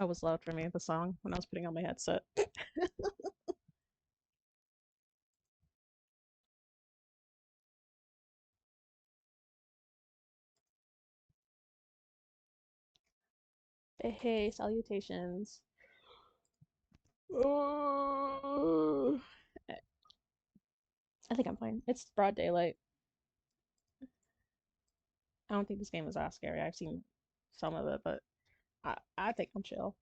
That was loud for me, the song, when I was putting on my headset. Hey, salutations. Oh, I think I'm fine. It's broad daylight. I don't think this game is that scary. I've seen some of it, but I think I'm chill.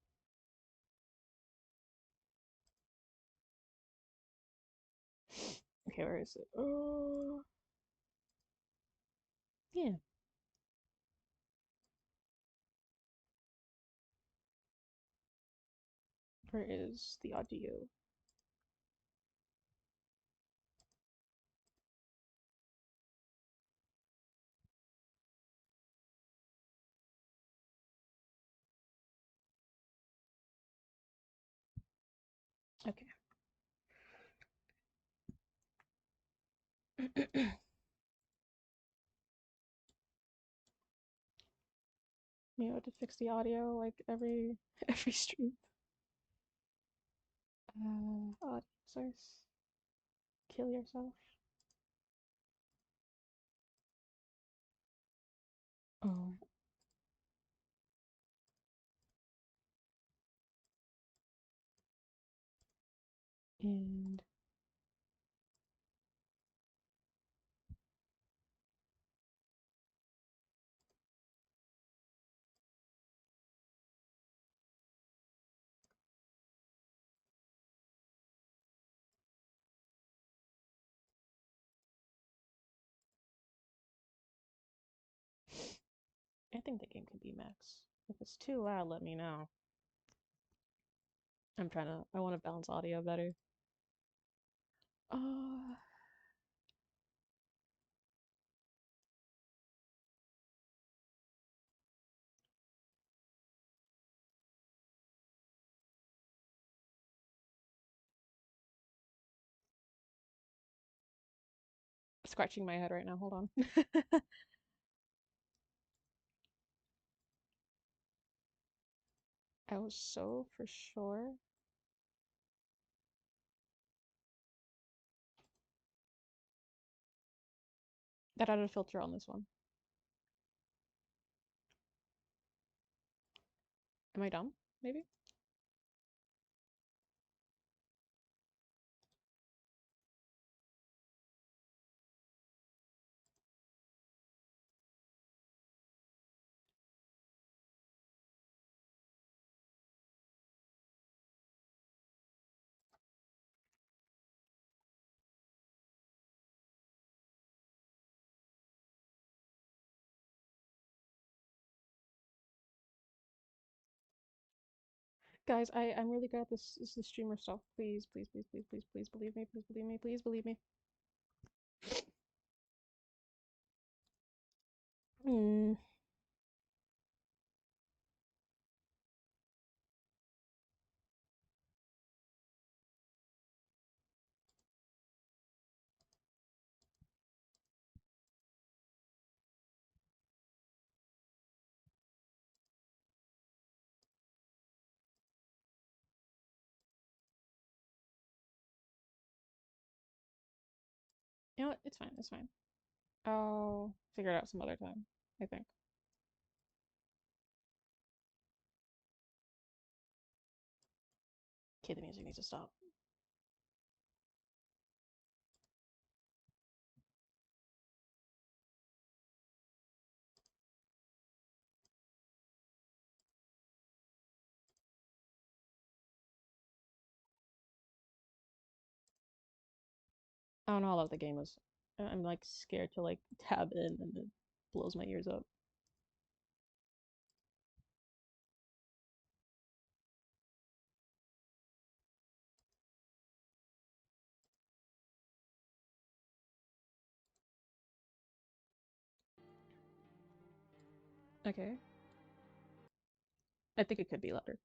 Okay, where is it? Oh, yeah. Where is the audio? Okay. You know, to fix the audio like every every stream. Audio source. Kill yourself. Oh, and I think the game can be max. If it's too loud, let me know. I want to balance audio better. Uh, Scratching my head right now. Hold on. I was so for sure that I had a filter on this one. Am I dumb? Maybe? Guys, I'm really good at this streamer stuff. Please, please, please, please, please, please believe me. Please believe me. Please believe me. Hmm. You know what? It's fine. It's fine. I'll figure it out some other time, I think. Okay, the music needs to stop. I don't know how loud the game is. I'm like scared to like tab in and it blows my ears up. Okay. I think it could be louder.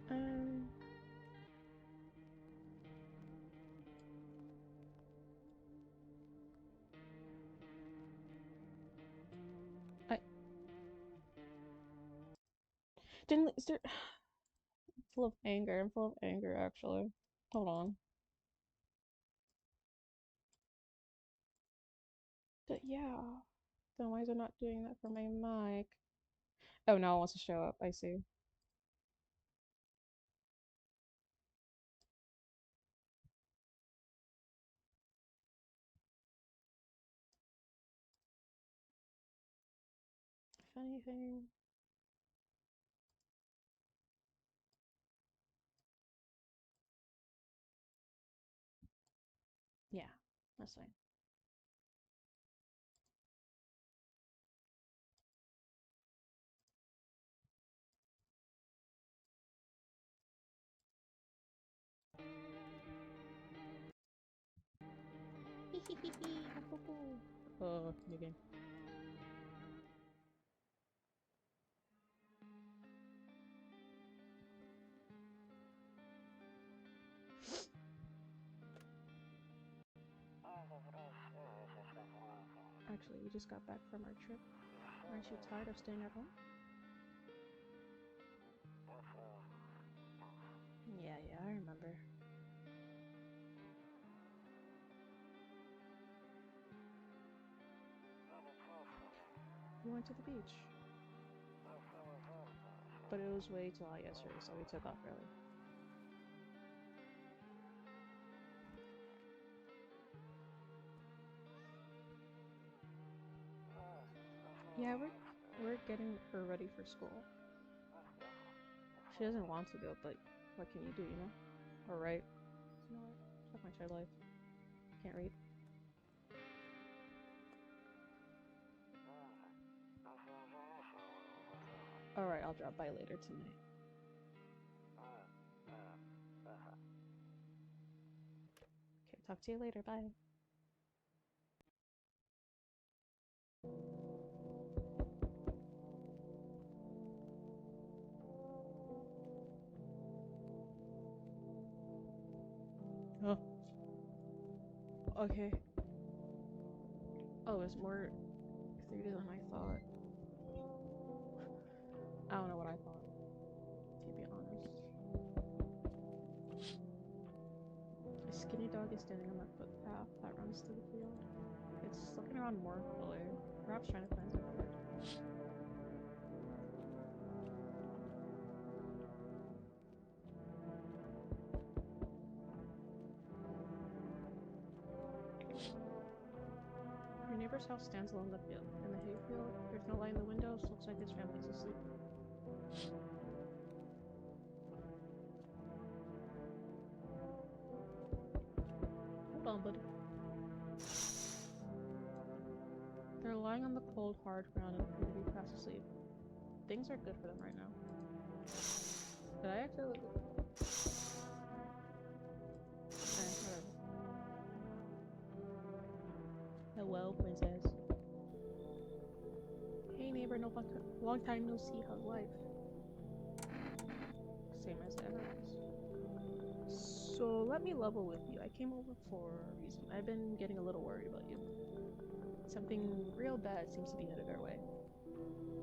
Um, Didn't is there? I'm full of anger. I'm full of anger. Actually, hold on. But yeah. Then why is it not doing that for my mic? Oh, now it wants to show up. I see. If anything. Yeah, that's fine. New game. Actually, we just got back from our trip. Aren't you tired of staying at home? Yeah, I remember. We went to the beach. But it was way too hot yesterday, so we took off early. Yeah, we're getting her ready for school. She doesn't want to go, but what can you do, you know? Alright. You know what? Fuck my child life. Can't read. Alright, I'll drop by later tonight. Okay, talk to you later. Bye. Oh, okay. Oh, it's more theater than I thought. I don't know what I thought, to be honest. A skinny dog is standing on the footpath that runs through the field. It's looking around mournfully, perhaps trying to find some food. Your neighbor's house stands along the field. In the hayfield, there's no light in the windows. Looks like his family's asleep. Hold on, buddy. They're lying on the cold, hard ground and appear to be fast asleep. Things are good for them right now. Did I actually? Whatever. Hello, princess. Hey, neighbor. No long time no see. How's life? Same as ever is. So let me level with you. I came over for a reason. I've been getting a little worried about you. Something real bad seems to be headed our way.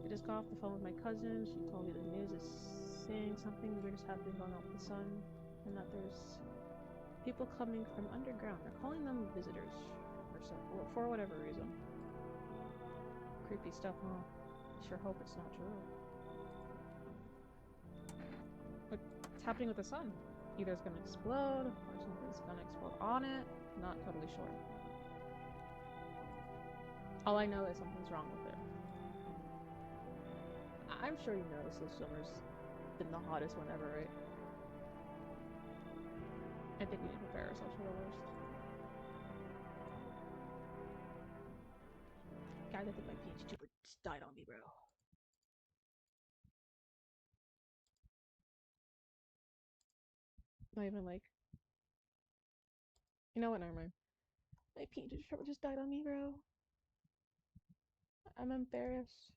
I just got off the phone with my cousin. She told me the news is saying something weird is happening going on with the sun, and that there's people coming from underground. They're calling them visitors, or so, for whatever reason. Creepy stuff, huh? Sure hope it's not true. What's happening with the sun? Either it's gonna explode, or something's gonna explode on it. Not totally sure. All I know is something's wrong with it. I'm sure you noticed this summer's been the hottest one ever, right? I think we need to prepare ourselves for the worst. Guys, I think my PhD tuber just died on me, bro. Not even like, you know what? Never mind. My PhD tuber just died on me, bro. I'm embarrassed.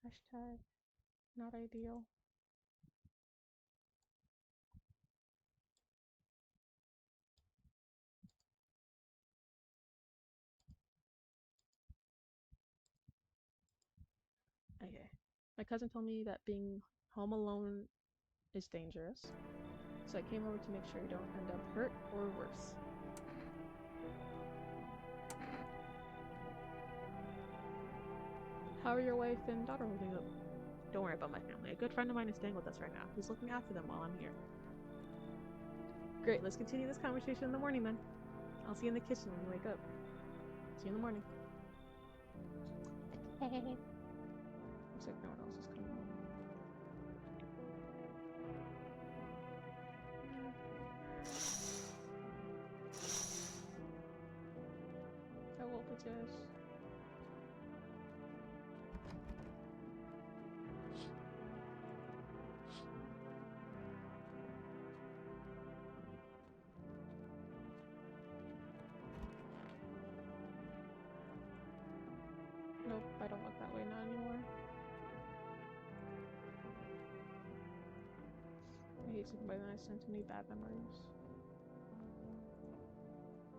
Hashtag not ideal. My cousin told me that being home alone is dangerous, so I came over to make sure you don't end up hurt or worse. How are your wife and daughter holding up? Don't worry about my family. A good friend of mine is staying with us right now. He's looking after them while I'm here. Great, let's continue this conversation in the morning then. I'll see you in the kitchen when you wake up. See you in the morning. Okay. Looks like no one else is coming home. I will possess. Nope, I don't look that way now anymore. I hate somebody that sent to me bad memories.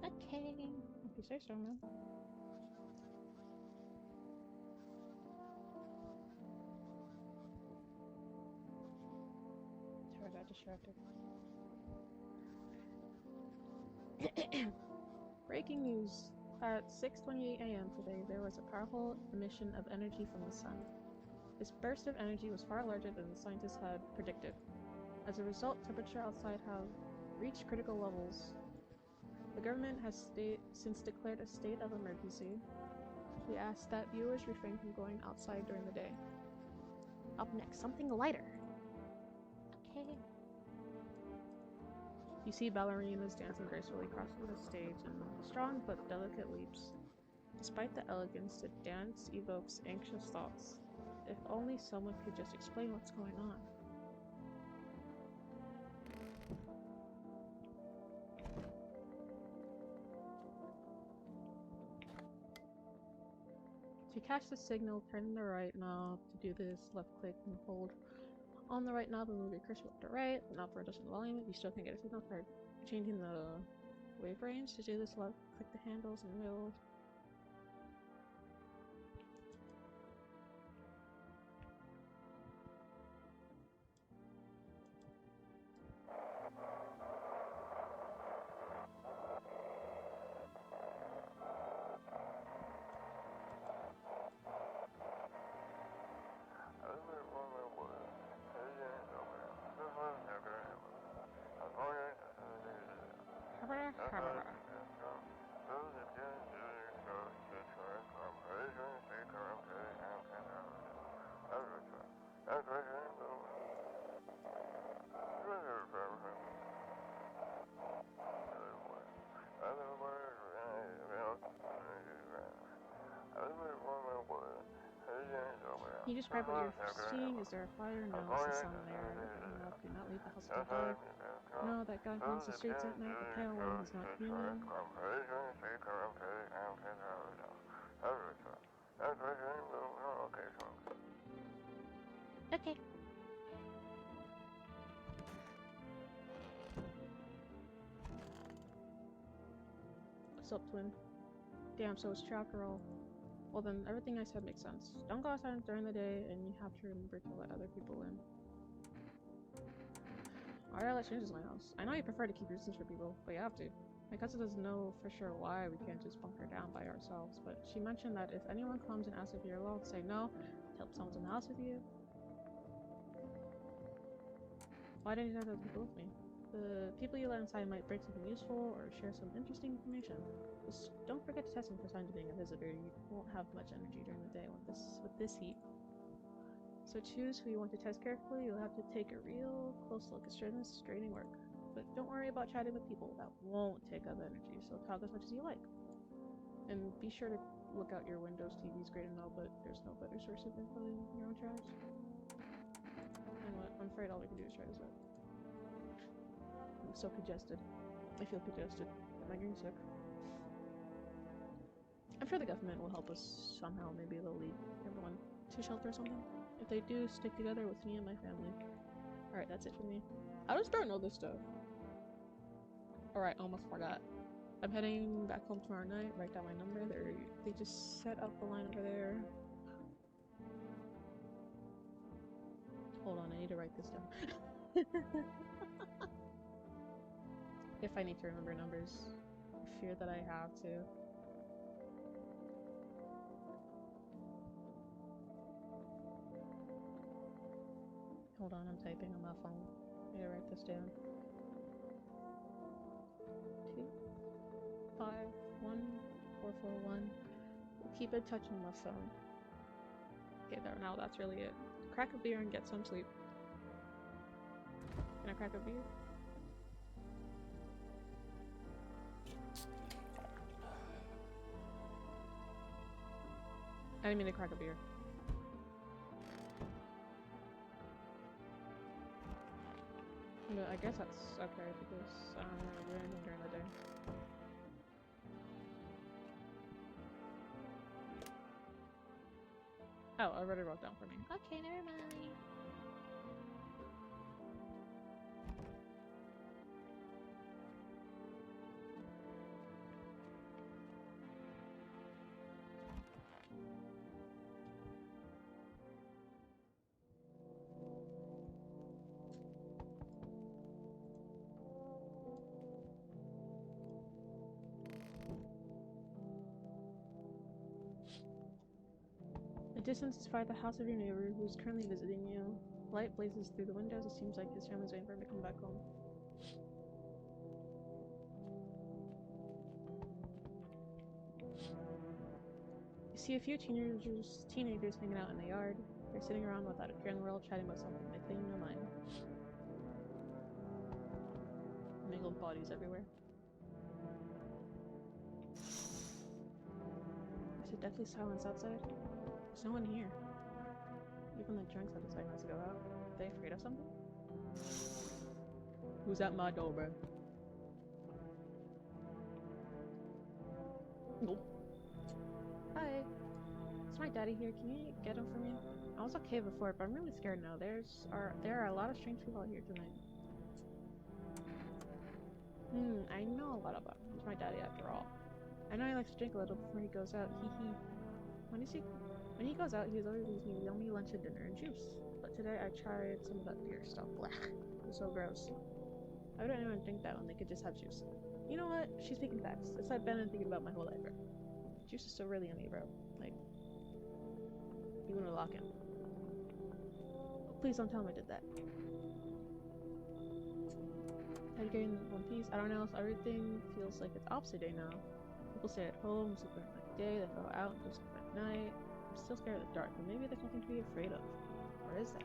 Okay. If you say so, man. Sorry, I got distracted. Breaking news. At 6:28 a.m. today, there was a powerful emission of energy from the sun. This burst of energy was far larger than the scientists had predicted. As a result, temperature outside have reached critical levels. The government has since declared a state of emergency. We ask that viewers refrain from going outside during the day. Up next, something lighter. Okay. You see ballerinas dancing gracefully across the stage in strong but delicate leaps. Despite the elegance, the dance evokes anxious thoughts. If only someone could just explain what's going on. To catch the signal, turn the right knob. To do this, left click and hold on the right knob and move your cursor left to right. The knob for adjusting the volume. If you still can't get a signal, try changing the wave range. To do this, left click the handles and wheel. Can you describe what you're seeing? Is there a fire? No. Is the sun there? No. Do not leave the house until dark. No. That guy haunts the streets at night. The pale one is not human. Okay. What's up, twin? Damn, so it's true after all. Well then, everything I said makes sense. Don't go outside during the day, and you have to remember to let other people in. Why did I let strangers in my house? I know you prefer to keep your distance from people, but you have to. My cousin doesn't know for sure why we can't just bunker down by ourselves, but she mentioned that if anyone comes and asks if you're alone, say no, tell them someone's in the house with you. Why didn't you have those people with me? The people you let inside might bring something useful or share some interesting information. Just don't forget to test them for signs of being a visitor. You won't have much energy during the day with this heat. So choose who you want to test carefully. You'll have to take a real close look. It's draining work. But don't worry about chatting with people. That won't take up energy, so talk as much as you like. And be sure to look out your windows. TV's great and all, but there's no better source of info than your own trash. And what? I'm afraid all we can do is try this out. I'm so congested. I feel congested. Am I getting sick? I'm sure the government will help us somehow. Maybe they'll lead everyone to shelter or something. If they do, stick together with me and my family. Alright, that's it for me. How does Star know this stuff? Alright, almost forgot. I'm heading back home tomorrow night. Write down my number. They just set up the line over there. this down. If I need to remember numbers. I fear that I have to. Hold on, I'm typing on my phone. I gotta write this down. 2, 5, 1, 4, 4, 1. Keep in touch on my phone. Okay, there. Now that's really it. Crack a beer and get some sleep. Can I crack a beer? I didn't mean to crack a beer. But I guess that's okay because I don't want to do anything during the day. Oh, I already wrote down for me. Okay, never mind. The distance is by the house of your neighbor who is currently visiting you. Light blazes through the windows. It seems like his family's waiting for him to come back home. You see a few teenagers hanging out in the yard. They're sitting around without a care in the world, chatting about something they think in their mind. Mangled bodies everywhere. There's a deathly silence outside. There's no one here. Even the drunks have decided not to go out. Are they afraid of something? Who's at my door, bro? Nope. Hi. Is my daddy here? Can you get him for me? I was okay before, but I'm really scared now. There are a lot of strange people out here tonight. I know a lot about him. He's my daddy after all. I know he likes to drink a little before he goes out. When he goes out, he always leaves me yummy lunch and dinner and juice. But today I tried some of that beer stuff. Blech. It was so gross. Why would anyone drink that when they could just have juice? You know what? She's speaking facts. It's like I've been thinking about my whole life, bro. Juice is so really yummy, bro. Like, even with lock-in. Please don't tell him I did that. How you getting one piece? I don't know. So everything feels like it's opposite day now. People stay at home, sleep at day, they go out and just sleep at night. I'm still scared of the dark, but maybe there's nothing to be afraid of. Or is there?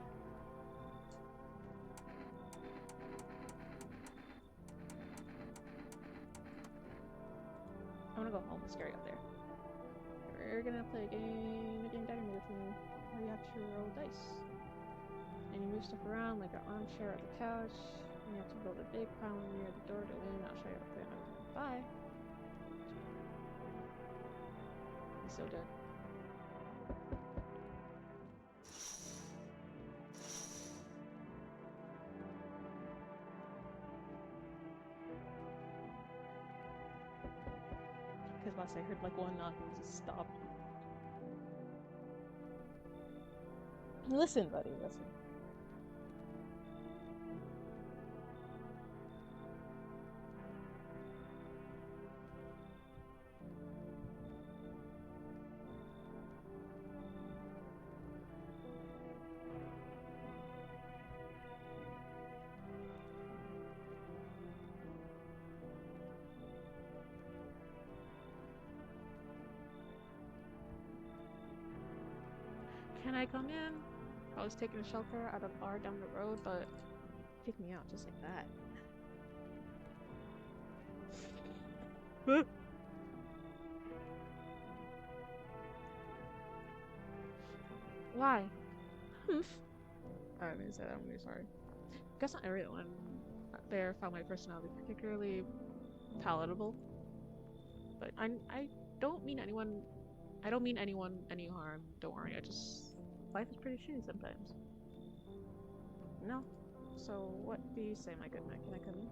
I wanna go home. It's scary out there. We're gonna play a game Daddy made with me, where you have to roll dice. And you move stuff around like an armchair or the couch. And you have to build a big pile near the door to win. I'll show you how to play it. Bye. He's so dead. Because last I heard like one knock and just stopped. Listen, buddy, listen. Can I come in? I was taking a shelter at a bar down the road, but kicked me out just like that. Why? I didn't say that. I'm really sorry. I guess not everyone there found my personality particularly palatable, but I don't mean anyone. I don't mean anyone any harm. Don't worry. Life is pretty shitty sometimes. No? So what do you say, my good man? Can I come in?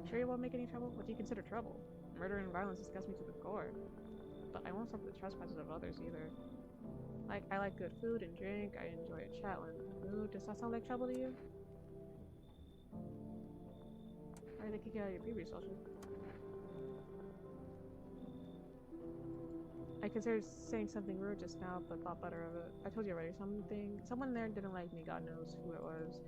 Sure you won't make any trouble? What do you consider trouble? Murder and violence disgust me to the core. But I won't stop the trespasses of others either. Like, I like good food and drink. I enjoy a chat when in the mood. Does that sound like trouble to you? Or they kick you out of your previous social? I considered saying something rude just now, but thought better of it. I told you already, someone there didn't like me, God knows who it was.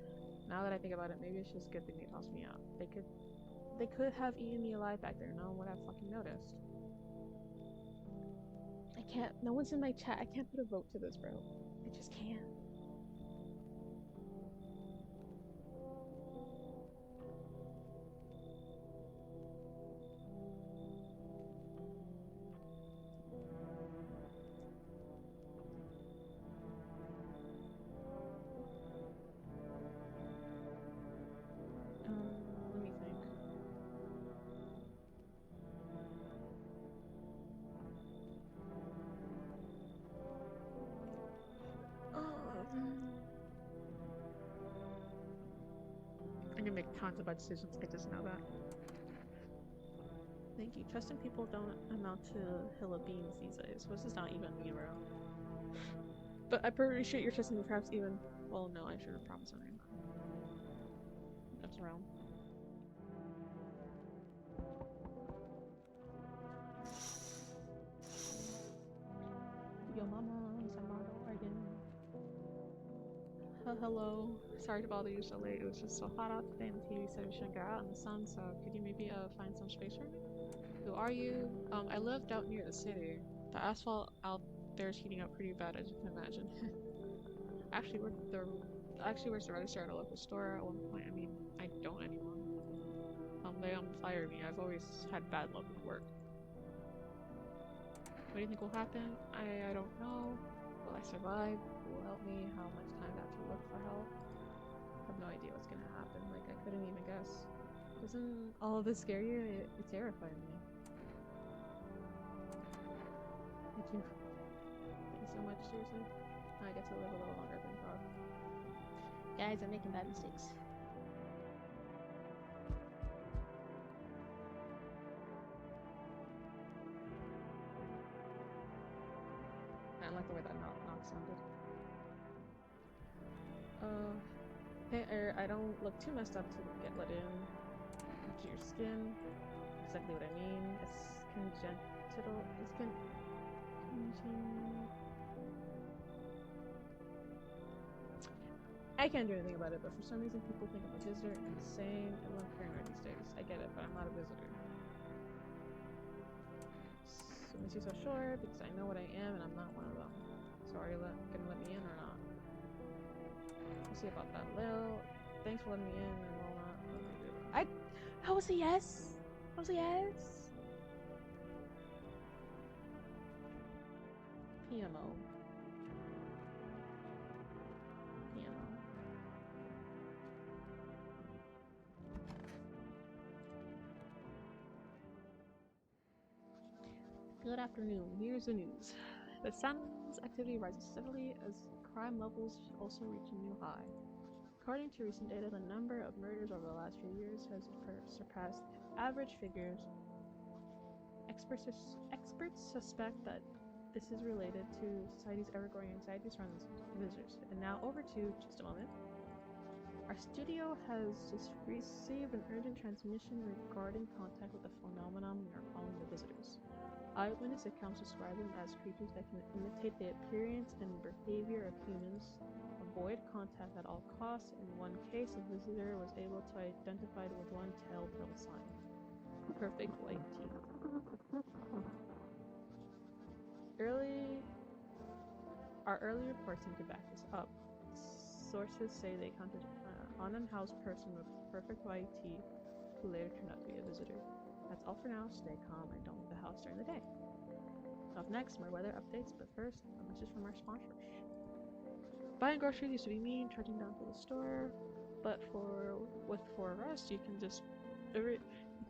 Now that I think about it, maybe it's just a good thing they tossed me out. They could have eaten me alive back there, no one would have fucking noticed. I can't, no one's in my chat, I can't put a vote to this, bro. I just can't. Let me think. I'm gonna make tons of bad decisions, I just know that. Thank you. Trusting people don't amount to a hill of beans these days. What's this not even me, bro? But I appreciate your trusting me, perhaps even. Well, no, I should have promised something. That's wrong. Yo, mama, San Marco, Oregon. Hello. Sorry to bother you so late. It was just so hot out today, and the TV said we shouldn't go out in the sun. So could you maybe find some space for me? Who are you? I lived out near the city. The asphalt out there is heating up pretty bad, as you can imagine. Actually works the register at a local store at one point. I mean, I don't anymore. They fired me. I've always had bad luck with work. What do you think will happen? I don't know. Will I survive? Who will help me? How much time do I have to look for help? I have no idea what's gonna happen. Like, I couldn't even guess. Doesn't all of this scare you? It terrified me. Thank you. Thank you so much, seriously. I get to live a little longer than thought. Guys, I'm making bad mistakes. I don't like the way that knock sounded. Hey, I don't look too messed up to get let in to your skin. Exactly what I mean. I can't do anything about it, but for some reason people think I'm a visitor and insane. Everyone's paranoid these days. I get it, but I'm not a visitor. So makes you so sure because I know what I am and I'm not one of them. So are you gonna let me in or not? We'll see about that. Lil, thanks for letting me in and all that. That was a yes. That was a yes. PMO. Good afternoon. Here's the news. The sun's activity rises steadily as crime levels also reach a new high. According to recent data, the number of murders over the last few years has surpassed average figures. Experts suspect that this is related to society's ever-growing anxieties around visitors. And now over to just a moment. Our studio has just received an urgent transmission regarding contact with the phenomenon we are calling the visitors. Eyewitness accounts describe them as creatures that can imitate the appearance and behavior of humans, avoid contact at all costs. In one case, a visitor was able to identify it with one telltale sign: perfect white teeth. Our early reports seem to back this up. Sources say they encountered an unhoused person with perfect white teeth who later turned out to be a visitor. That's all for now. Stay calm and don't leave the house during the day. Up next, more weather updates, but first, a message from our sponsors. Buying groceries used to be mean, trudging down to the store, but for us, you can just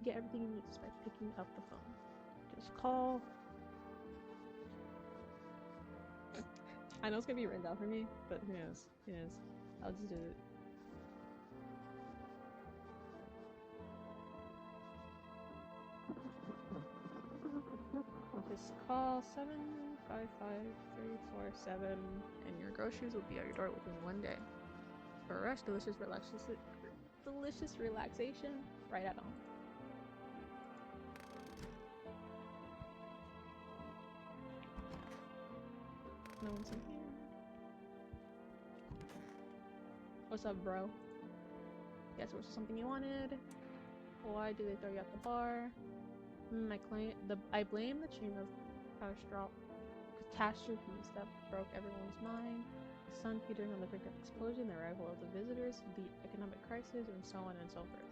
get everything you need just by picking up the phone. Just call. I know it's gonna be written down for me, but who knows? Who knows? I'll just do it. Just call 7 55347, and your groceries will be at your door within 1 day. For rest, delicious relaxation right at home. No one's in here. What's up, bro? Guess it was something you wanted. Why do they throw you at the bar? I blame the chain of catastrophes that broke everyone's mind. The sun teetering on the brink of explosion, the arrival of the visitors, the economic crisis, and so on and so forth.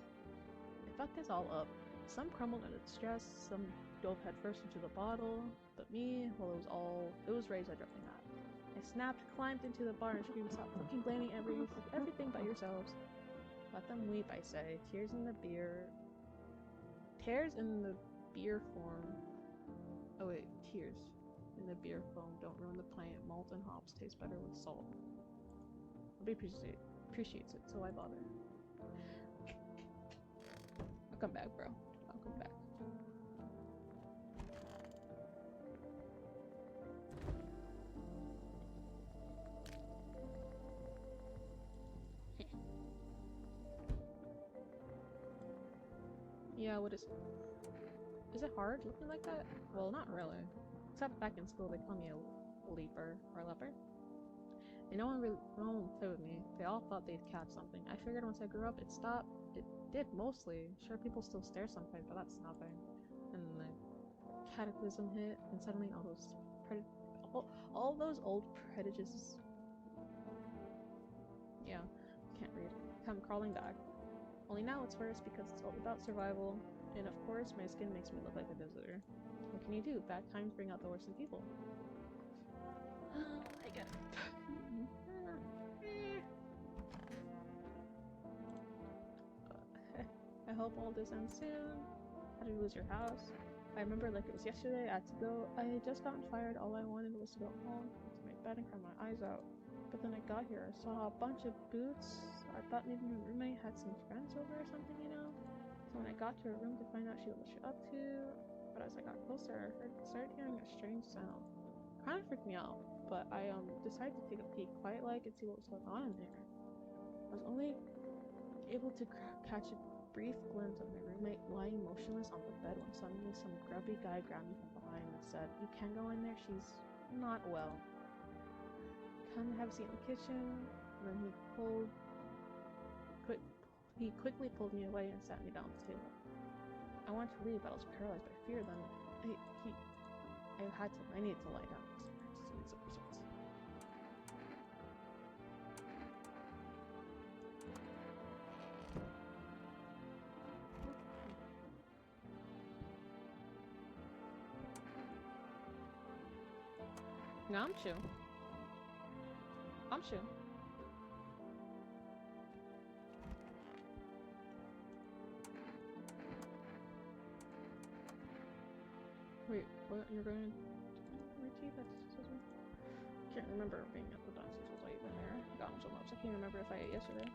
I fucked this all up. Some crumbled under the stress, some dove headfirst into the bottle, but me, well, it was razor dropping that. I snapped, climbed into the bar, and screamed, "Stop fucking blaming everything but yourselves." Let them weep, I say. Tears in the beer form. Oh wait, tears in the beer foam don't ruin the plant. Malt and hops taste better with salt. Nobody appreciates it, so why bother? I'll come back, bro. I'll come back. Yeah, what is it? Is it hard looking like that? Well, not really. Except back in school, they call me a leaper or leopard. And no one would play with me. They all thought they'd catch something. I figured once I grew up, it stopped. It did mostly. Sure, people still stare sometimes, but that's nothing. And the cataclysm hit, and suddenly all those old prejudices. Yeah, can't read. Come crawling back. Only now it's worse because it's all about survival. And of course, my skin makes me look like a visitor. What can you do? Bad times bring out the worst in people. I get it. I hope all this ends soon. How did you lose your house? I remember like it was yesterday. I had to go. I had just gotten fired. All I wanted was to go home to my bed and cry my eyes out. But then I got here. I saw a bunch of boots. I thought maybe my roommate had some friends over or something, you know? So when I got to her room to find out what she up to, but as I got closer, I started hearing a strange sound. Kind of freaked me out, but I decided to take a peek, quiet-like, and see what was going on in there. I was only able to catch a brief glimpse of my roommate lying motionless on the bed when suddenly some grubby guy grabbed me from behind and said, "You can't go in there, she's not well. Come have a seat in the kitchen." And then he quickly pulled me away and sat me down at the table. I wanted to leave, but I was paralyzed by fear. Then I needed to lie down. No, I'm chill. I'm chill. Wait, what? You're going to my teeth? I can't remember being at the doctor's. Was I even there? Gotten so much. I can't remember if I ate yesterday.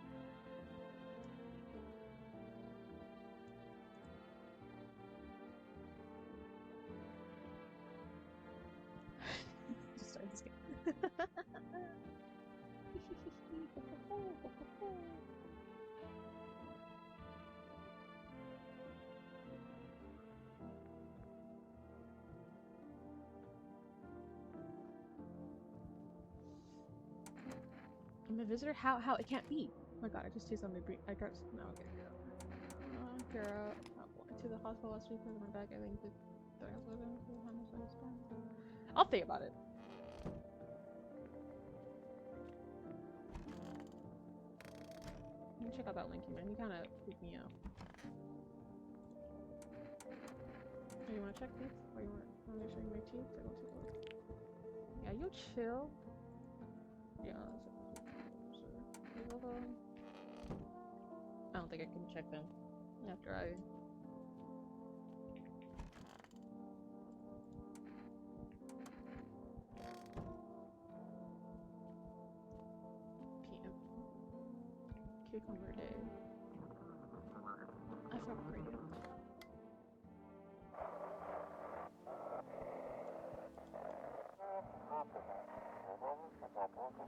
Just started this game. I'm a visitor? How? It can't be. Oh my god, I just see somebody breathe. I got. No, okay, girl. I went to the hospital last week with my back. I think I'll think about it. Let me check out that Linky, man. He kind of freaked me out. Oh, you want to check these? Or you want to make sure you make teeth? Or what's it called? Yeah, you chill. Yeah, I don't think I can check them after I... PM. Cucumber day. I felt great.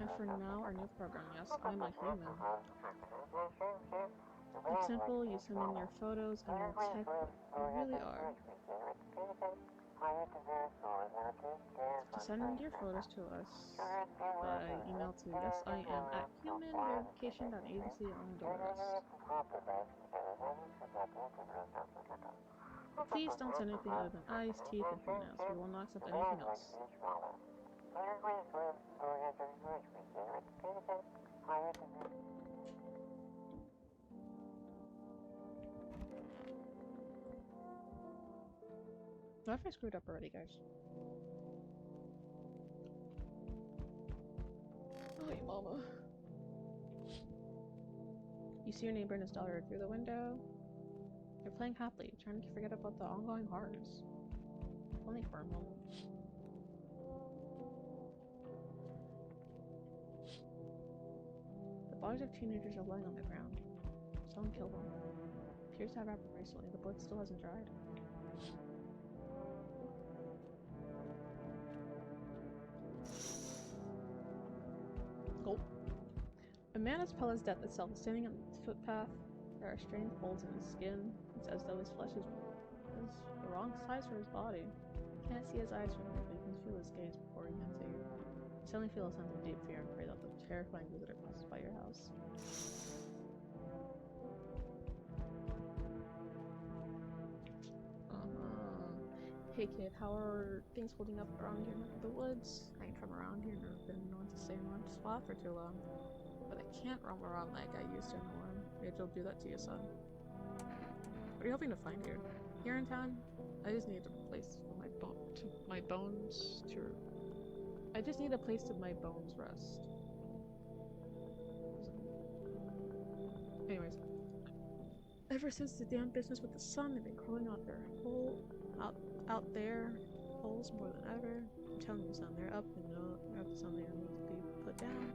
And for now, our new program, yes, I'm a human. It's simple, you send in your photos and we'll check what you really are. Just send in your photos to us by email to yesiam@humanverification.agency on DoorDash. Please don't send anything other than eyes, teeth, and fingernails. We will not accept anything else. What if I screwed up already, guys? Oh, you mama. You see your neighbor and his daughter through the window. They're playing happily, trying to forget about the ongoing horrors. Only for a moment. The bodies of teenagers are lying on the ground. Someone killed them. Appears to have happened recently. The blood still hasn't dried. Gulp. A man as pale as death itself is standing on the footpath. There are strange holes in his skin. It's as though his flesh is the wrong size for his body. You can't see his eyes from here, but you can feel his gaze before he gets to you. You suddenly feel a sense of deep fear and pray that the terrifying visitor passes by your house. Hey kid, how are things holding up around here in the woods? I ain't from around here, never been known to stay in one spot for too long. But I can't roam around like I used to in the warm. Maybe you'll do that to your son. What are you hoping to find here? Here in town? I just need a place for my bones to my bones rest. Anyways. Ever since the damn business with the sun, they've been crawling out their hole out there, holes more than ever. I'm telling you, son, they're up and up to something that needs to be put down.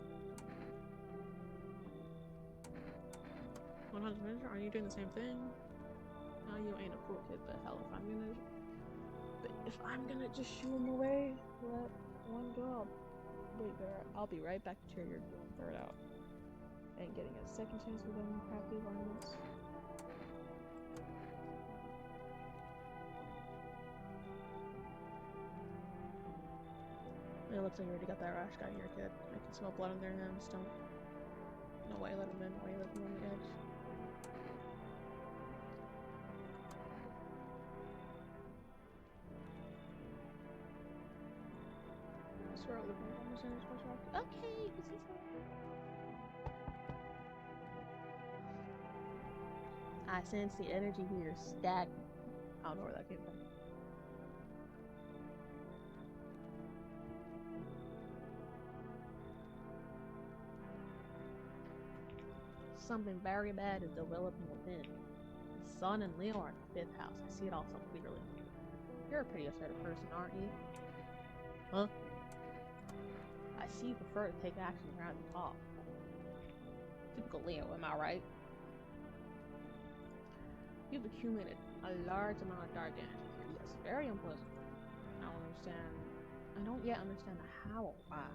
100 minutes, aren't you doing the same thing? No, you ain't a cool kid, but hell, if I'm gonna just shoo him away, let one go. Wait there, I'll be right back to tear your bird out. I ain't getting a second chance with them crappy varmints. It looks like you already got that rash guy here, kid. I can smell blood on their hands. Don't. No way, let him in. Why you let him on the edge? I swear I'll live in almost any special. Okay, you can see something. I sense the energy here stagnant. I don't know where that came from. Something very bad is developing within. The sun and Leo are in the 5th house. I see it all so clearly. You're a pretty assertive person, aren't you? Huh? I see you prefer to take action around the top. Typical Leo, am I right? You've accumulated a large amount of dark energy here. Yes, very unpleasant. I don't yet understand the how or why.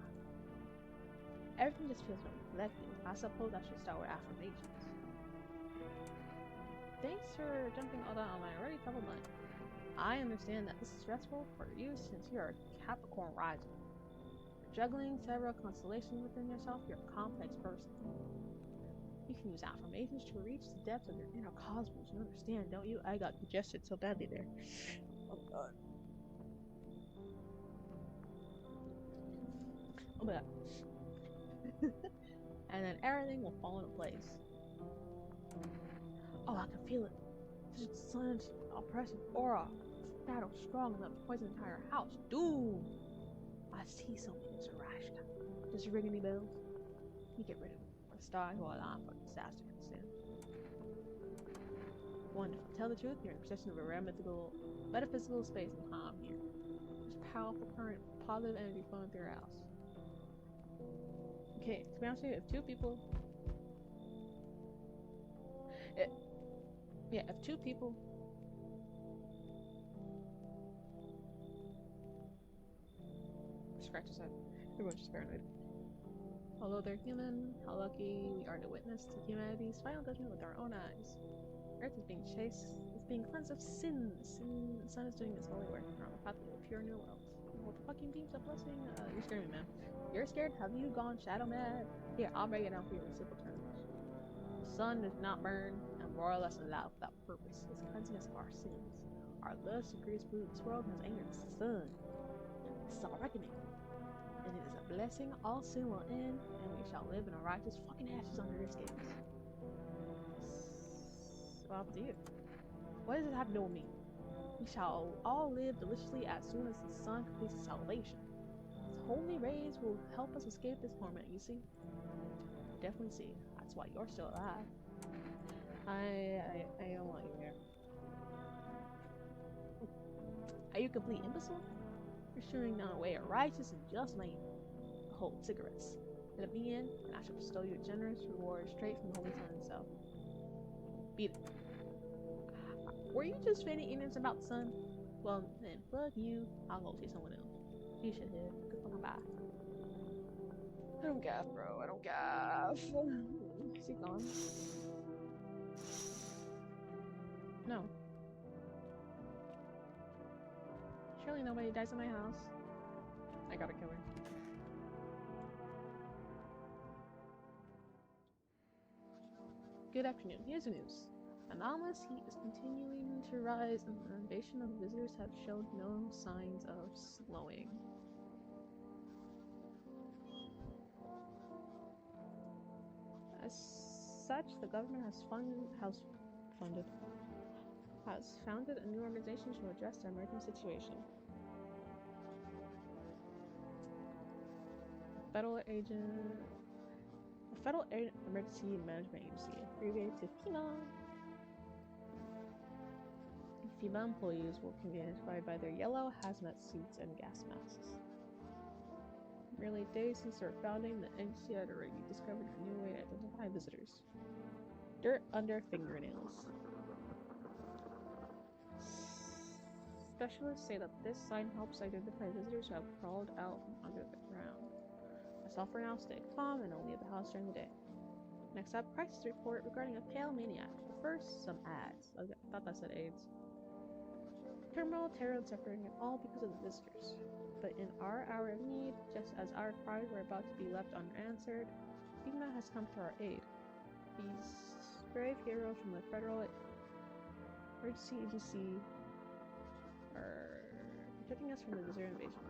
Everything just feels neglected. I suppose I should start with affirmations. Thanks for jumping all that on my already troubled mind. I understand that this is stressful for you since you are a Capricorn rising. Juggling several constellations within yourself, you're a complex person. You can use affirmations to reach the depths of your inner cosmos. You understand, don't you? I got congested so badly there. Oh god. Oh my god. And then everything will fall into place. Oh, I can feel it. This sun's oppressive aura. Shadow strong enough to poison the entire house. Doom! I see something in Sarashka. Does it ring any bells? You get rid of it. Or start while I'm for disaster consent. Wonderful. Tell the truth, you're in possession of a rare metaphysical space and time here. There's powerful current, positive energy flowing through your house. Okay, to be honest with you, if two people... if two people... Scratch his head. Everyone's just paranoid. Although they're human, how lucky we are to witness to humanity's final judgment with our own eyes. Earth is being chased, it's being cleansed of sins, and the sun is doing its holy work. We're on the path to a pure new world. What the fucking beams of blessing? You're scaring me, man. You're scared? Have you gone shadow mad? Here, I'll break it down for you in simple terms. The sun does not burn and broil us alive without purpose. It's cleansing us of our sins. Our lust and greed polluted this world and has angered the sun. This is our reckoning. And it is a blessing. All sin will end, and we shall live in a righteous fucking ashes under your scales. What happened to you? What does it have to do with me? We shall all live deliciously as soon as the sun completes its salvation. Its holy rays will help us escape this torment, you see? Definitely see. That's why you're still alive. I don't want you here. Are you a complete imbecile? You're shooting down a way of righteous and just man. Hold cigarettes. Let me in, and I shall bestow you a generous reward straight from the Holy Sun himself. Beat it. Were you just feigning ignorance about the sun? Well, then, fuck you. I'll go see someone else. You should hit. Good fucking bye. I don't gaff, bro. I don't gaff. Is he gone? No. Surely nobody dies in my house. I gotta kill her. Good afternoon. Here's the news. Anomalous heat is continuing to rise, and the invasion of visitors have showed no signs of slowing. As such, the government has founded a new organization to address the emerging situation. The Federal Emergency Management Agency, abbreviated to FEMA. FEMA employees will be identified by their yellow hazmat suits and gas masks. Merely days since their founding, the agency had already discovered a new way to identify visitors. Dirt under fingernails. Specialists say that this sign helps identify visitors who have crawled out from under the ground. The software now stay calm and only at the house during the day. Next up, crisis report regarding a pale maniac. But first, some ads. I thought that said AIDS. Turmoil, terror, and suffering, and all because of the visitors. But in our hour of need, just as our cries were about to be left unanswered, FEMA has come to our aid. These brave heroes from the Federal Emergency Agency are protecting us from the visitor invasion.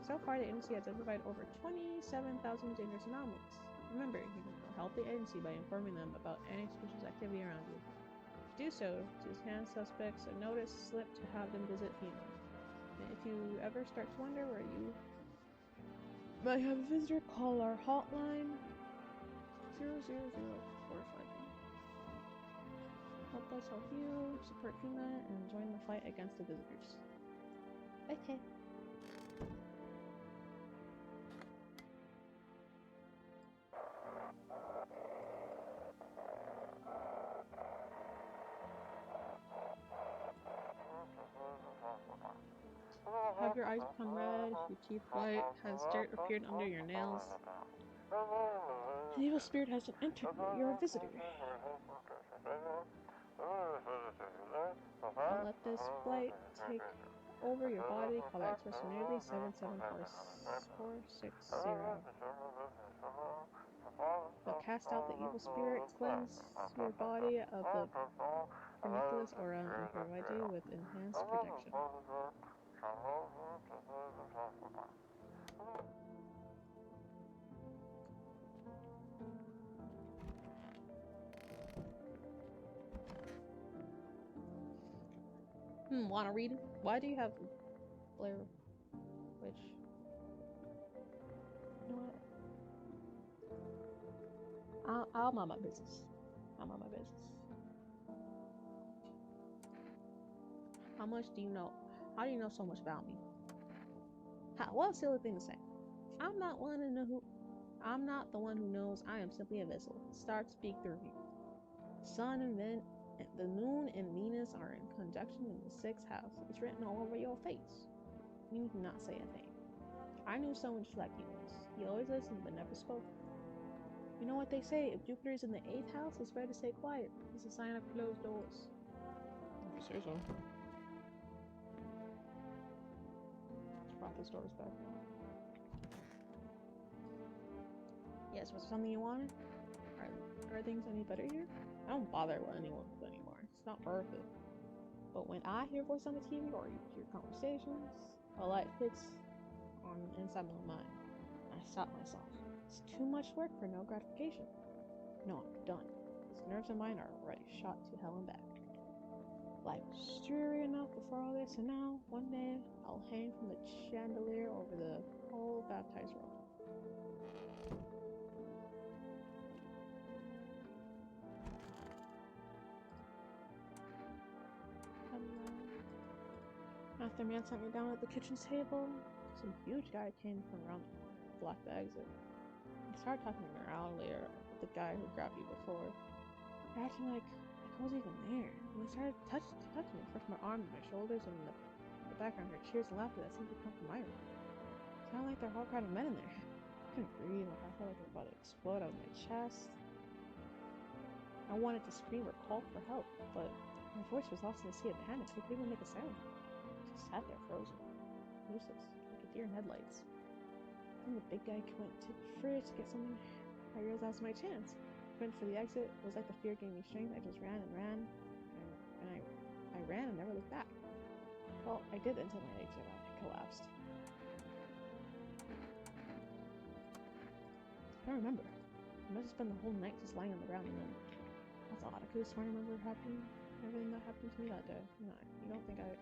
So far, the agency has identified over 27,000 dangerous anomalies. Remember, you can help the agency by informing them about any suspicious activity around you. To do so, to hand suspects a notice slip to have them visit FEMA. And if you ever start to wonder where you might have a visitor, call our hotline 000451. Help us help you, support FEMA, and join the fight against the visitors. Okay. Have your eyes become red, your teeth white, has dirt appeared under your nails? An evil spirit has entered you, you're a visitor. Don't let this blight take over your body. Call our express immediately 774-460. They'll cast out the evil spirit, cleanse your body of the promiscuous aura, and provide you with enhanced protection. Wanna read? Why do you have Blair Witch? You know what? I'll mind my business. I'll mind my business. How much do you know? How do you know so much about me? What a silly thing to say. I'm not the one who knows. I am simply a vessel. Start speak through me. Sun and the moon and Venus are in conjunction in the 6th house. It's written all over your face. You need not say a thing. I knew someone just like you once. He always listened but never spoke. You know what they say? If Jupiter's in the 8th house, it's better to stay quiet. It's a sign of closed doors. If you say so. Brought the doors back. Yes, was there something you wanted? Are things any better here? I don't bother with anyone anymore. It's not worth it. But when I hear voice on the TV or hear conversations, a light hits on inside my mind. I stop myself. It's too much work for no gratification. No, I'm done. These nerves of mine are already shot to hell and back. Life was dreary enough before all this, and now, one day, I'll hang from the chandelier over the whole baptized world. After man sat me down at the kitchen table, some huge guy came from around the corner, black bags. He started talking to me earlier with the guy who grabbed me before, acting like I wasn't even there. And he started touching me, first my arms and my shoulders, and in the background, her cheers and laughter that seemed to come from my room. It sounded like there were a whole crowd of men in there. I couldn't breathe. My heart felt like it was about to explode out of my chest. I wanted to scream or call for help, but my voice was lost in the sea of panic, so I couldn't even make a sound. Sat there frozen, useless, like a deer in headlights. Then the big guy went to the fridge to get something. I realized that was my chance. Went for the exit. It was like the fear gave me strength. I just ran and ran, and I ran and never looked back. Well, I did until my legs collapsed. I don't remember. I must have spent the whole night just lying on the ground, and then that's odd. I could have sworn I remember everything that happened to me that day. You don't think I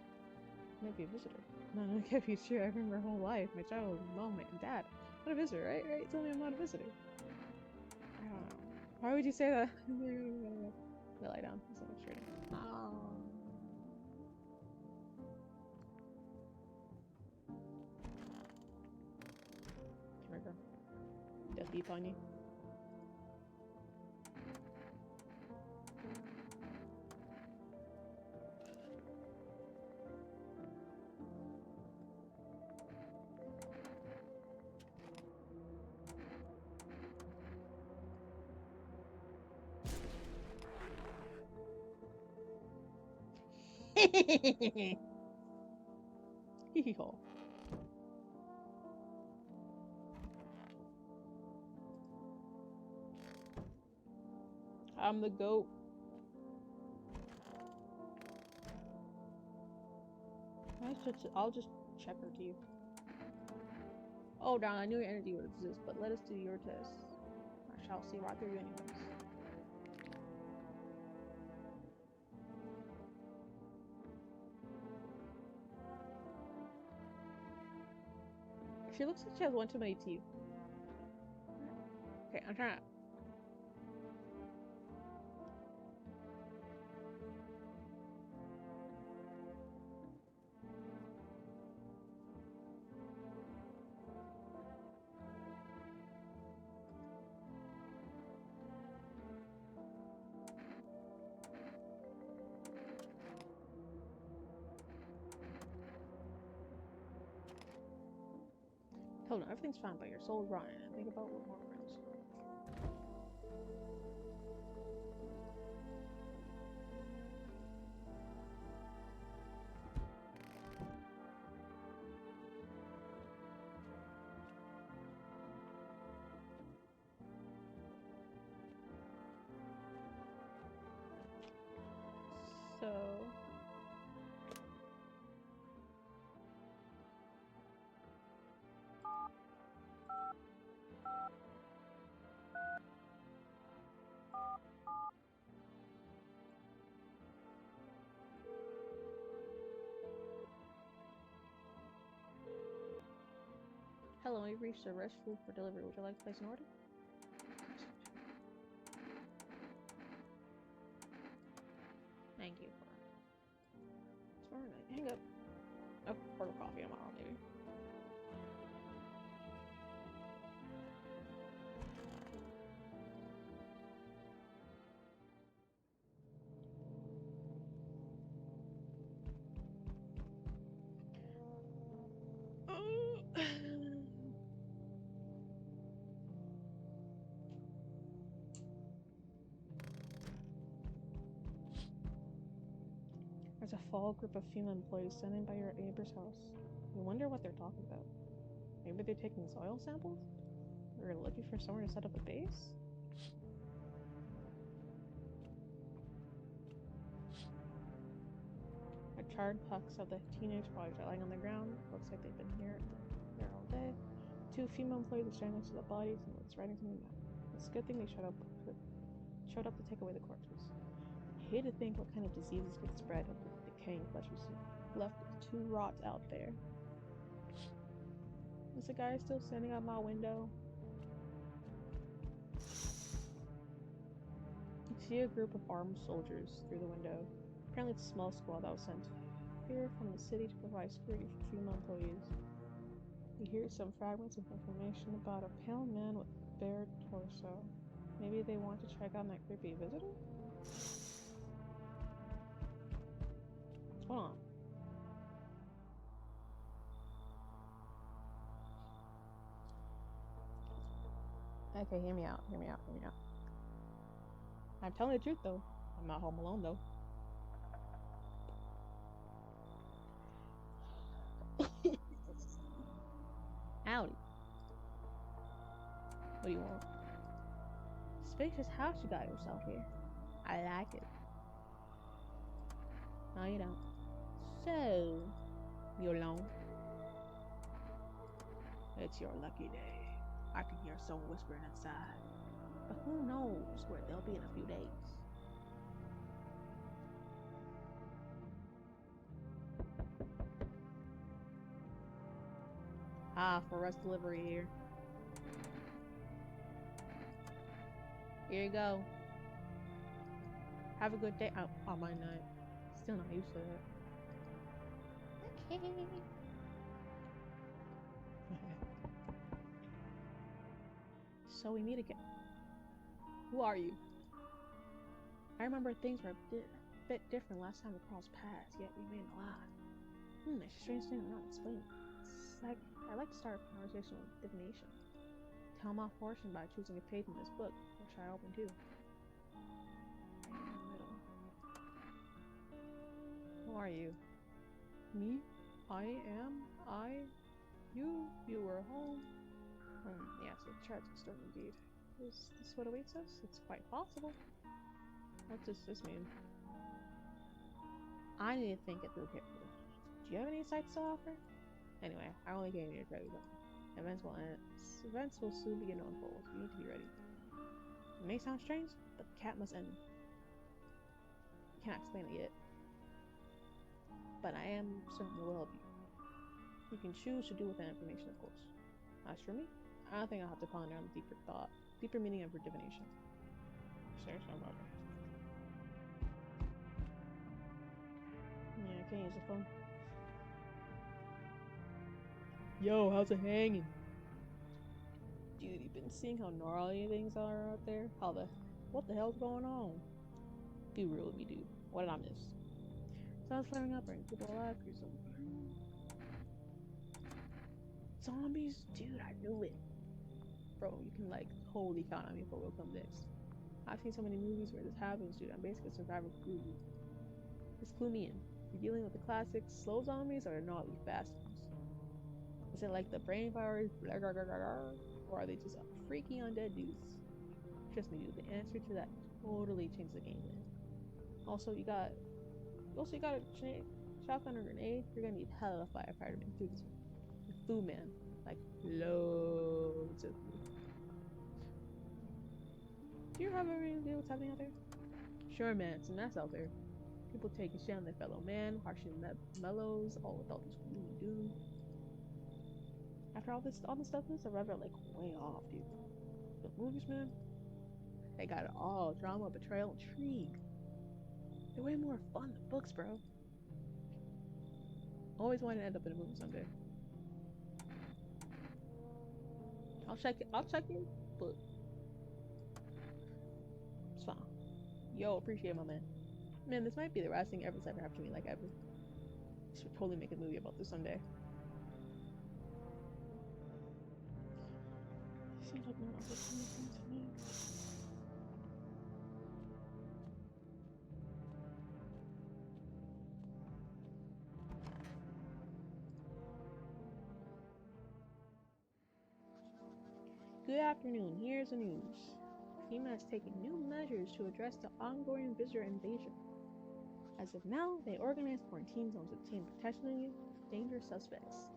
might be a visitor? No, it can't be true. I remember my whole life, my childhood, mom, my dad. I'm not a visitor, right? Tell me I'm not a visitor. I don't know. Why would you say that? I'll lie down. It's so much frustrating. Come here, girl. Death deep on you. Hee-hee-ho. I'm the goat. I'll just check her to you. Oh, darn, I knew your energy would exist, but let us do your test. I shall see right through you anyways. She looks like she has one too many teeth. Okay, I'm trying to... Hold on, everything's fine, but your soul's rotten. And think about what more friends. So... Hello, we've reached the rush food for delivery. Would you like to place an order? Thank you for... Tomorrow night. Hang up. Oh, order coffee tomorrow, maybe. There's a fall group of female employees standing by your neighbor's house. You wonder what they're talking about. Maybe they're taking soil samples? Or looking for somewhere to set up a base? A charred husk of the teenage boys are lying on the ground. Looks like they've been there all day. Two female employees are standing next to the bodies and it's writing something down. It's a good thing they showed up to take away the corpses. I hate to think what kind of diseases could spread if the decaying flesh was left to rot out there. Is the guy still standing at my window? You see a group of armed soldiers through the window. Apparently it's a small squad that was sent here from the city to provide security for female employees. You hear some fragments of information about a pale man with bare torso. Maybe they want to check out that creepy visitor? What's going on? Okay, hear me out. I'm telling the truth though. I'm not home alone though. Howdy. What do you want? Spacious house you got yourself here. I like it. No, you don't. So, you alone? It's your lucky day. I can hear someone whispering inside. But who knows where they'll be in a few days. For rest delivery here. Here you go. Have a good day. Oh, my night. Still not used to that. Okay. So we meet again. Who are you? I remember things were a bit different last time we crossed paths, yet we remained alive. It's a strange thing I'm not explaining. It's like I like to start a conversation with divination. Tell my fortune by choosing a page in this book, which I open too. Right in the middle. Who are you? Me? You were home. Yes, a tragic story indeed. Is this what awaits us? It's quite possible. What does this mean? I need to think it through carefully. Do you have any insights to offer? Anyway, I only came here to tell you that. Events will soon begin to unfold. You need to be ready. It may sound strange, but the cat must end. Can't explain it yet. But I am certain it will help you. You can choose to do with that information, of course. As for me, I think I'll have to ponder on the deeper meaning of her divination. Seriously, about it. Yeah, I can't use the phone. Yo, how's it hanging? Dude, you've been seeing how gnarly things are out there? What the hell's going on? Be real with me, dude. What did I miss? Sounds flaring up, bringing people alive or something. Zombies? Dude, I knew it. Bro, you can totally count on me for what will come next. I've seen so many movies where this happens, dude. I'm basically a survivor movie. Just clue me in. You're dealing with the classic slow zombies or gnarly fast ones? Is it like the brain powers, or are they just freaky undead dudes? Trust me, dude, the answer to that totally changed the game, man. Also, you got a shotgun or grenade. You're gonna need hella firefighter to do this. Food man, loads of food. Do you have any idea what's happening out there? Sure, man, it's a mess out there. People taking shit on their fellow man, harshing mellows, all with all this gloom and doom. After all this stuff, the survivor way off, dude. The movies, man, they got it all: drama, betrayal, intrigue. They're way more fun than books, bro. Always wanted to end up in a movie someday. I'll check it, but it's fine. Yo, appreciate my man. Man, this might be the last thing ever happened to me, ever. I should totally make a movie about this someday. Seems like no one else is listening to me. Good afternoon, here's the news. FEMA is taking new measures to address the ongoing visitor invasion. As of now, they organize quarantine zones to detain potentially dangerous suspects.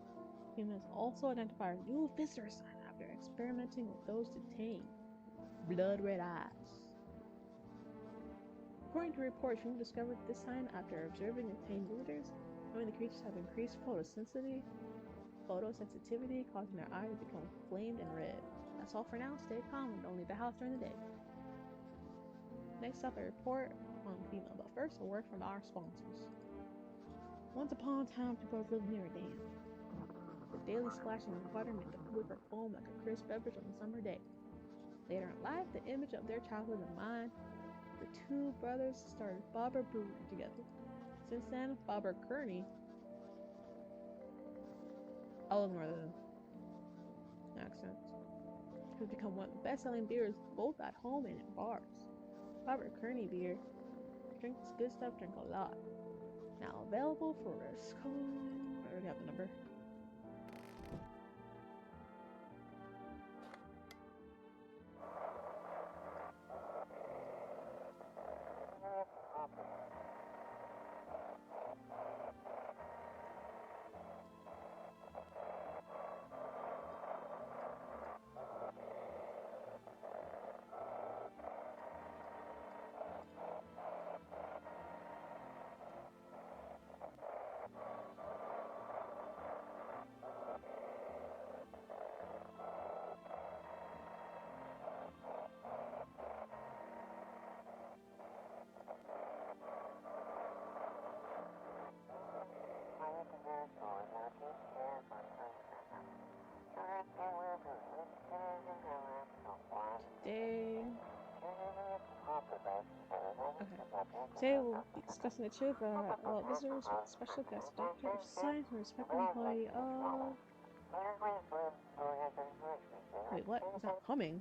FEMA has also identified a new visitor sign after experimenting with those detained. Blood red eyes. According to reports, FEMA discovered this sign after observing detained visitors, knowing the creatures have increased photosensitivity, causing their eyes to become inflamed and red. That's all for now. Stay calm and don't leave the house during the day. Next up, a report on FEMA, but first a word from our sponsors. Once upon a time, people lived near a dam. The daily splashing of water made the river foam like a crisp beverage on a summer day. Later in life, the image of their childhood in mind, the two brothers started Bobber Brewery together. Since then, Bobber Kearney, I'll ignore the accent, has become one of the best-selling beers both at home and in bars. Bobber Kearney beer, drink this good stuff, drink a lot. Now available for I already have the number. Today, today we'll be discussing the truth about visitors with special guest doctor of science and respected employee of... Wait, what? He's not coming?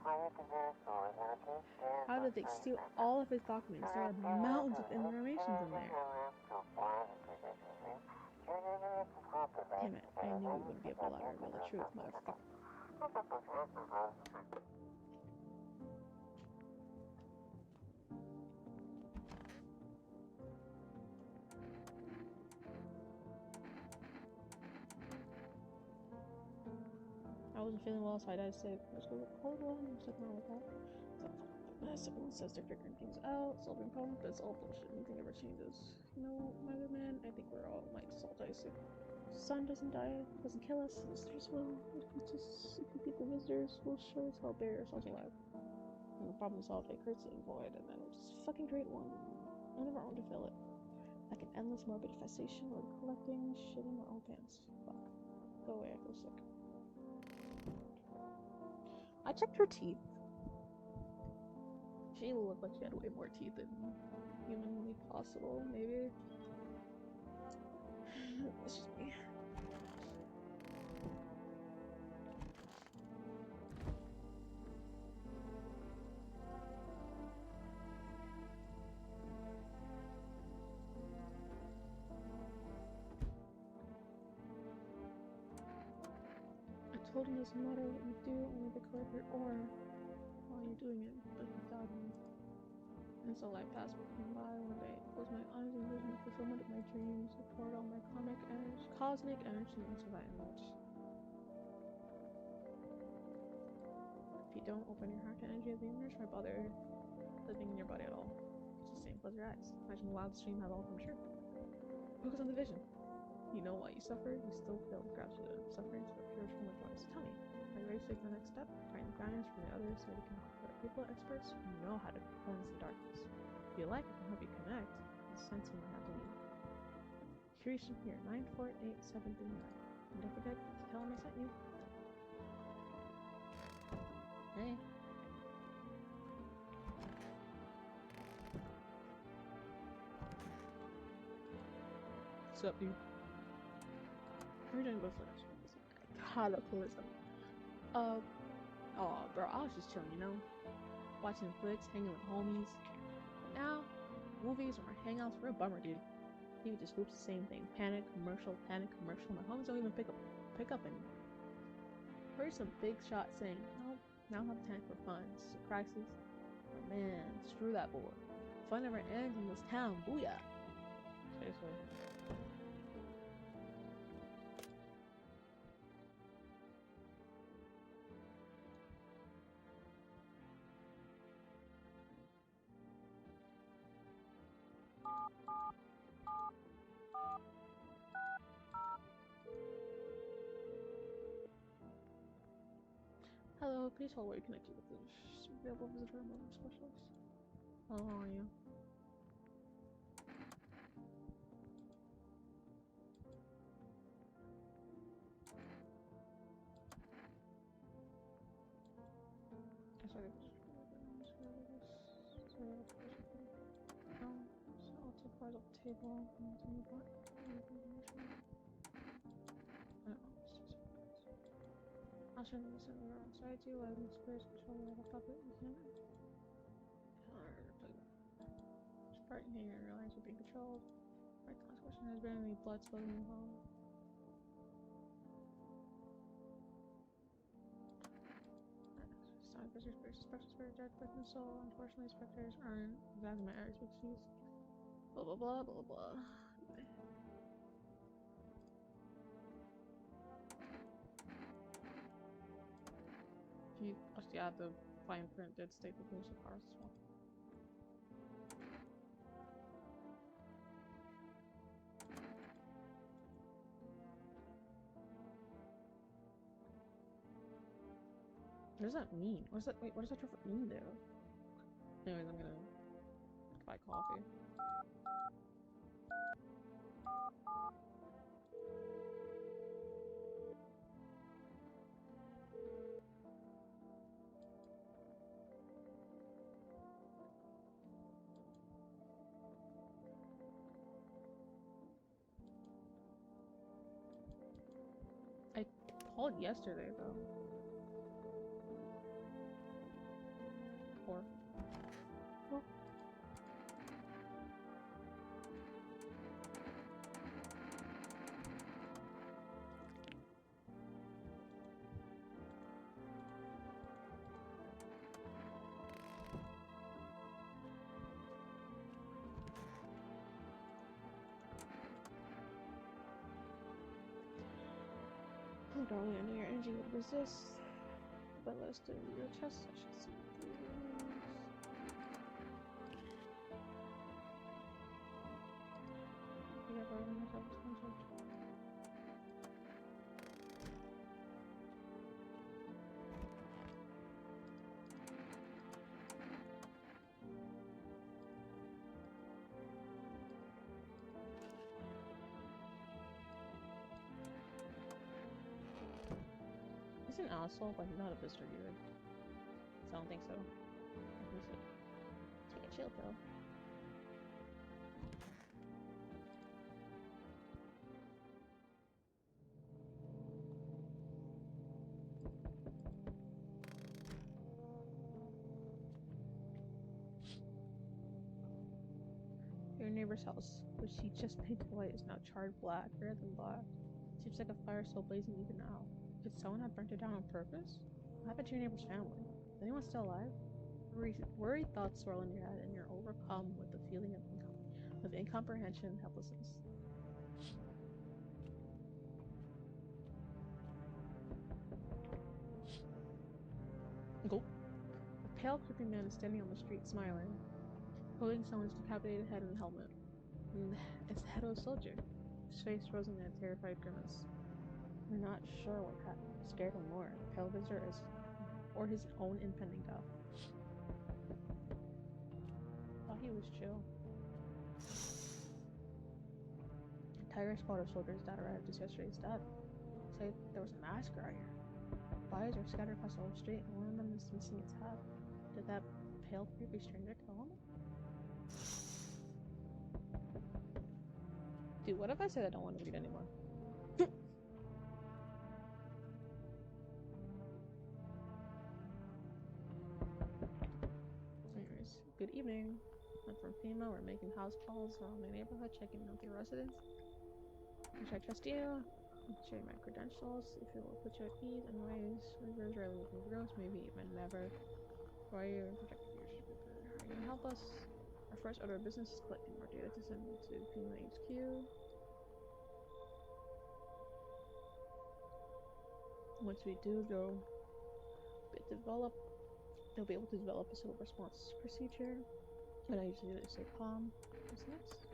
How did they steal all of his documents? There are mountains of information in there. Damn it, I knew we wouldn't be able to let her reveal the truth, motherfucker. I wasn't feeling well, so I decided to say, let's go with a cold one. There's nothing wrong with that. It's a everyone says they're figuring things out, solving problems, but it's all bullshit. Nothing ever changes. You know, my good man, I think we're all like salt ice. If the sun doesn't die, doesn't kill us, visitors will. If we keep the visitors, we'll sure as hell bury ourselves alive. And the problem solved, it creates a void, and then we'll just fucking create one. None of our own to fill it. Like an endless morbid infestation or collecting shit in our own pants. Fuck. Go away, I feel sick. I checked her teeth. She looked like she had way more teeth than humanly possible, maybe. It's just me. I told him it doesn't matter what you do, only record your aura while you're doing it, but without me. And so life passed me by one day. I closed my eyes and visioned the fulfillment of my dreams. I poured all my cosmic energy into that image. If you don't open your heart to energy of the universe, why bother living in your body at all? It's the same. Close your eyes. Imagine the wild stream have all come true. Focus on the vision. You know why you suffer, you still feel gratitude and suffering to appear from the joys. Tell me, are you ready to take the next step? Find the guidance from the others so we can put people experts who know how to cleanse the darkness. If you like, I can help you connect and sense me have to need. Curious from here, 948739. And don't forget to tell him I sent you. Hey. What's up, dude? We're doing both footage. I gotta pull this up. Oh, bro, I was just chilling, you know? Watching flicks, hanging with homies. But now, movies or hangouts were a bummer, dude. TV just loops the same thing. Panic, commercial. My homies don't even pick up and heard some big shot saying, no, Now have time for fun. This is a crisis. Oh man, screw that boy. Fun never ends in this town. Booyah. Say so. Hello, please hold where you connect you with the available visitor remote specialist. Hello, how are you? Part of the table. I'll show you the center outside you. I have space control of the puppet. You can't. It's part in here. Your lines are being controlled. Right, the last question has been any blood spilling in the hall. Special spirit death by the soul. Unfortunately, spectators aren't exactly my area of expertise. Blah blah blah blah blah. Yeah, the fine print did state that there's a car as well. What does that mean? What does that wait? What does that mean though? Anyways, I'm gonna buy coffee. I called yesterday though. Or well. Oh darling, I know your energy would resist. But let's do your chest session. He's an asshole, but he's not a visitor either. So I don't think so. Take a chill pill. Your neighbor's house, which he just painted white, is now charred black, rather than black. Seems like a fire still blazing even now. Could someone have burnt it down on purpose? What happened to your neighbor's family? Is anyone still alive? Worried thoughts swirl in your head, and you're overcome with the feeling of incomprehension and helplessness. Go. A pale, creepy man is standing on the street, smiling, holding someone's decapitated head and helmet. And it's the head of a soldier. His face frozen in a terrified grimace. You're not sure what scared him more, the pale visitor or his own impending death. Thought he was chill. An entire squad of soldiers that arrived just yesterday's death. Say there was a massacre out here. Bodies are scattered across the whole street, and one of them is missing its head. Did that pale, creepy stranger kill him? Dude, what if I said I don't want to read anymore? Anyways, good evening. I'm from FEMA. We're making house calls around my neighborhood, checking out the residents. Should I trust you? Show you my credentials if it will put you at ease. Anyways, reverse rarely with new girls, maybe even never. Why are you in protective your super? Are you gonna help us? Our first order of business is collecting more data to send to Pima HQ. Once we do, they'll be able to develop a civil response procedure. And I usually do stay calm. What's next?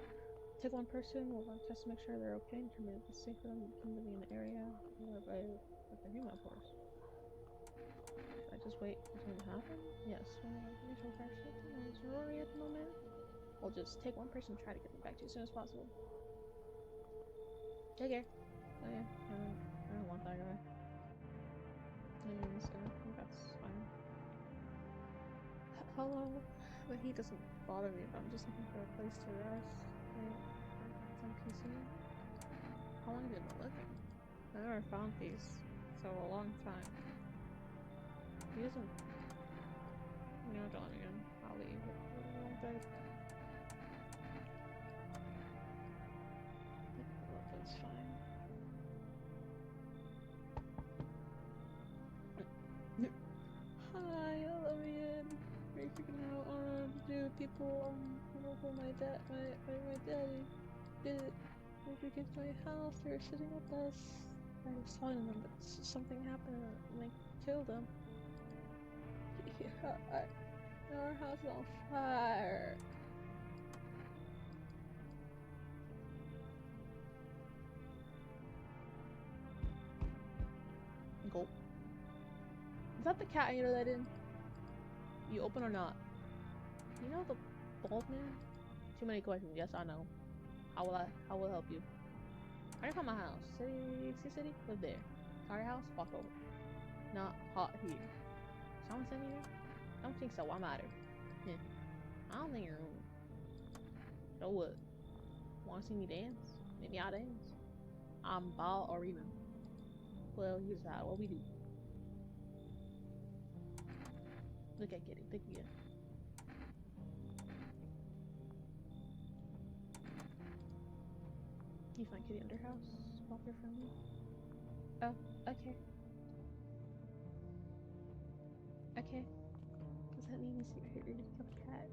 Take one person, we'll run tests to make sure they're okay and determine if it's safe for them to be in the area. Or by with the human, of course. Should I just wait for something to happen? Yes, initial crash is Rory at the moment. We'll just take one person and try to get them back to you as soon as possible. Take care. Oh yeah, I don't want that guy. So I think that's fine. Hello, but he doesn't bother me, but I'm just looking for a place to rest. Some PC. How long have you been looking? I never found peace, so a long time. He doesn't. You know, don't let me in. I'll leave. That's fine. Hi, let me in. Are you freaking out? I don't know what to do. People, who my daddy did it. They broke into my house. They were sitting with us. I was telling them, but something happened and they killed them. Our house is on fire. Gulp. Is that the cat you let in? You open or not? You know the bald man? Too many questions. Yes, I know. How will I help you? How do you call my house? City? Live there. Our house? Walk over. Not hot here. Someone send me there? Don't think so. I'm out of here. I don't think you're rude. So what? Wanna see me dance? Maybe I'll dance. I'm bald or even. Well, here's what we do. Look at Kitty. Think again. You find Kitty under house? Walk her from me. Oh, okay. Okay. Does that mean you're gonna become a cat?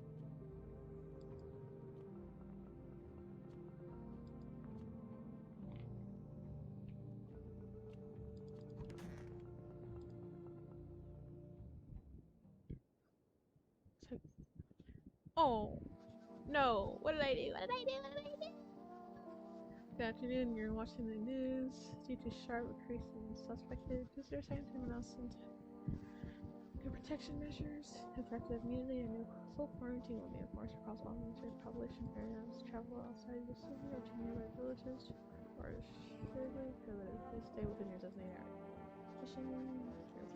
So, oh no! What did I do? Good afternoon. You're watching the news. Due to sharp increase in suspected visitors, anyone else into protection measures effective immediately, a new full quarantine will be enforced across all military population areas. Travel outside the city or to nearby villages or strictly prohibited. Please stay within your designated area. Fishing,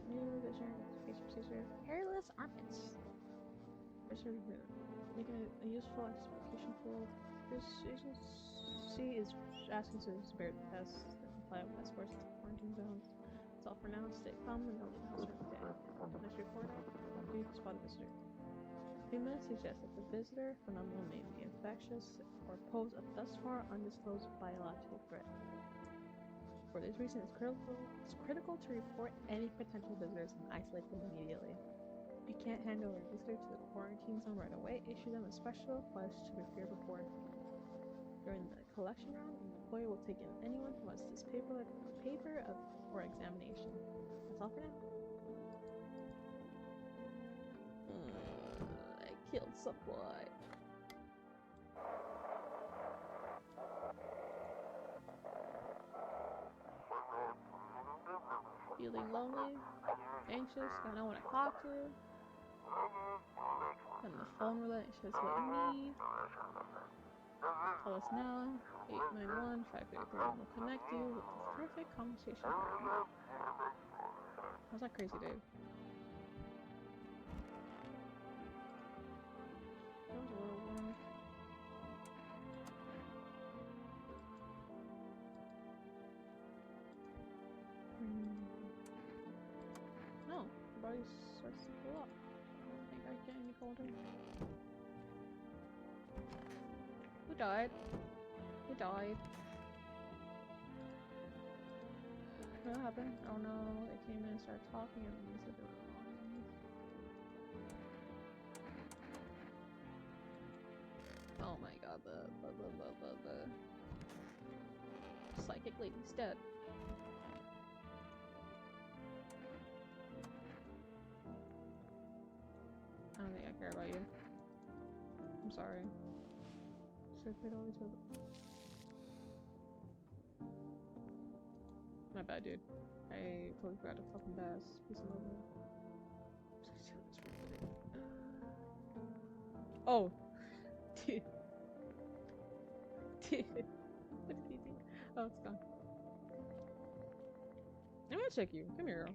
new vision, education procedure, hairless armpits. Making it a useful explication tool. This agency is asking to spare the test and apply with passports to quarantine zones. That's all for now. Stay calm and don't leave the house during the day. Next report, due to spot a visitor. Pima suggests that the visitor phenomenon may be infectious or pose a thus far undisclosed biological threat. For this reason, it's critical to report any potential visitors and isolate them immediately. If you can't hand over a visitor to the quarantine zone right away, issue them a special request to appear before. During the collection round, an employee will take in anyone who has this paper for examination. That's all for now. I killed someone. Feeling lonely, anxious, got no one to talk to. And the phone relationship is what you need. Call us now, 891-533 will connect you with the perfect conversation partner. How's that crazy, Dave? That was a little wrong. No, the body starts to fill up. I don't think I get any colder. Who died? Who died? What happened? Oh no, they came in and started talking and they said they were wrong. Oh my god, the psychic lady's dead. I don't think I care about you. I'm sorry. Should've always with it. My bad, dude. I totally forgot to fucking bass. Peace and love. Oh! Dude. Dude. What did he do? Oh, it's gone. I'm gonna check you. Come here, girl.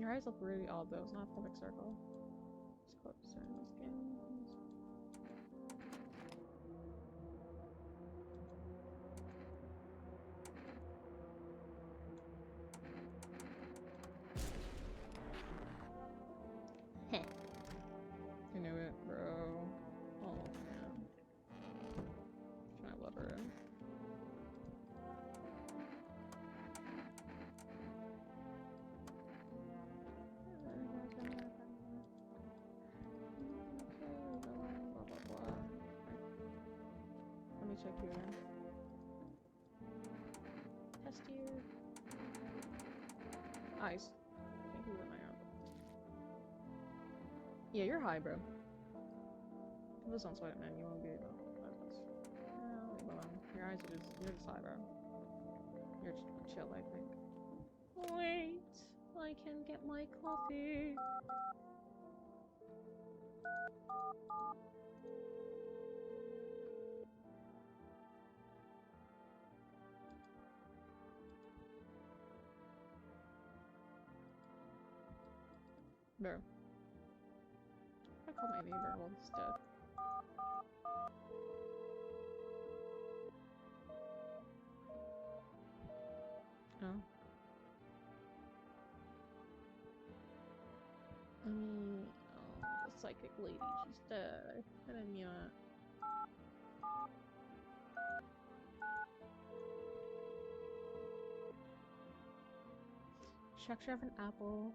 Your eyes look really odd though. It's not a perfect circle. It's close to the skin. I knew it, bro. Oh man. Can I let her in? Let me check you again. Test you. Eyes. Can't do it on my own. Yeah, you're high, bro. This don't sweat it, man. You won't be able to. Your eyes are just. You're just high, bro. You're chill, I think. Wait, I can get my coffee. Bro. I called my neighbor while he's dead. Oh. I mean, oh, the psychic lady, she's dead. I didn't mean it. Structure of an apple.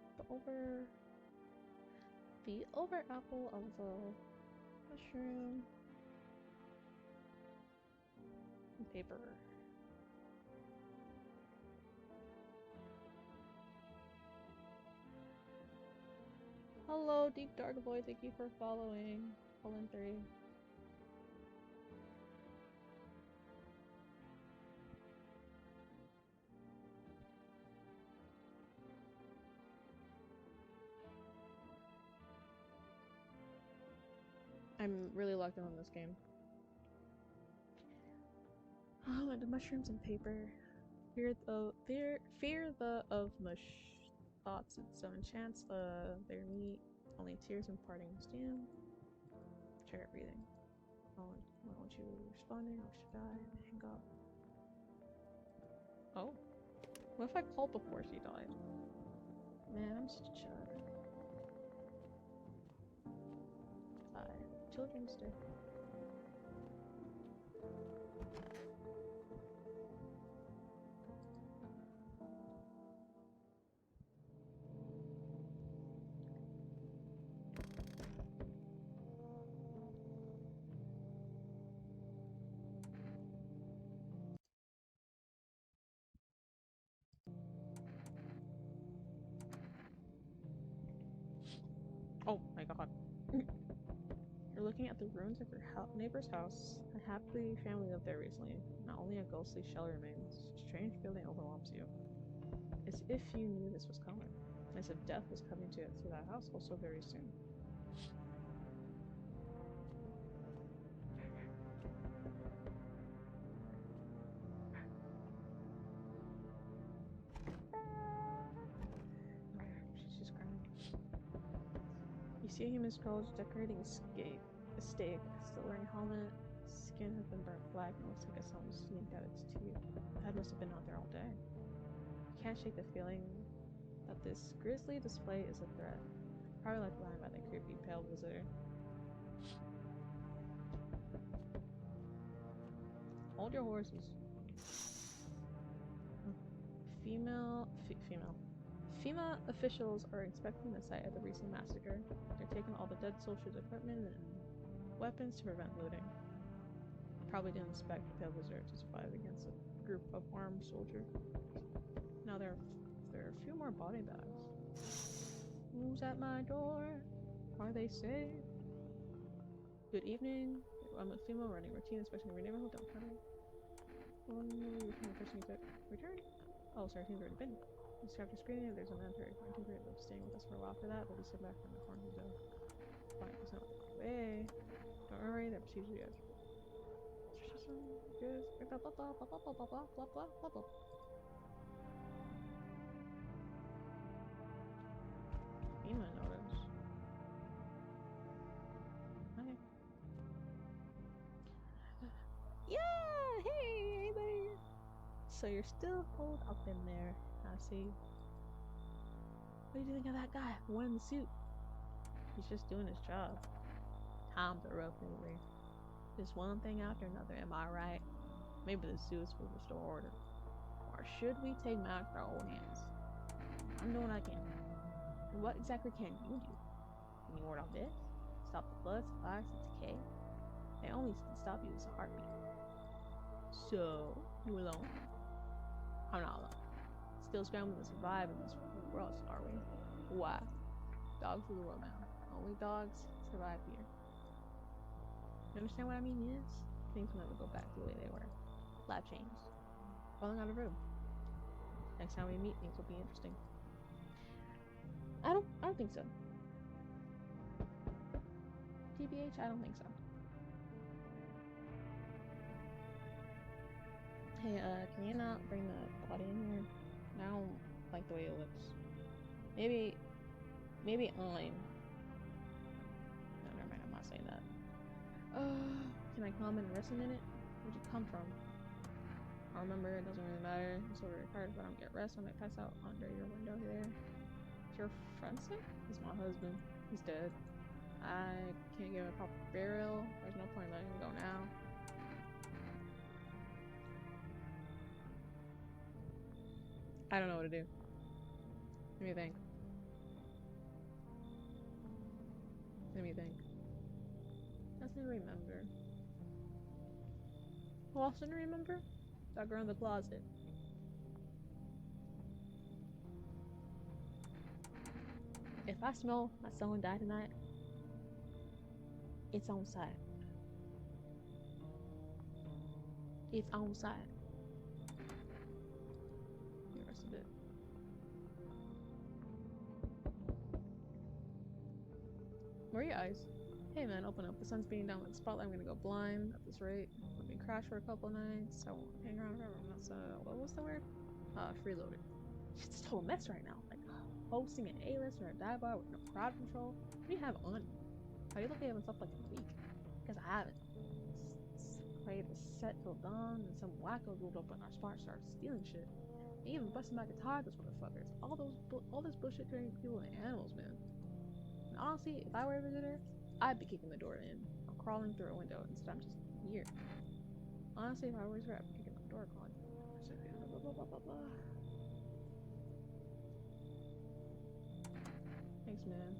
The over apple of the mushroom. And paper. Hello, Deep Dark Boy. Thank you for following. Colin 3. I'm really locked in on this game. Oh, and the mushrooms and paper. Fear the of mush thoughts. It so enchants their meat. Only tears imparting stem. Try breathing. I want you responding. I should die. Hang up. Oh. What if I called before she died? Man, I'm such a chud. Bye. Children's Day. Oh my god. You're looking at the ruins of your neighbor's house. A happy family lived there recently. Not only a ghostly shell remains, a strange feeling overwhelms you. As if you knew this was coming. As if death was coming to that house also very soon. She's crying. You see a human scroll decorating a stake, still wearing a helmet. Skin has been burnt black and looks like someone's yanked out its teeth. The head must have been out there all day. You can't shake the feeling that this grisly display is a threat. Probably left behind by the creepy pale visitor. Hold your horses. FEMA officials are inspecting the site of the recent massacre. They're taking all the dead soldiers' equipment and weapons to prevent looting. Probably didn't expect the pale visitor to survive against a group of armed soldiers. Now there are a few more body bags. Who's at my door? Are they safe? Good evening. I'm a female running routine inspection of your neighborhood. Don't tell me. Return? Oh, sorry, he's already been. Just after screening, there's a mandatory quarantine period. They'll be staying with us for a while. For that, they'll be sitting back in the quarantine zone. 5% away. Don't worry, their procedure is. Blah blah blah blah blah blah blah blah blah blah blah blah. FEMA notice. Okay. Yeah, hey there. So you're still holed up in there, I see. What do you think of that guy? The one in the suit. He's just doing his job. Times are rough lately. Just one thing after another, am I right? Maybe the suits will restore order. Or should we take matters in our own hands? I'm doing what I can. And what exactly can you do? Can you ward off this? Stop the blood, supplies, and decay? The only thing to stop you is a heartbeat. So, you alone? I'm not alone. Still scrambling to survive in this world, are we? Why? Dogs rule the world now. Only dogs survive here. You understand what I mean? Yes? Things will never go back to the way they were. Life changed. Falling out of room. Next time we meet, things will be interesting. I don't think so. TBH, I don't think so. Hey, can you not bring the body in here? I don't like the way it looks. Maybe I'm. No, never mind, I'm not saying that. Can I come and rest a minute? Where'd you come from? I remember, it doesn't really matter. It's over hard, but I don't get rest. I might pass out under your window here. Is your friend sick? He's my husband. He's dead. I can't give him a proper burial. There's no point in letting him go now. I don't know what to do. Let me think. Nothing to remember. Who else didn't remember? That girl in the closet. If I smell that someone died tonight, it's on site. It's on site. The rest of it. Where are your eyes? Hey man, open up. The sun's beating down with the spotlight. I'm gonna go blind at this rate. Let me crash for a couple nights. I won't hang around forever. I'm not what was the word? Freeloaded. It's a total mess right now. Like hosting an A-list or a dive bar with no crowd control. What do you have on? How do you look at stuff like a week? Because I haven't. Played the set till dawn, and some wacko moved up on our spot and started stealing shit. They even busted my guitar, those motherfuckers. All this bullshit carrying people and animals, man. And honestly, if I were a visitor, I'd be kicking the door in or crawling through a window instead. I'm just here. Honestly, if I was here, I'd be kicking the door, calling. Blah, blah, blah, blah, blah. Thanks, man.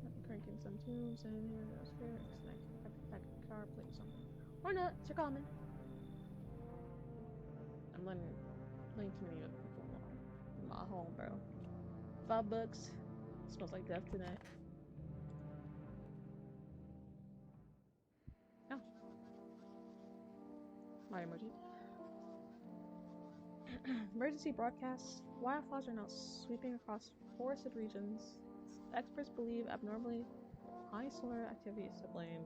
I'm cranking some tunes in here. That was fair. Back in the car, play something. Or not, you're coming. I'm letting too many other people alone. In my home, bro. $5. Smells like death tonight. Oh. My emoji. Emergency broadcasts. Wildfires are now sweeping across forested regions. Experts believe abnormally high solar activity is to blame.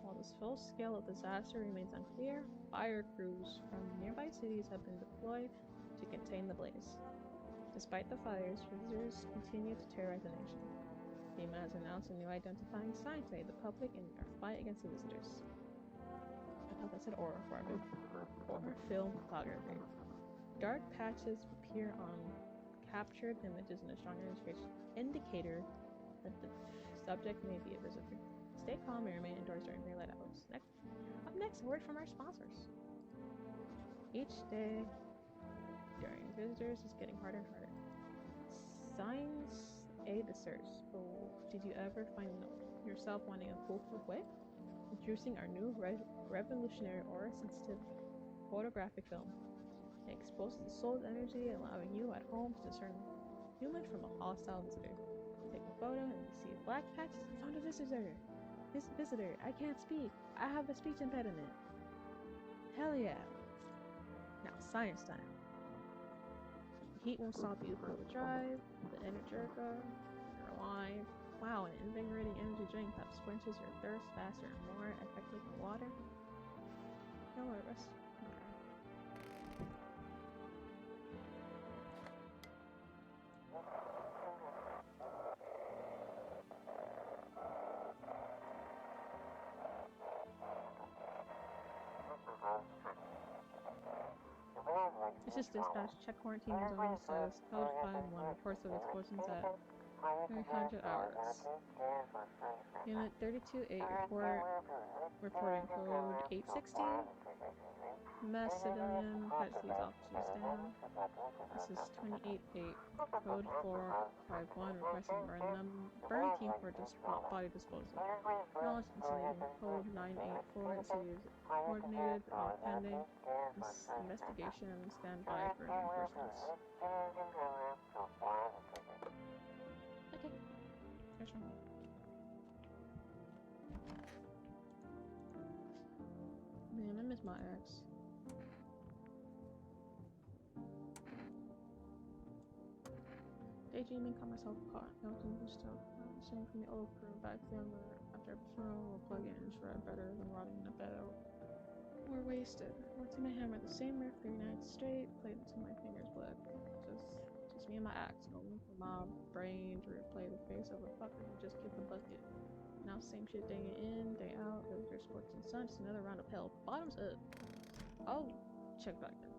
While the full scale of disaster remains unclear, fire crews from nearby cities have been deployed to contain the blaze. Despite the fires, visitors continue to terrorize the nation. FEMA has announced a new identifying sign to aid the public in their fight against the visitors. I thought that said aura for film photography. Dark patches appear on captured image isn't a strong indicator that the subject may be a visitor. Stay calm and remain indoors during daylight hours. Up next, a word from our sponsors. Each day during visitors is getting harder and harder. Signs aid the search. Oh, did you ever find yourself wanting a foolproof way? Introducing our new revolutionary aura-sensitive photographic film. It exposes the soul's energy, allowing you at home to discern human from a hostile visitor. Take a photo and you see black patches. Found a visitor. This visitor, I can't speak. I have a speech impediment. Hell yeah. Now, science time. The heat won't stop you from the drive, the Energica, you're alive. Wow, an invigorating energy drink that quenches your thirst faster and more effectively than water. No worries. This is dispatch. Check quarantine zone status. Code 5-1. Reports of explosions at 300 hours. Unit 32-8. Reporting code 860. Mass civilian casualties officers down. This is 28-8. Code 451. Requesting burn team for body disposal. Knowledge insulated. Code 984. The city is coordinated. Pending investigation and stand by for reinforcements. Okay. There's one. Man, I miss my ex. Daydreaming, caught myself caught. Melting new stuff. Same from the old crew. Back then, after a funeral, we'll plug in and shred better than rotting in a bed. We're wasted. Went to my hammer the same riff 3 nights straight, played until my fingers bled. Just me and my axe. No room for my brain to replay the face of a fucker who just kicked the bucket. Now same shit day in, day out. Visitors, sports, and sun. Just another round of hell. Bottoms up. I'll check back in.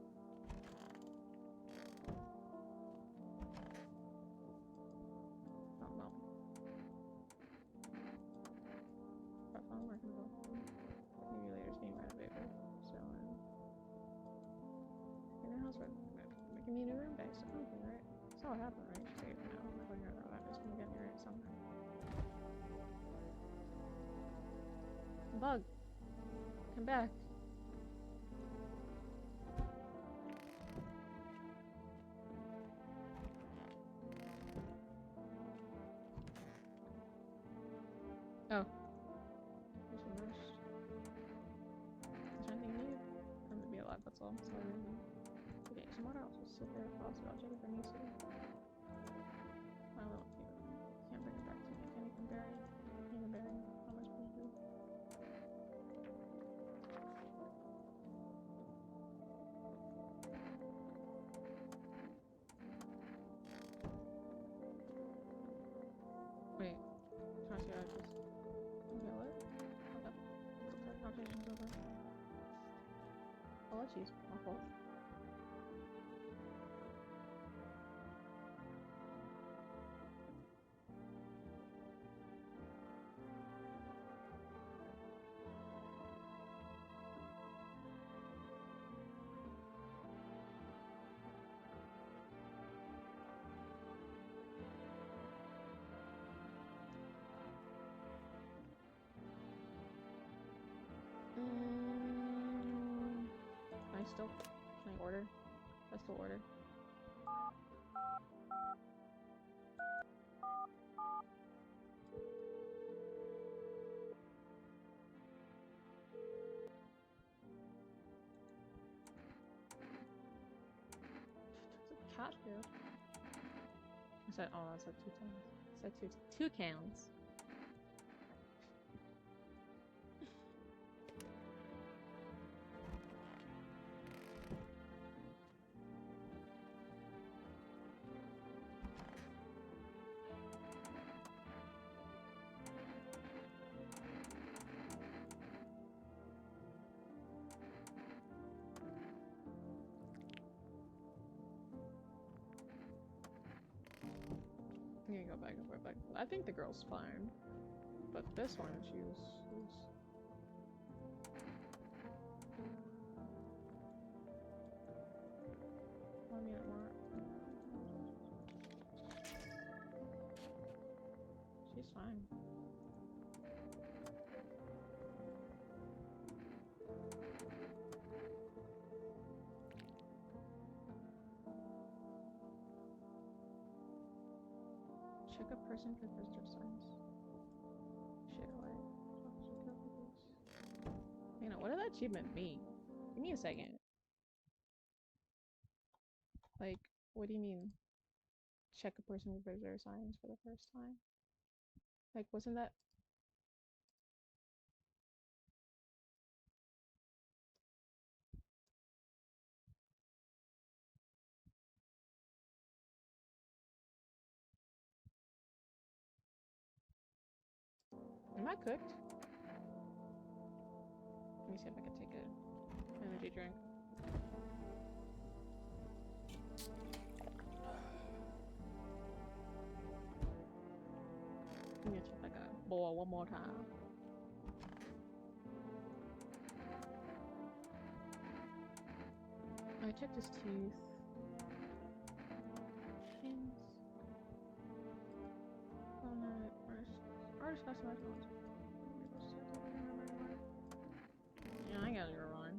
Oh well. But I'm working on maybe later's being renovated. So your house making me a new room base. Okay, right? That's how it happened, right? Straight now. I'm not going to that. It's gonna get me right somehow. Bug, come back. Oh. There's a nurse. Is there anything new? I'm gonna be alive, that's all. Sorry. Okay, some water. I'll just sit there and pause. I'll check if I need to. My little feet. Can't bring it back to me. Can't even bury it. Can't even bury it. How much can you do? Wait. Trying to see how I just. Okay, what? Okay. Conversation's over. Apologies. My fault. Can I order? I still order. It's a cat food. I said, oh, I said 2 times. I said two cans. go back and forth, back. I think the girl's fine, but this one, she was. I mean, more. She's fine. Check a person for visitor signs. Share light. You know, what did that achievement mean? Give me a second. Like, what do you mean? Check a person with visitor signs for the first time? Like, wasn't that? Am I cooked? Let me see if I can take an energy drink. Let me check like a bowl one more time. I checked his teeth. Hands. Oh no, artist customized ones. Yeah, I got your run.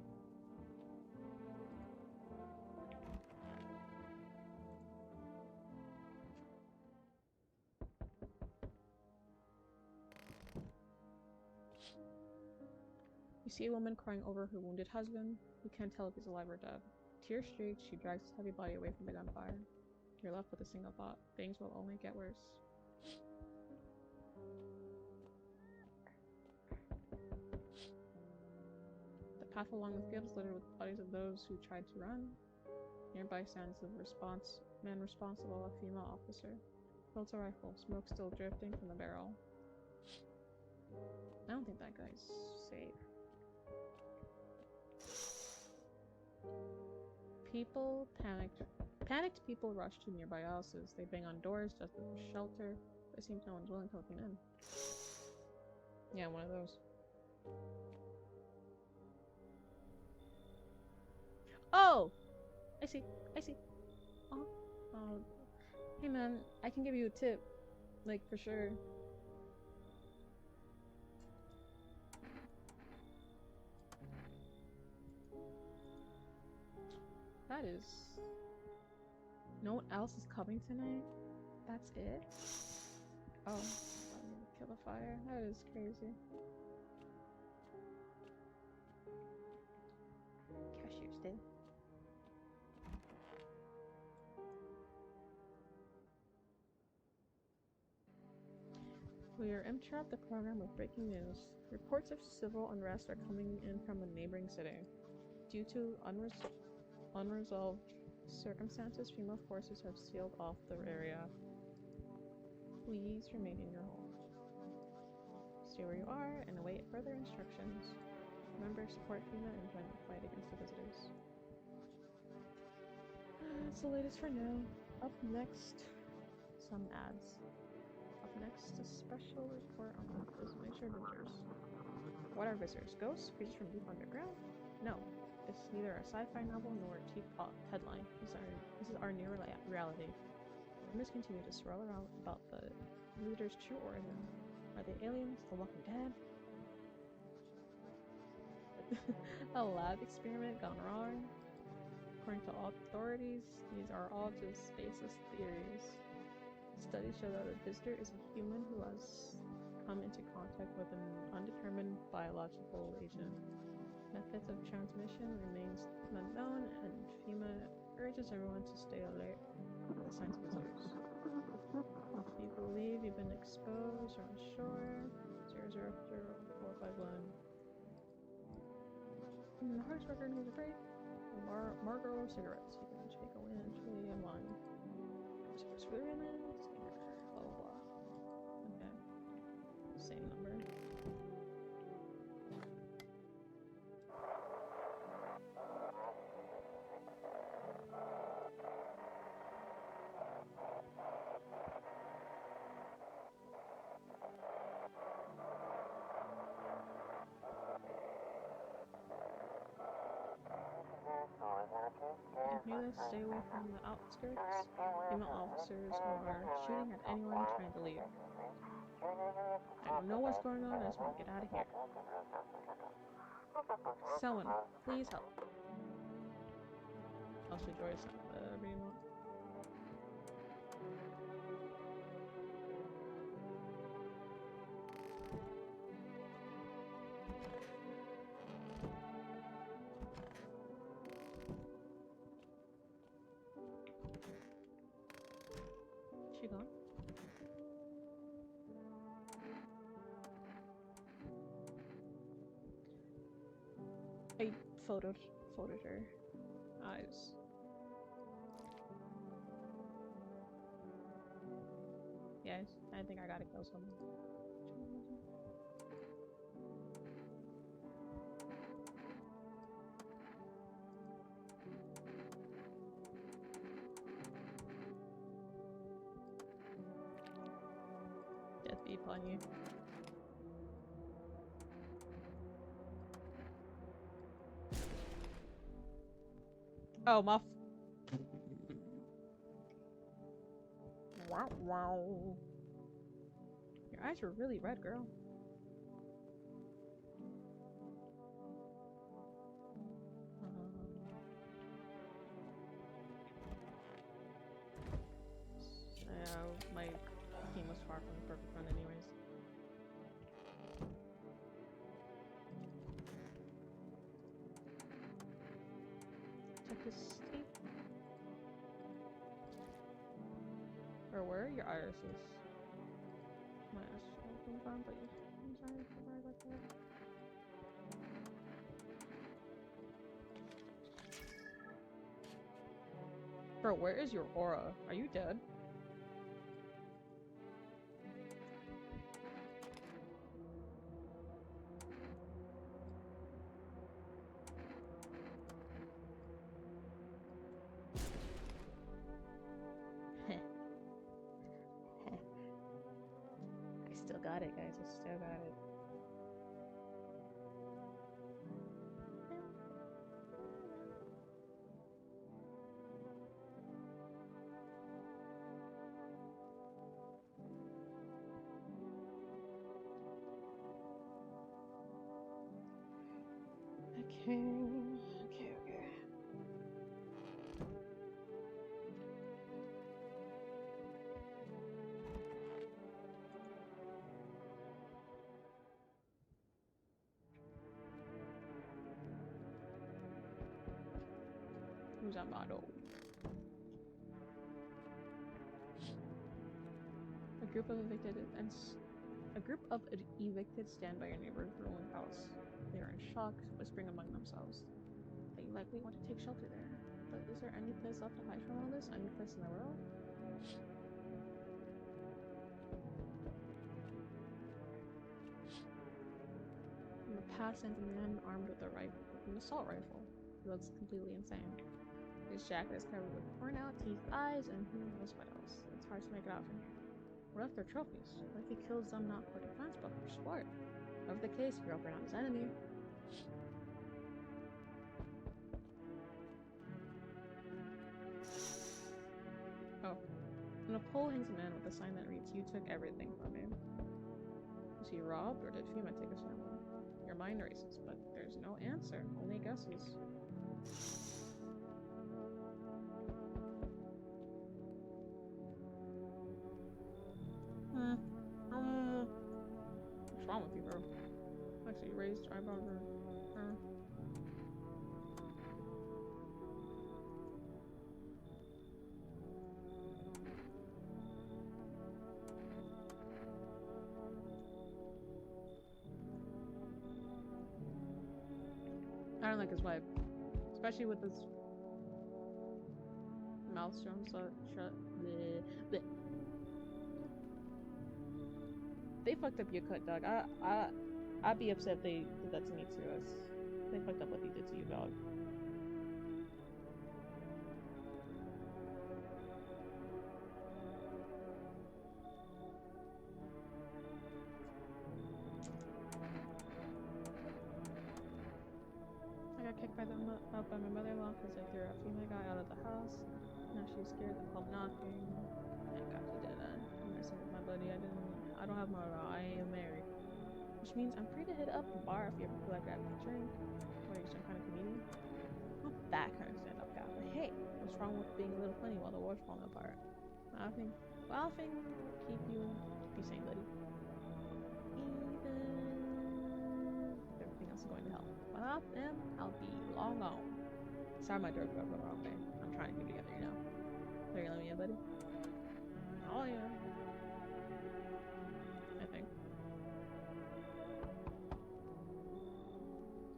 You see a woman crying over her wounded husband. You can't tell if he's alive or dead. Tear streaked, she drags his heavy body away from the gunfire. You're left with a single thought. Things will only get worse. The path along the field is littered with bodies of those who tried to run. Nearby stands the man responsible, a female officer. Holds a rifle, smoke still drifting from the barrel. I don't think that guy's safe. People panicked. Panicked people rush to nearby houses. They bang on doors just for shelter. But it seems no one's willing to let them in. Yeah, one of those. Oh! I see. Oh. Hey man, I can give you a tip. Like, for sure. That is... No one else is coming tonight? That's it? Oh, I need to kill the fire. That is crazy. Cashier's dead. We are interrupt the program with breaking news. Reports of civil unrest are coming in from a neighboring city. Due to unresolved circumstances, FEMA forces have sealed off the area. Please remain in your home. Stay where you are and await further instructions. Remember, support FEMA and join the fight against the visitors. That's the latest for now. Up next, some ads. Up next, a special report on the major visitors. What are visitors? Ghosts? Creatures from deep underground? No. It's neither a sci-fi novel nor a cheap headline. This is our new reality. Rumors continue to swirl around about the visitors' true origin. Are they aliens? The Walking Dead? A lab experiment gone wrong? According to authorities, these are all just baseless theories. Studies show that the visitor is a human who has come into contact with an undetermined biological agent. Methods of transmission remains unknown, and FEMA urges everyone to stay alert to the signs of visitors. If you believe you've been exposed or unsure, 00451. The hardest record needs a break. Margot cigarettes. You can take away and chili and wine. Cigarettes for the women. Blah blah blah. Okay. Same number. area. Stay away from the outskirts. Female officers are shooting at anyone trying to leave. I don't know what's going on. I just want to get out of here. Someone, please help. Also, Joyce, remote. She gone? I photoed her eyes. Yes, I think I gotta kill someone. Death be upon you. Oh, my. Wow, wow. Your eyes were really red, girl. My team was far from the perfect run anyways. Check this tape. Or where are your irises? My eyes are but I'm sorry about that. Bro, where is your aura? Are you dead? I still got it, guys. I still got it. Okay. Who's that model? A group of evicted stand by your neighbor's ruined house. They are in shock, whispering among themselves. They likely want to take shelter there. But is there any place left to hide from all this? Any place in the world? From the past sent a man armed with an assault rifle. He looks completely insane. His jacket is covered with torn out teeth, eyes, and who knows what else. It's hard to make it out from here. What if they're trophies? What if he kills them not for defense but for sport? Whatever the case, we hope we're not his enemy. Oh. On a pole hangs a man with a sign that reads, "You took everything from me." Was he robbed, or did FEMA take his family? Your mind races, but there's no answer, only guesses. What's wrong with you, bro? Actually, raised eyebrow. I don't like his vibe, especially with his mouth shut. Bleh. They fucked up your cut, dog. I'd be upset if they did that to me too. They fucked up what they did to you, dog. I got kicked by them Out by my mother-in-law because I threw a female guy out of the house. Now she's scared that I'm knocking. And got you dead end. I'm messing with my buddy. I don't have my I am married. Which means I'm free to hit up the bar if you ever feel like grabbing a drink. What are you, some kind of comedian? Not that kind of stand-up guy, but hey, what's wrong with being a little funny while the world's falling apart? Laughing keep you sane, buddy. Even if everything else is going to hell. Without them, I'll be long gone. Sorry, my door got the wrong way. I'm trying to keep it together, you know. So you're letting me in, buddy? Oh yeah. I think.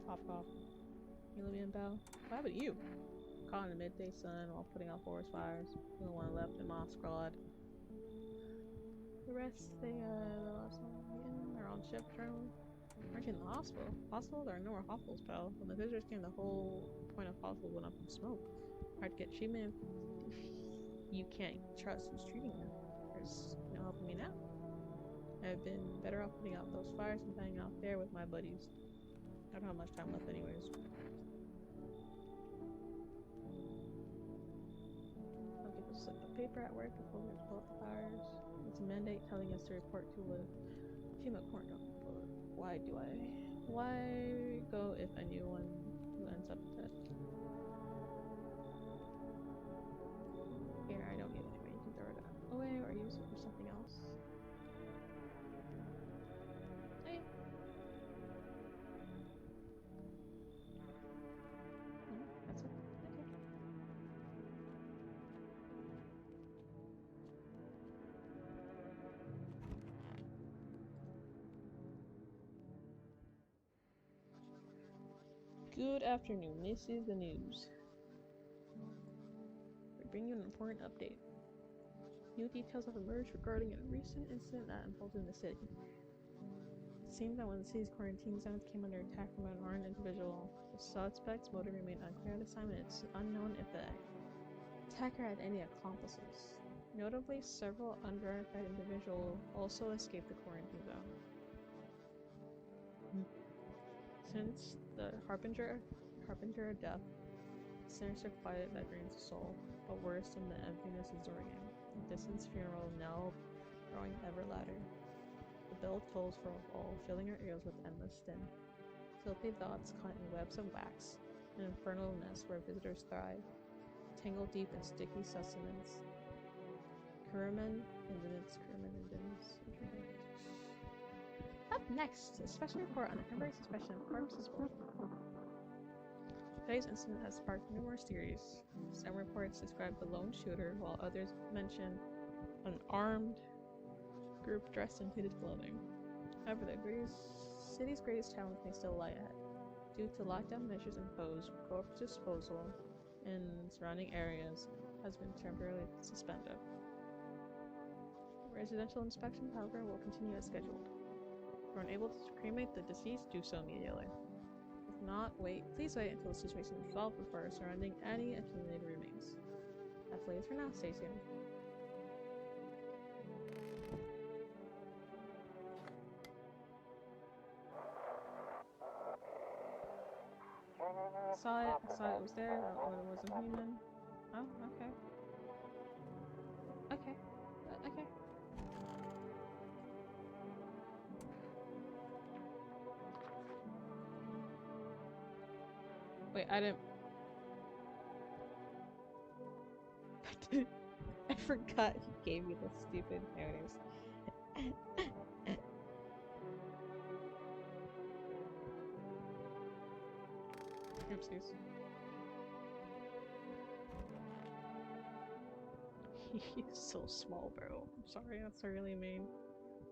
Off. You let me in, pal? What happened to you? Caught in the midday sun while putting out forest fires. The one left in my squad. The rest, they lost their own ship journal. Aren't you in the hospital? Hospital? There are no more hospitals, pal. When the visitors came, the whole point of hospital went up in smoke. Hard to get treatment if you can't trust who's treating you. There's no helping me now. I've been better off putting out those fires and hanging out there with my buddies. I don't have much time left anyways. Some people slip the paper at work before we pull up the fires. It's a mandate telling us to report to a female corner. Why go if anyone who ends up dead? Here, I don't need it anyway. You can throw it away or use it for something else. Hey. That's it. Okay. Good afternoon. This is the news. We bring you an important update. New details have emerged regarding a recent incident that unfolded in the city. It seems that when the city's quarantine zones came under attack from an armed individual, the suspect's motive remained unclear at the time, and it's unknown if the attacker had any accomplices. Notably, several unverified individuals also escaped the quarantine zone. Since the harbinger of death, sinister quiet that drains the soul, but worse than the emptiness is the ringing. A distant funeral knell growing ever louder. The bell tolls for all, filling our ears with endless din. Filthy thoughts caught in webs of wax, an infernal nest where visitors thrive, tangled deep in sticky sustenance. Crewmen and dins. Up next, a special report on the temporary suspension of corpses. Today's incident has sparked numerous theories. Some reports describe the lone shooter, while others mention an armed group dressed in hooded clothing. However, the city's greatest challenge may still lie ahead. Due to lockdown measures imposed, corpse disposal in surrounding areas has been temporarily suspended. Residential inspections, however, will continue as scheduled. If you're unable to cremate the deceased, do so immediately. If not, please wait until the situation is resolved before surrounding any accumulated remains. That's the latest for now. Stay tuned. I saw it was there, but it wasn't human. Oh, okay. Okay. Okay. Wait, I didn't... I forgot he gave me the stupid notice. Oopsies. He's so small, bro. I'm sorry, that's really mean.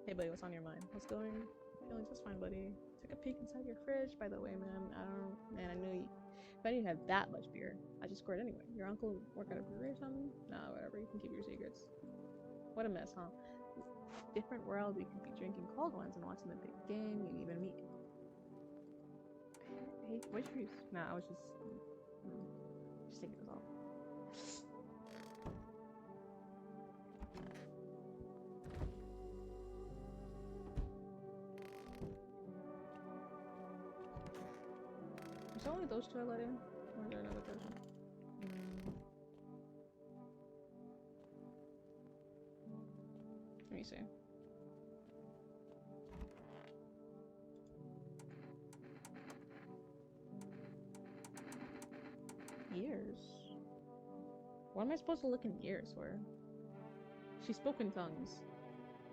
Hey, buddy, what's on your mind? What's going? Feeling just fine, buddy. Took a peek inside your fridge, by the way, man. I knew you. If I didn't have that much beer, I just scored anyway. Your uncle work at a brewery or something? Nah, whatever. You can keep your secrets. What a mess, huh? Different world. We could be drinking cold ones and watching the big game. Maybe even meet. Hey, what's your use? Nah, I was just thinking it was all. There's only those two I let in. location. Let me see. Years? What am I supposed to look in years for? She spoke in tongues.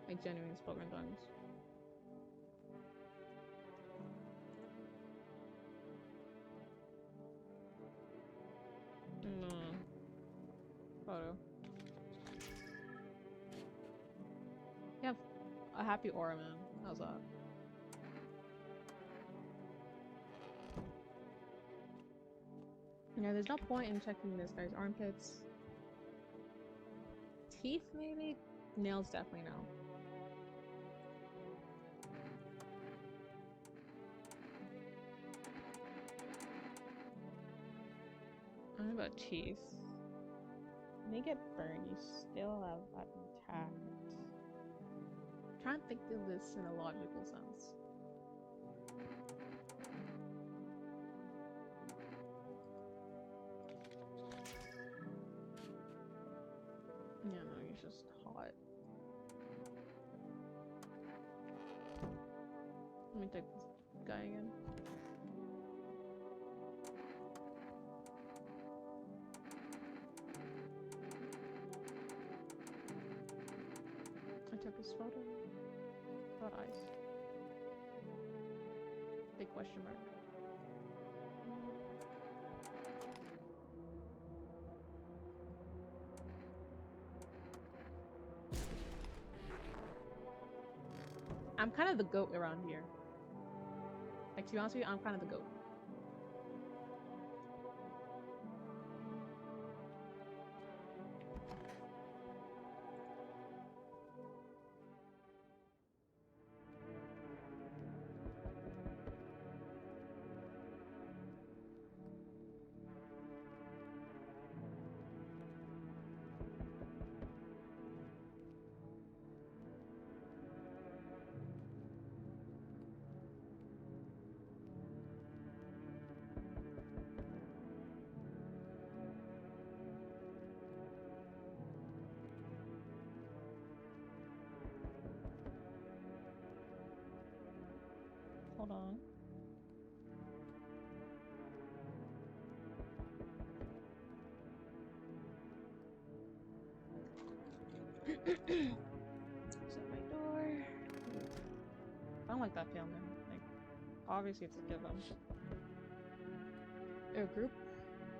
Like, genuinely spoke in tongues. Photo. You have a happy aura, man. How's that? Yeah, there's no point in checking this guy's armpits. Teeth, maybe? Nails, definitely no. I don't know about teeth. When they get burned, you still have that intact. I'm trying to think of this in a logical sense. Yeah, no, he's just hot. Let me take this guy again. I took his photo. What eyes? Big question mark. I'm kind of the goat around here. Like, to be honest with you, I'm kind of the goat. Hold on. Shut my door. I don't like that feeling. Like, obviously it's a give up. A group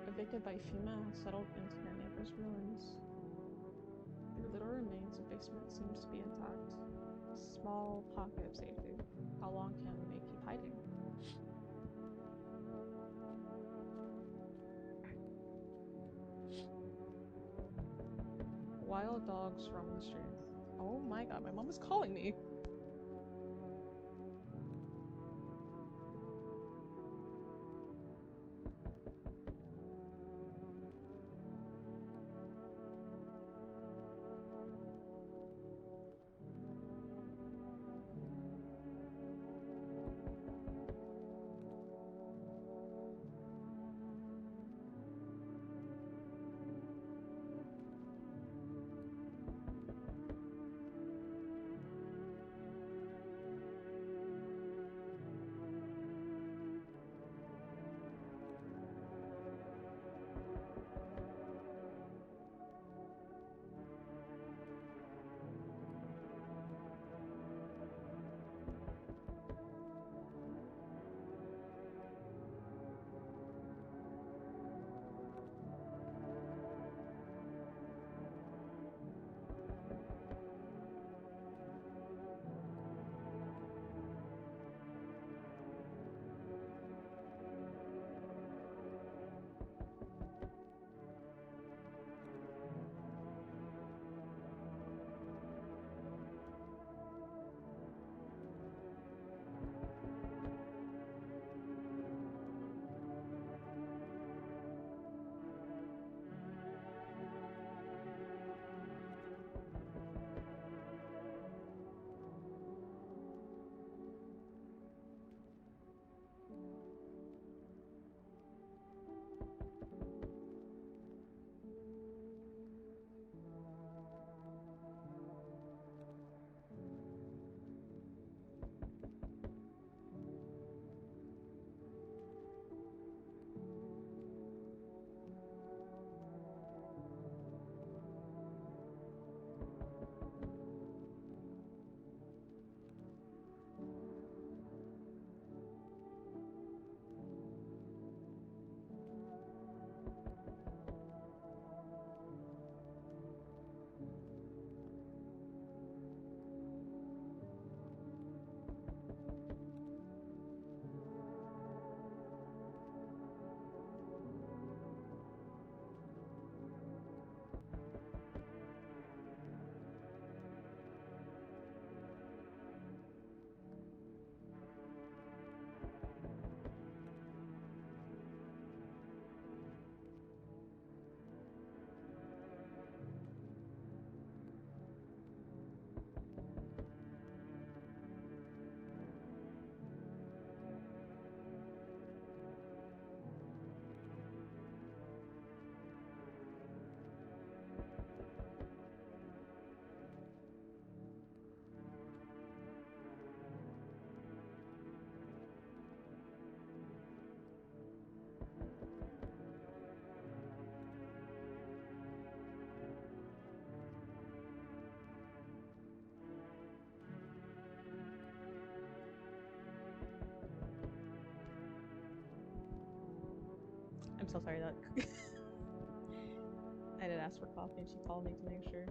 evicted by FEMA has settled into their neighbor's ruins. The little remains of basement seems to be intact. A small pocket of safety. How long can they keep hiding? Wild dogs roam the streets. Oh my god, my mom is calling me. so sorry that I did ask for coffee and she called me to make sure.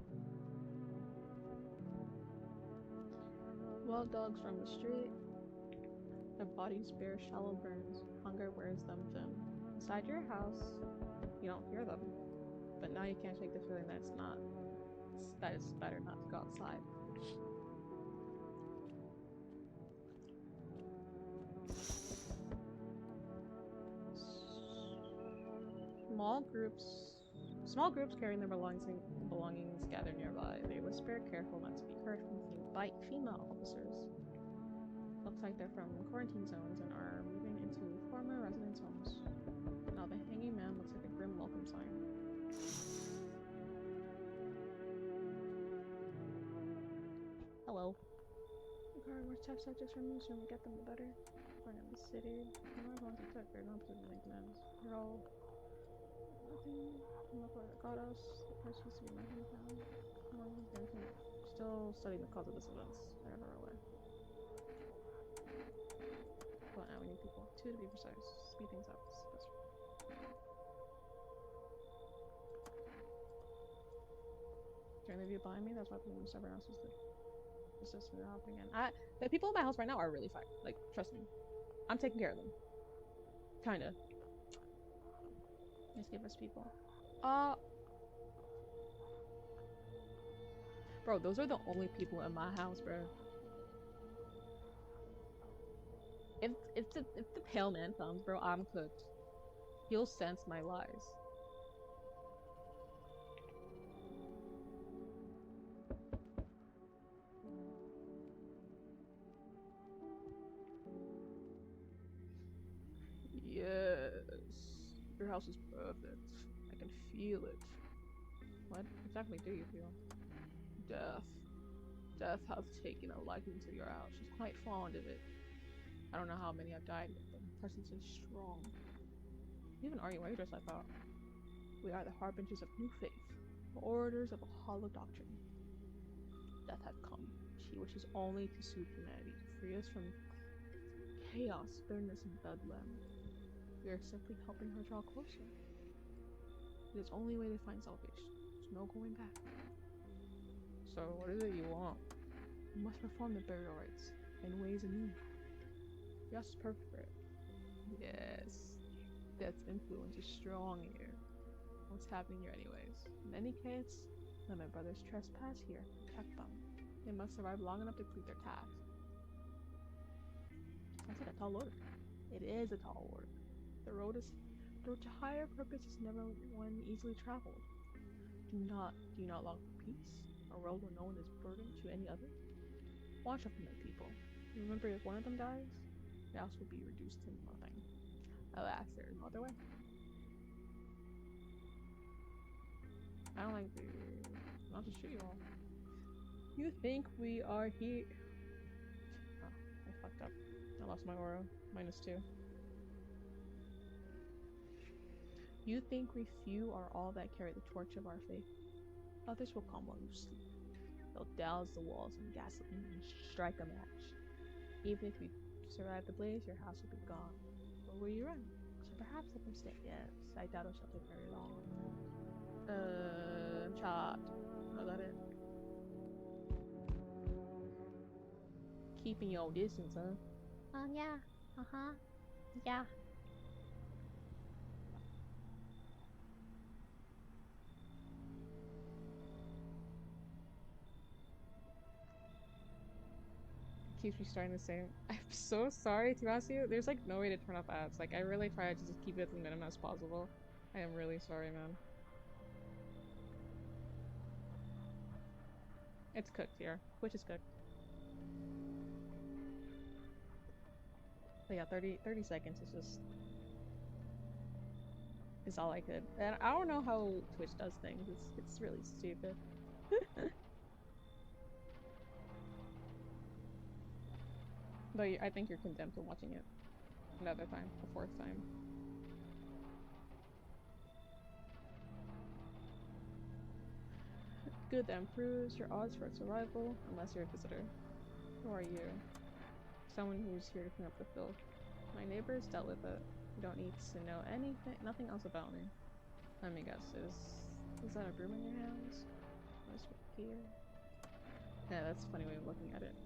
Wild dogs from the street. Their bodies bear shallow burns. Hunger wears them thin. Inside your house, you don't hear them. But now you can't shake the feeling that it's better not to go outside. Small groups carrying their belongings gather nearby. They whisper, careful not to be heard from female officers. Looks like they're from quarantine zones and are moving into former residents' homes. Now the hanging man looks like a grim welcome sign. Hello. The guard more tough subjects from you, sooner we get them the better. Going in the city. I'm not going to protect their non-prison demands. You're all nothing. Look what it got us. The price used to be my hometown. Still studying the cause of this event. I got her away. Well, now we need people. 2 to be precise. Speed things up. During the view behind me, that's why everyone else is it's just happening again. The people in my house right now are really fine. Like, trust me. I'm taking care of them. Kinda. Let's give us people. Bro, those are the only people in my house, bro. If the pale man comes, bro, I'm cooked. He'll sense my lies. Yes. Your house is perfect. I can feel it. What exactly do you feel? Death. Death has taken a liking to your house. She's quite fond of it. I don't know how many have died, but the presence is strong. Even are you? Why are you dressed like that? We are the harbingers of new faith, the orators of a hollow doctrine. Death had come. She wishes only to soothe humanity, to free us from chaos, bitterness, and bedlam. We are simply helping her draw closer. It is the only way to find salvation. There's no going back. So, what is it you want? You must perform the burial rites in ways anew. Yes, is perfect for it. Yes. Death's influence is strong here. What's happening here anyways? In any case, let my brothers trespass here. Protect them. They must survive long enough to complete their task. That's like a tall order. It is a tall order. The road to higher purpose is never one easily traveled. Do you not long for peace? A world where no one is burdened to any other? Watch out for my people. Remember, if one of them dies, the house will be reduced to nothing. Alas, there is no other way. I don't like not to shoot you all. You think we are here? Oh, I fucked up. I lost my aura. -2. You think we few are all that carry the torch of our faith? Others will come while you sleep. They'll douse the walls in gasoline and strike a match. Even if you survive the blaze, your house will be gone. Where will you run? So perhaps let them stay. Yes, I doubt it shall take very long. I'm chopped. Is that it? Keeping your distance, huh? Yeah. Yeah. Keeps me starting to say, I'm so sorry to ask you. There's like no way to turn off ads. Like I really try to just keep it as minimum as possible. I am really sorry, man. It's cooked here. Which is cooked. But yeah, 30 seconds is just is all I could. And I don't know how Twitch does things. It's really stupid. But I think you're condemned to watching it another time, a 4th time. Good, that improves your odds for survival, unless you're a visitor. Who are you? Someone who's here to clean up the filth. My neighbors dealt with it. You don't need to know nothing else about me. Let me guess, is that a broom in your hands? What's here? Yeah, that's a funny way of looking at it.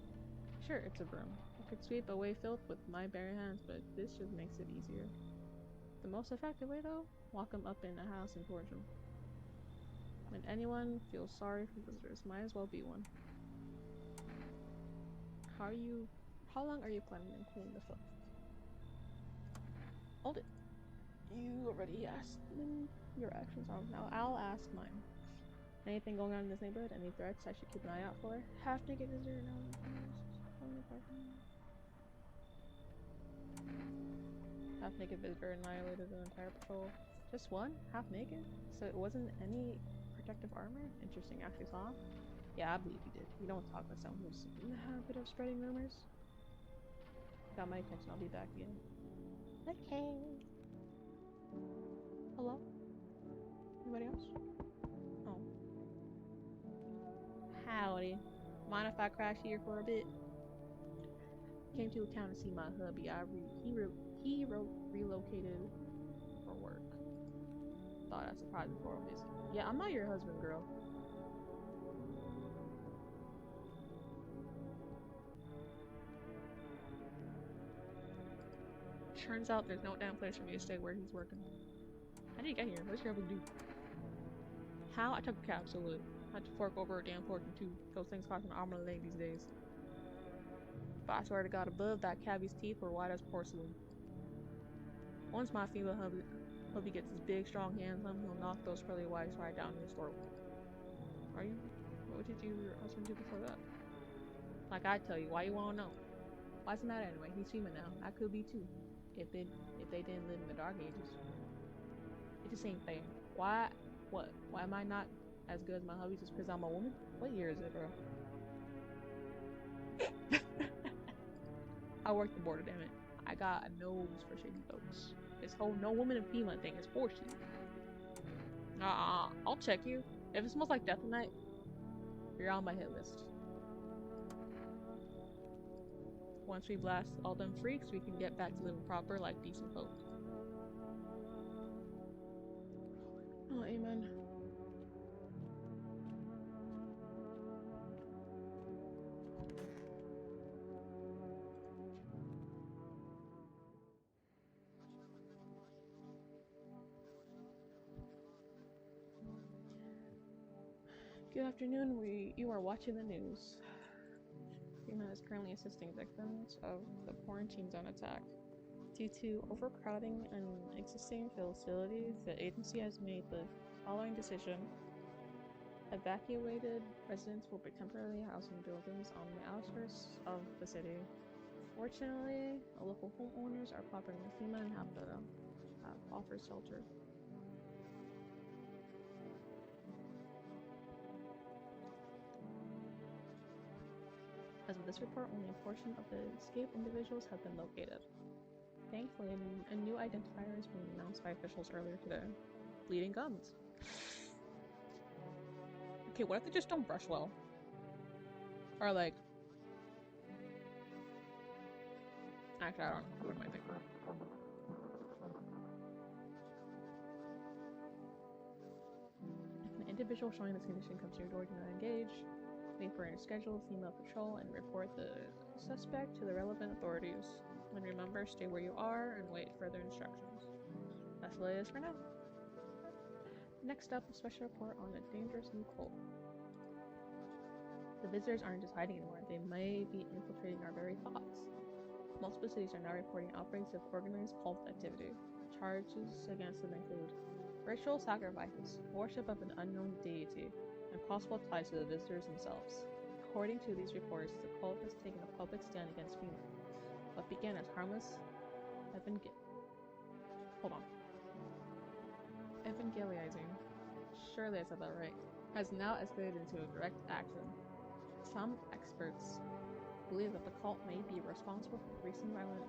Sure, it's a broom. I could sweep away filth with my bare hands, but this just makes it easier. The most effective way, though? Lock them up in a house and torch them. When anyone feels sorry for visitors, might as well be one. How long are you planning on cleaning the filth? Hold it. You already asked your actions on. Now I'll ask mine. Anything going on in this neighborhood? Any threats I should keep an eye out for? Half-naked visitor now. Half-naked visitor annihilated the entire patrol. Just one? Half-naked? So it wasn't any protective armor? Interesting, actually saw him? Yeah, I believe you did. You don't talk like someone who's in the habit of spreading rumors. Got my attention, I'll be back again. Okay. Hello? Anybody else? Oh. Howdy. Mind if I crash here for a bit? Came to a town to see my hubby. He relocated for work. Thought I'd surprise him for a visit. Yeah, I'm not your husband, girl. Turns out there's no damn place for me to stay where he's working. How did you get here? What's your hubby do? How? I took a cab, so what? I had to fork over a damn fork and two. Those things cost an arm and a leg these days. But I swear to God, above that cabbie's teeth were white as porcelain. Once my female hubby gets his big, strong hands on him, he'll knock those pearly whites right down in his throat. Are you? What did your husband do before that? Like I tell you, why you wanna know? Why does it matter anyway? He's human now. I could be too. If they didn't live in the dark ages. It's the same thing. Why? What? Why am I not as good as my hubby just because I'm a woman? What year is it, bro? I work the border, damn it. I got a nose for shady folks. This whole no woman and female thing is horseshit. I'll check you. If it smells like death tonight, you're on my hit list. Once we blast all them freaks, we can get back to living proper like decent folk. Oh, amen. Good afternoon. You are watching the news. FEMA is currently assisting victims of the quarantine zone attack. Due to overcrowding and existing facilities, the agency has made the following decision. Evacuated residents will be temporarily housed in buildings on the outskirts of the city. Fortunately, local homeowners are cooperating with FEMA and have offered shelter. As of this report, only a portion of the escaped individuals have been located. Thankfully, a new identifier has been announced by officials earlier today. Bleeding gums. Okay, what if they just don't brush well? Or like... Actually, I don't know. What am I thinking? If an individual showing this condition comes to your door, do not engage. Wait for a scheduled female patrol and report the suspect to the relevant authorities. And remember, stay where you are and wait further instructions. That's the latest for now. Next up, a special report on a dangerous new cult. The visitors aren't just hiding anymore, they may be infiltrating our very thoughts. Multiple cities are now reporting outbreaks of organized cult activity. Charges against them include ritual sacrifices, worship of an unknown deity, and possible ties to the visitors themselves. According to these reports, the cult has taken a public stand against FEMA. What began as harmless evangelizing, surely I said that right, has now escalated into a direct action. Some experts believe that the cult may be responsible for recent violent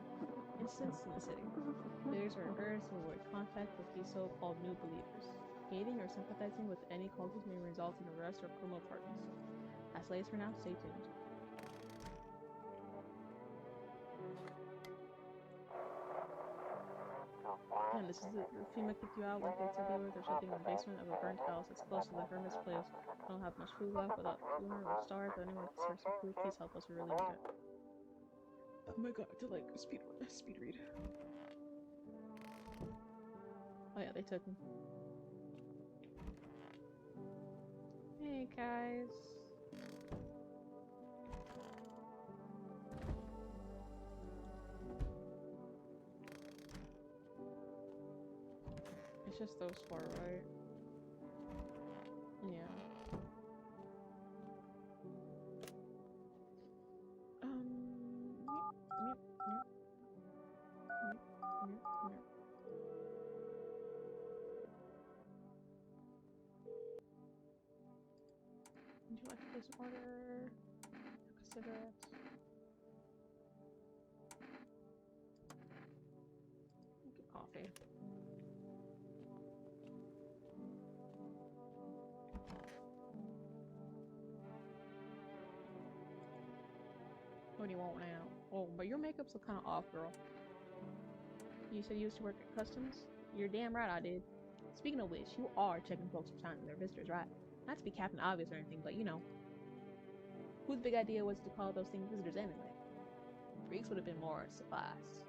incidents in the city. Visitors are encouraged to avoid contact with these so-called new believers. Hating or sympathizing with any cultist may result in arrest or criminal charges. That's latest for now, stay tuned. Man, this is the FEMA kicked you out like they said they would. They're sitting in the basement of a burnt house that's close to the hermit's place. I don't have much food left. Without humor, we'll starve. But anyone can serve some food. Please help us. We really need it. Oh my god, to like speed read. Oh yeah, they took me. Hey guys. It's just those four, right? Yeah. Would you like to place an order? Cigarettes. Get coffee. What do you want now? Oh, but your makeup's kind of off, girl. You said you used to work at customs? You're damn right I did. Speaking of which, you are checking folks for signs of their visitors, right? Not to be Captain Obvious or anything, but you know. Whose big idea was to call those things visitors anyway? Greeks would have been more suffice.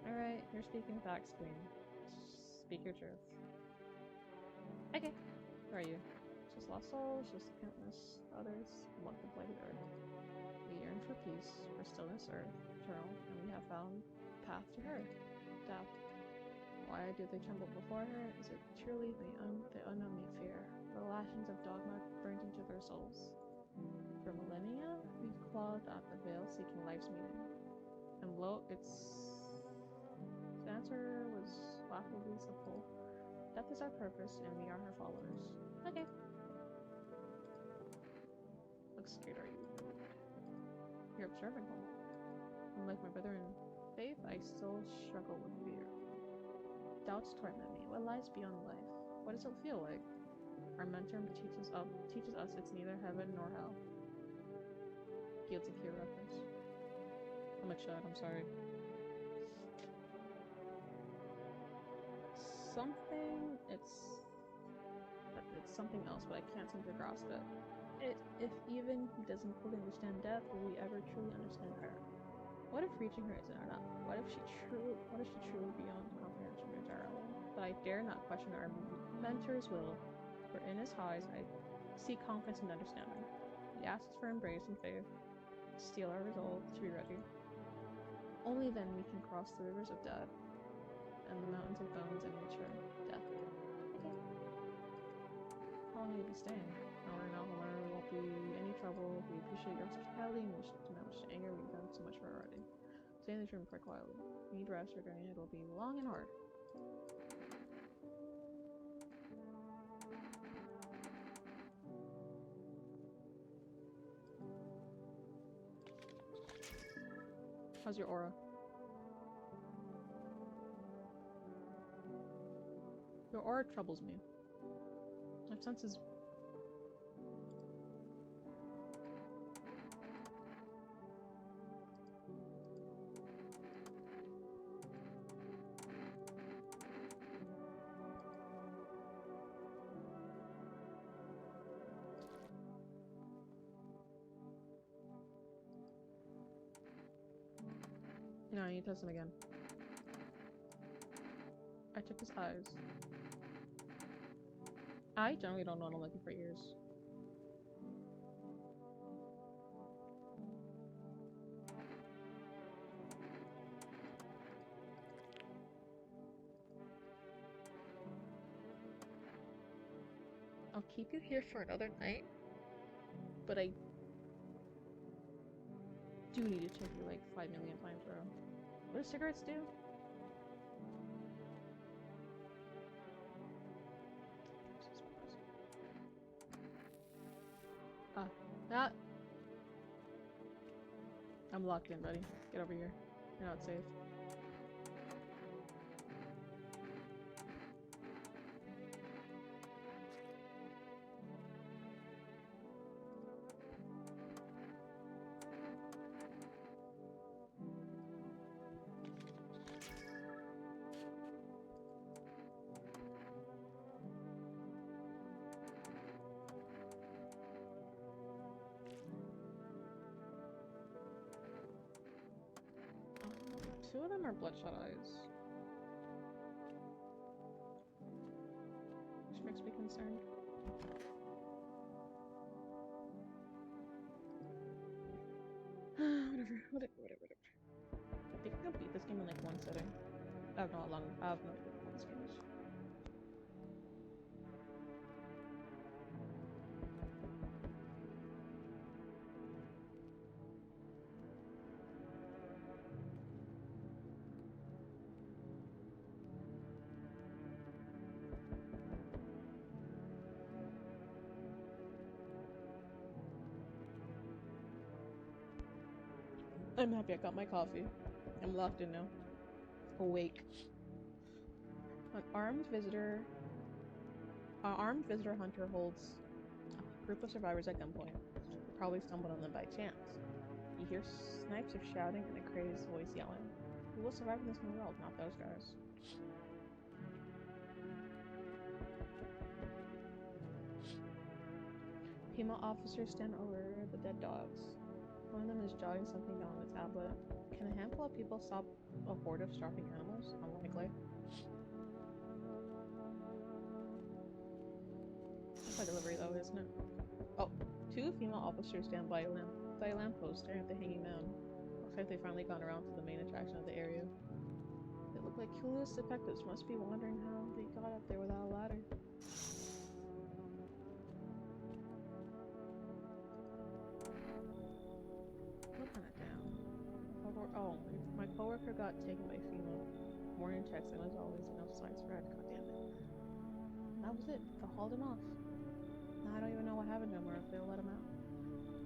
Alright, you're speaking facts, Queen. Speak your truth. Okay. Where are you? Just lost souls, just countless others, one completed earth. We yearn for peace, for stillness earth, eternal, and we have found path to her, death. Why do they tremble before her? Is it truly the unknown they fear? The lashings of dogma burned into their souls. For millennia, we've clawed at the veil seeking life's meaning. And lo, its answer was laughably simple. Death is our purpose, and we are her followers. Okay. Looks scared, are you? You're observant, huh? Unlike my brother in faith, I still struggle with fear. Doubts torment me. What lies beyond life? What does it feel like? Our mentor teaches us it's neither heaven nor hell. Guilty Gear reference. I'm a chud, I'm sorry. It's something else, but I can't seem to grasp it. If even he doesn't fully understand death, will we ever truly understand her? What if reaching her isn't enough? What if she truly beyond comprehension entirely? But I dare not question our mentor's will, for in his eyes I see confidence and understanding. He asks for embrace and faith, steel our resolve to be ready. Only then we can cross the rivers of death and the mountains of bones and nature. Death. Okay. How long will you be staying? Hour and out, however, we won't be any trouble. We appreciate your hospitality and wish to manage to anger. We've done so much for already. Stay in this room quite quietly. We need rest, regarding it will be long and hard. How's your aura? Your aura troubles me. My senses. No, I need to test him again. I took his eyes. I generally don't know what I'm looking for ears. I'll keep you here for another night, but I do need to check you like 5 million times, bro. What do cigarettes do? That. I'm locked in, buddy. Get over here. You're not safe. Two of them are bloodshot eyes. Which makes me concerned. whatever. I think I can beat this game in like one sitting. I have no idea how long this game is. I'm happy I got my coffee. I'm locked in now. Awake. An armed visitor hunter holds a group of survivors at gunpoint. You probably stumbled on them by chance. You hear snipes of shouting and a crazed voice yelling. Who will survive in this new world? Not those guys. Female officers stand over the dead dogs. One of them is jotting something down on the tablet. Can a handful of people stop a horde of starving animals? Unlikely. That's my delivery though, isn't it? Oh, two female officers stand by a lamppost staring at the hanging mound. Looks like they've finally gone around to the main attraction of the area. They look like clueless detectives, must be wondering how they got up there without a ladder. Oh, my coworker got taken by female. Morning checks and as always, no signs for it. God damn it. That was it. They hauled him off. Now I don't even know what happened to him or if they'll let him out.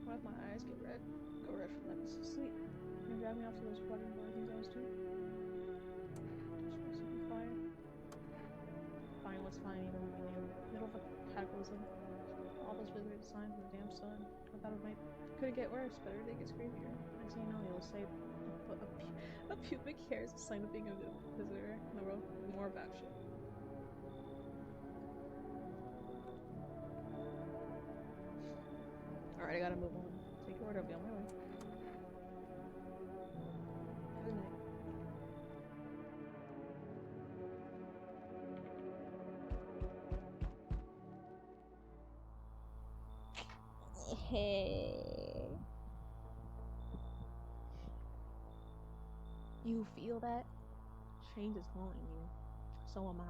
What if my eyes go red from like sleep? Can you drag me off to those bloody things I was doing? Just supposed to be fine. Fine, what's fine even in the middle of a cataclysm. All those visited signs of the damn sun. I thought it could get worse, but everything gets creepier. Next thing you know, you'll say a pubic hair is a sign of being a visitor in the world. More about shit. Alright, I gotta move on. Take your order, I'll be on my way. Good night. Hey. You feel that? Change is haunting you. So am I.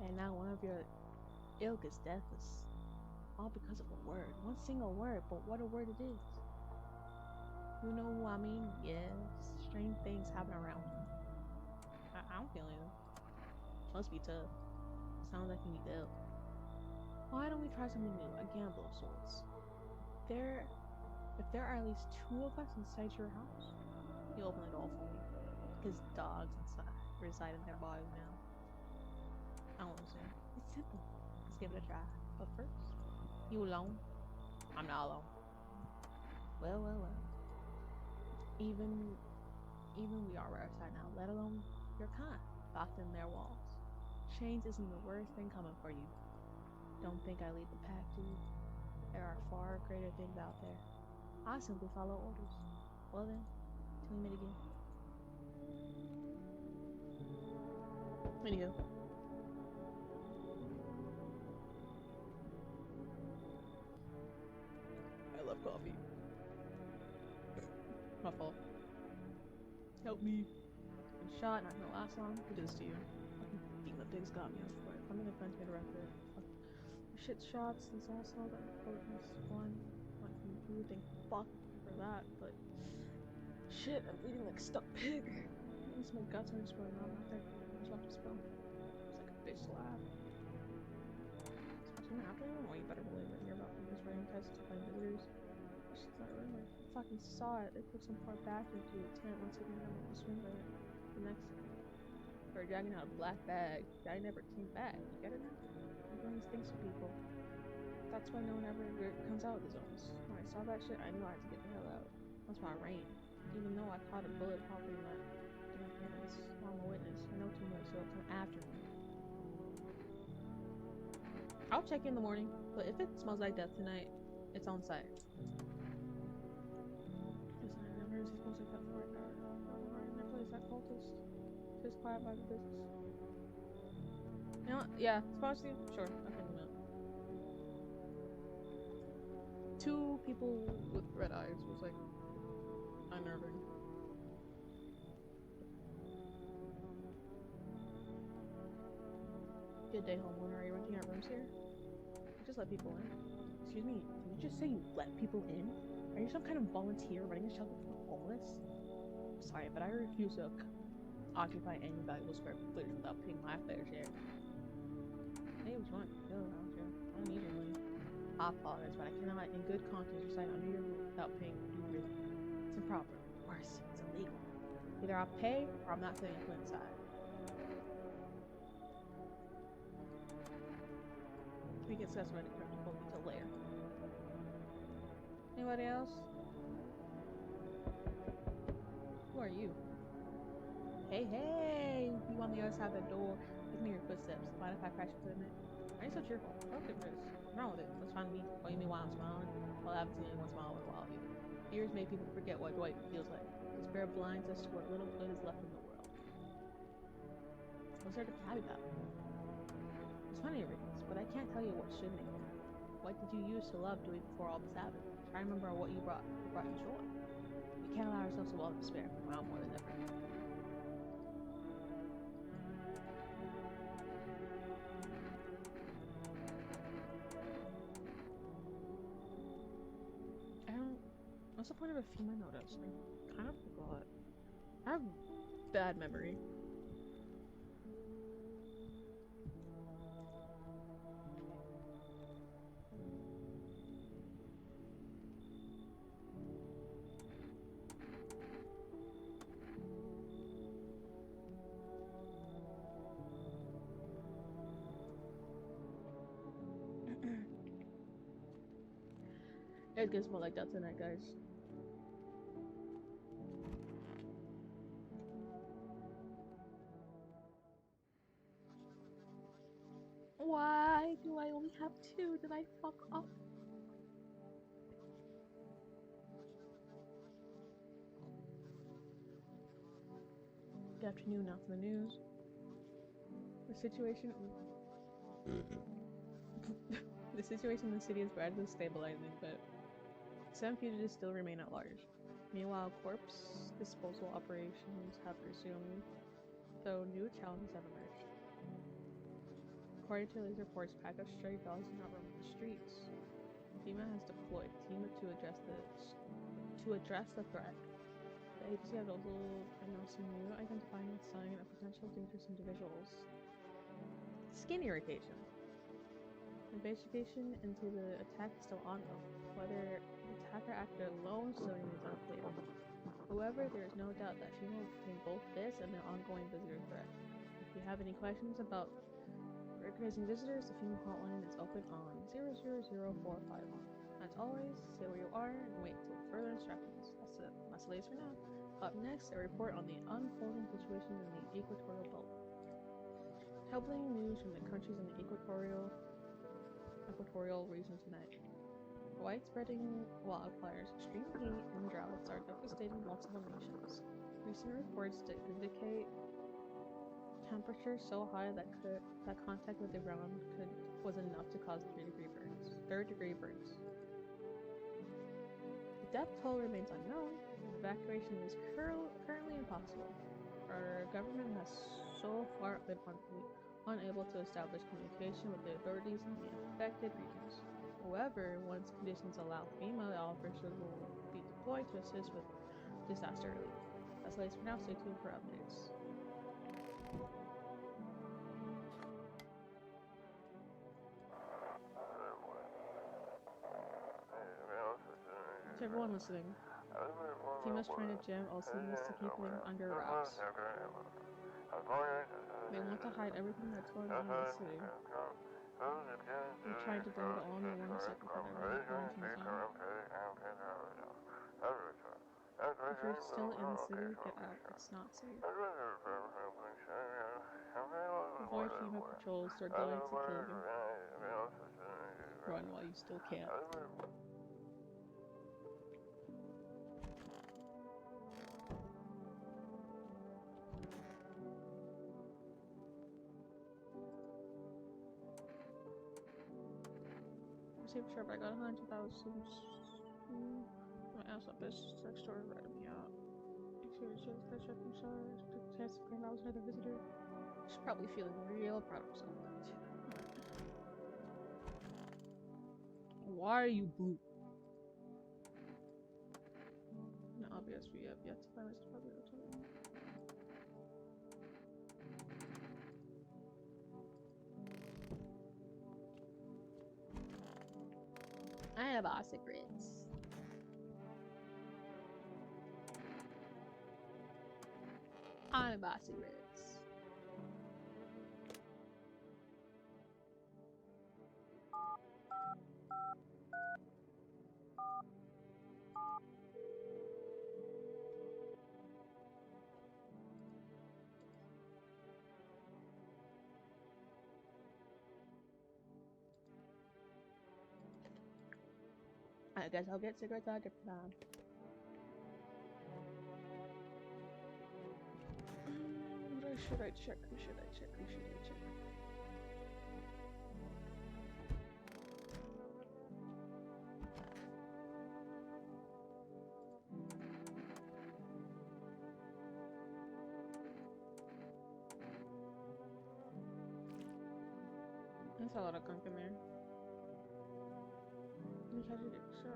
And now one of your ilk is deathless. All because of a word. One single word, but what a word it is. You know who I mean? Yes. Strange things happen around me. I don't feel anything. Must be tough. Sounds like you need help. Why don't we try something new? A gamble of sorts. If there are at least two of us inside your house, you open the door for me. His dogs reside in their bodies now. I don't understand. It's simple. Let's give it a try. But first, you alone? I'm not alone. Well. Even we are outside now, let alone your kind, locked in their walls. Change isn't the worst thing coming for you. Don't think I lead the pack, dude. There are far greater things out there. I simply follow orders. Well then, till we meet again. Anywho. I love coffee. My fault. Help me. I'm shot, not gonna last long. Who did this to you? Fucking demon pigs got me, I swear. I'm in the front to interrupt it. Shit shots, there's also the potent one. Like, you would think fuck for that, but shit, I'm eating like stuck pig. It's my guts are just going on out there. I just want to spill. It's like a bitch slab. So after you, well, you better believe it. You're about to use rain tests to find visitors. She's not a rumor. I fucking saw it. They put some poor bastard to a tent once again on the swing by it. The next they were dragging out a black bag. Guy never came back. You get it now? I'm doing these things to people. That's why no one ever comes out of the zones. When I saw that shit, I knew I had to get the hell out. That's why I ran. Even though I caught a bullet popping that damn hands. I'm a witness. I know too much, so come after me. I'll check in the morning, but if it smells like death tonight, it's on site. Listen, I never smells like that before. I never place cultist. Just quiet by the business. You know what? Yeah, Spawn Steve? Sure, I'll kick him out. 2 people with red eyes was like unnerving. Good day, homeowner. Are you renting out rooms here? Just let people in. Excuse me, did you just say you let people in? Are you some kind of volunteer running a shelter for the homeless? Sorry, but I refuse to occupy any valuable square footage without paying my fair share. Hey, what's wrong? Go around here. I don't need your money. I apologize, but I cannot in good conscience reside under your roof without paying due rent. It's improper. Worse, it's illegal. Either I'll pay or I'm not setting foot inside. We can assess when it comes to later. Anybody else? Who are you? Hey! You on the other side of the door. Listen to your footsteps. Mind if I crash into it? Why are you so cheerful? Okay, Chris. What's wrong with it? Let's find me. What do you mean why I'm smiling? Well, I haven't seen anyone smile in a while either. Fears make people forget what joy feels like. Despair blinds us to what little good is left in the world. What's there to be happy about? There's plenty of reasons, but I can't tell you what should make them. What did you use to love doing before all this happened? Try to remember what you brought you joy. We can't allow ourselves to wallow in despair. Now more than ever. What's the point of a FEMA notice? I kind of forgot. I have bad memory. It gets more like that tonight, guys. Why do I only have 2? Did I fuck up? Good afternoon, now for the news. The situation in the city is gradually stabilizing, but 7 fugitives still remain at large. Meanwhile, corpse disposal operations have resumed, though new challenges have emerged. According to these reports, pack of stray dogs do not roam the streets. FEMA has deployed FEMA to address the threat. The agency has also announced a new identifying sign of potential dangerous individuals. Skin irritation. Investigation into the attack is still ongoing. Whether the attacker acted alone still remains unclear. However, there is no doubt that FEMA will contain both this and the ongoing visitor threat. If you have any questions about recognizing visitors, the FEMA hotline is open on 000451. As always, stay where you are and wait till further instructions. That's the latest for now. Up next, a report on the unfolding situation in the equatorial belt. Troubling news from the countries in the equatorial region tonight. Widespreading wildfires, extreme heat, and droughts are devastating multiple nations. Recent reports indicate temperatures so high that contact with the ground was enough to cause third-degree burns. The death toll remains unknown, and evacuation is currently impossible. Our government has so far been unable to establish communication with the authorities in the affected regions. However, once conditions allow, FEMA officers will be deployed to assist with disaster relief. That's the latest for now. Stay tuned for updates. To everyone listening, FEMA's trying to jam all cities to keep things under wraps. They want to hide everything that's going on in the city. They're trying to blame it all on the 1 second for their quarantine zone. If you're still in the city, get out. It's not safe. Avoid FEMA patrols, they're going to kill you. Run while you still can. safe trip. I got 100,000. My ass up is sex store ratted me out. Experiences that check themselves. Took the chance to claim I was another visitor. She's probably feeling real proud of herself now too. Why are you blue? Not obvious, we have yet to find this probably return. I have our secrets. I have our secrets. I guess I'll get cigarettes at a different time. What should I check? Who should I check? Who should I check? That's a lot of gunk in there. You catch it, sure.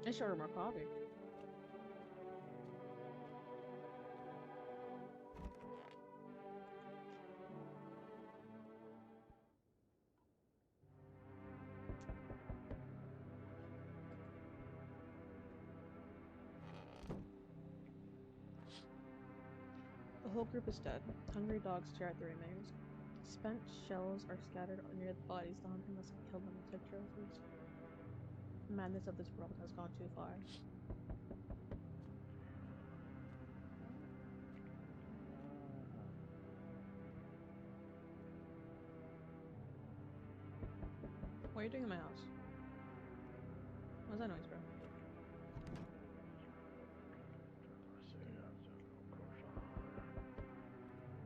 I should order more coffee. The whole group is dead. Hungry dogs stare at the remains. Spent shells are scattered near the bodies. The hunter must have killed them and took trophies. The madness of this world has gone too far. What are you doing in my house? What's that noise, bro?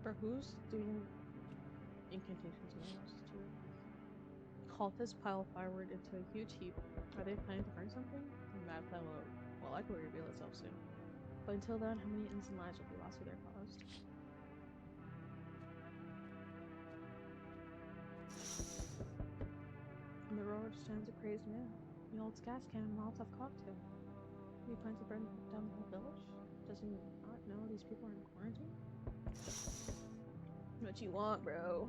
Bro, who's doing incantations in my house too? Cultists pile firewood into a huge heap. Are they planning to burn something? The mad plan will likely reveal itself soon. But until then, how many innocent lives will be lost to their cause? In the road stands a crazed man. He holds gas can and Molotov cocktail. He plans to burn down the whole village? Does he not know these people are in quarantine? What you want, bro?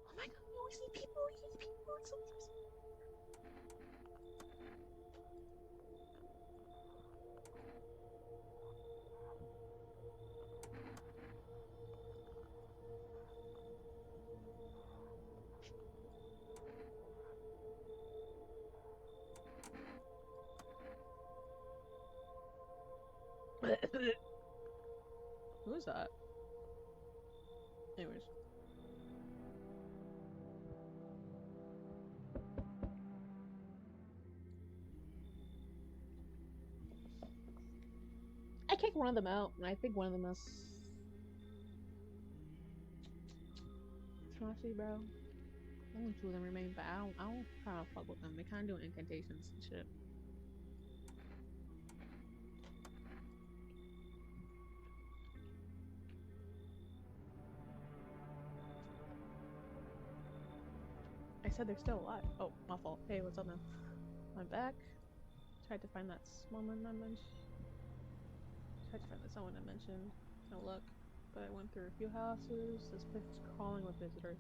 Oh my god, we always need people, it's so interesting. Who is that? Anyways. I kicked one of them out, and I think one of them is... Honestly, bro. Only two of them remain, but I don't kind of fuck with them. They kind of doing incantations and shit. I said they're still alive. Oh, my fault. Hey, what's up, man? I'm back. Tried to find that woman I mentioned. Tried to find that someone I mentioned. No luck. But I went through a few houses. This place is crawling with visitors.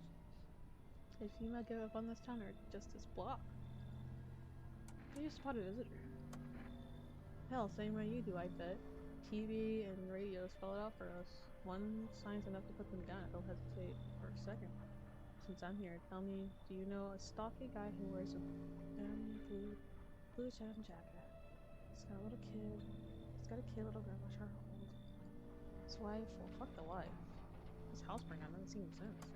If you might give up on this town or just this block. You spot a visitor. Hell, same way you do, I bet. TV and radio spell it out for us. One sign's enough to put them down. Don't hesitate for a second. Since I'm here, tell me, do you know a stocky guy who wears a blue denim jacket? He's got a little kid. He's got a kid, little girl, watch her hold. His wife, well, fuck the wife. His house burned down, I haven't seen him since.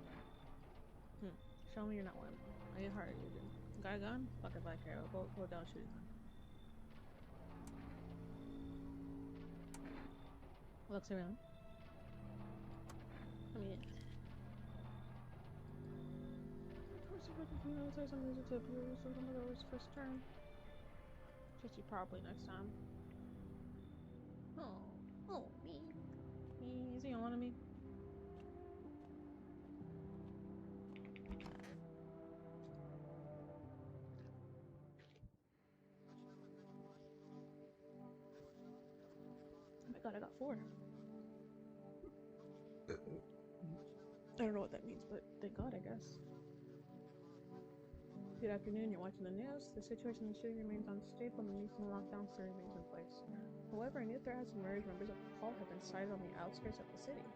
Show me you're not one. I get hard, you do. Got a gun? Fuck it back here. I'll go down shooting them. Looks around. I mean, say some music to abuse or some of those first turn. Just you probably next time. Oh, me. Is he on to me? Oh my god, I got 4. I don't know what that means, but thank god, I guess. Good afternoon, you're watching the news. The situation in the city remains unstable and the recent lockdown still remains in place. However, a new threat has emerged. Members of the cult have been sighted on the outskirts of the city.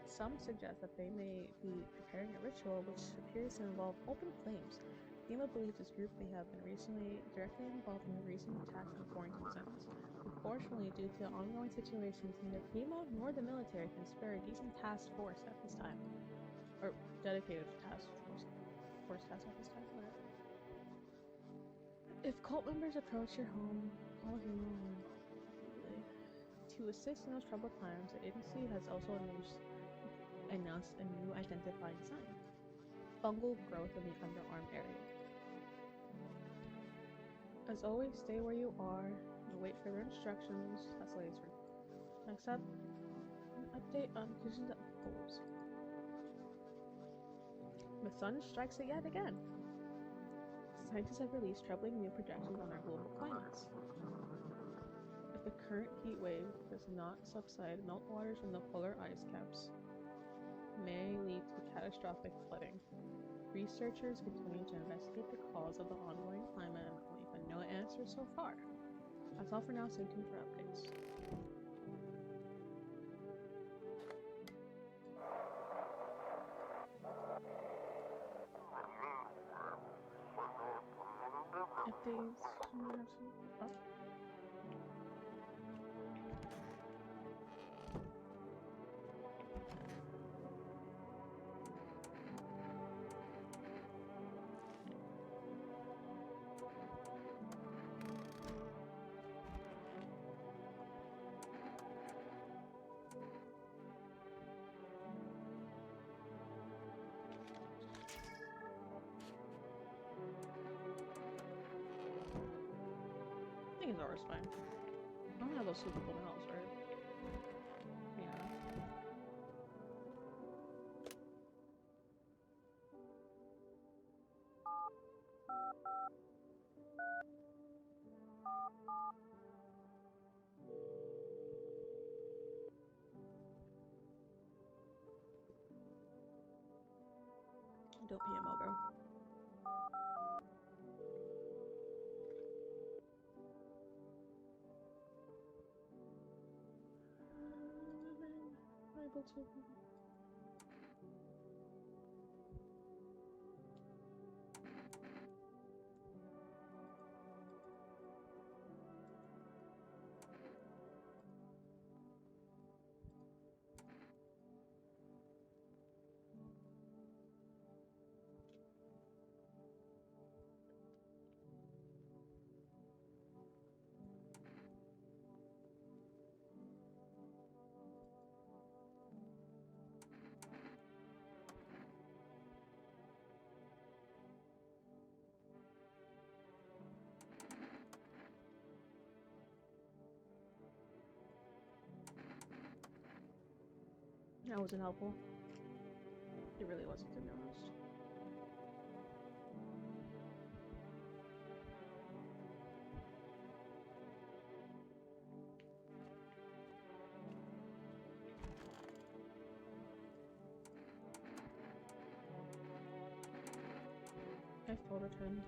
Some suggest that they may be preparing a ritual which appears to involve open flames. FEMA believes this group may have been recently directly involved in the recent attacks on quarantine centers. Unfortunately, due to the ongoing situations, neither FEMA nor the military can spare a decent task force at this time. Or dedicated task force task at this time, whatever. If cult members approach your home, call FEMA to assist in those troubled times. The agency has also announced a new identifying sign: fungal growth in the underarm area. As always, stay where you are and wait for their instructions. That's the latest. Next up, an update on conditions of goals. The sun strikes it yet again. Scientists have released troubling new projections on our global climates. If the current heat wave does not subside, meltwaters from the polar ice caps may lead to catastrophic flooding. Researchers continue to investigate the cause of the ongoing climate anomaly, but no answer so far. That's all for now, stay tuned for updates. Updates. Oh. I think it's always fine. I don't have those two people in the house, right? Yeah. Don't PMO, bro. Able to. That wasn't helpful. It really wasn't, to be honest. I folded him.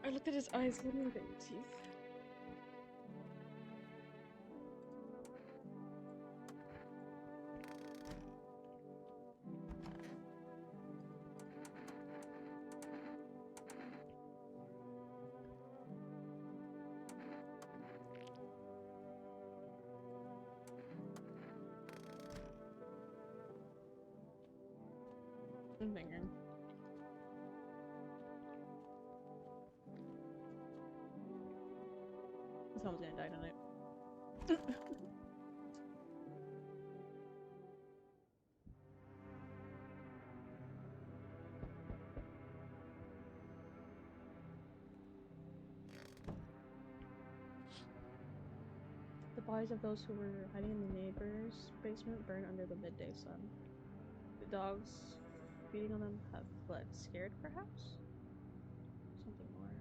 I looked at his eyes. Let me look at your teeth. Someone's gonna die tonight. The bodies of those who were hiding in the neighbor's basement burned under the midday sun. The dogs feeding on them have fled, scared perhaps? Something more.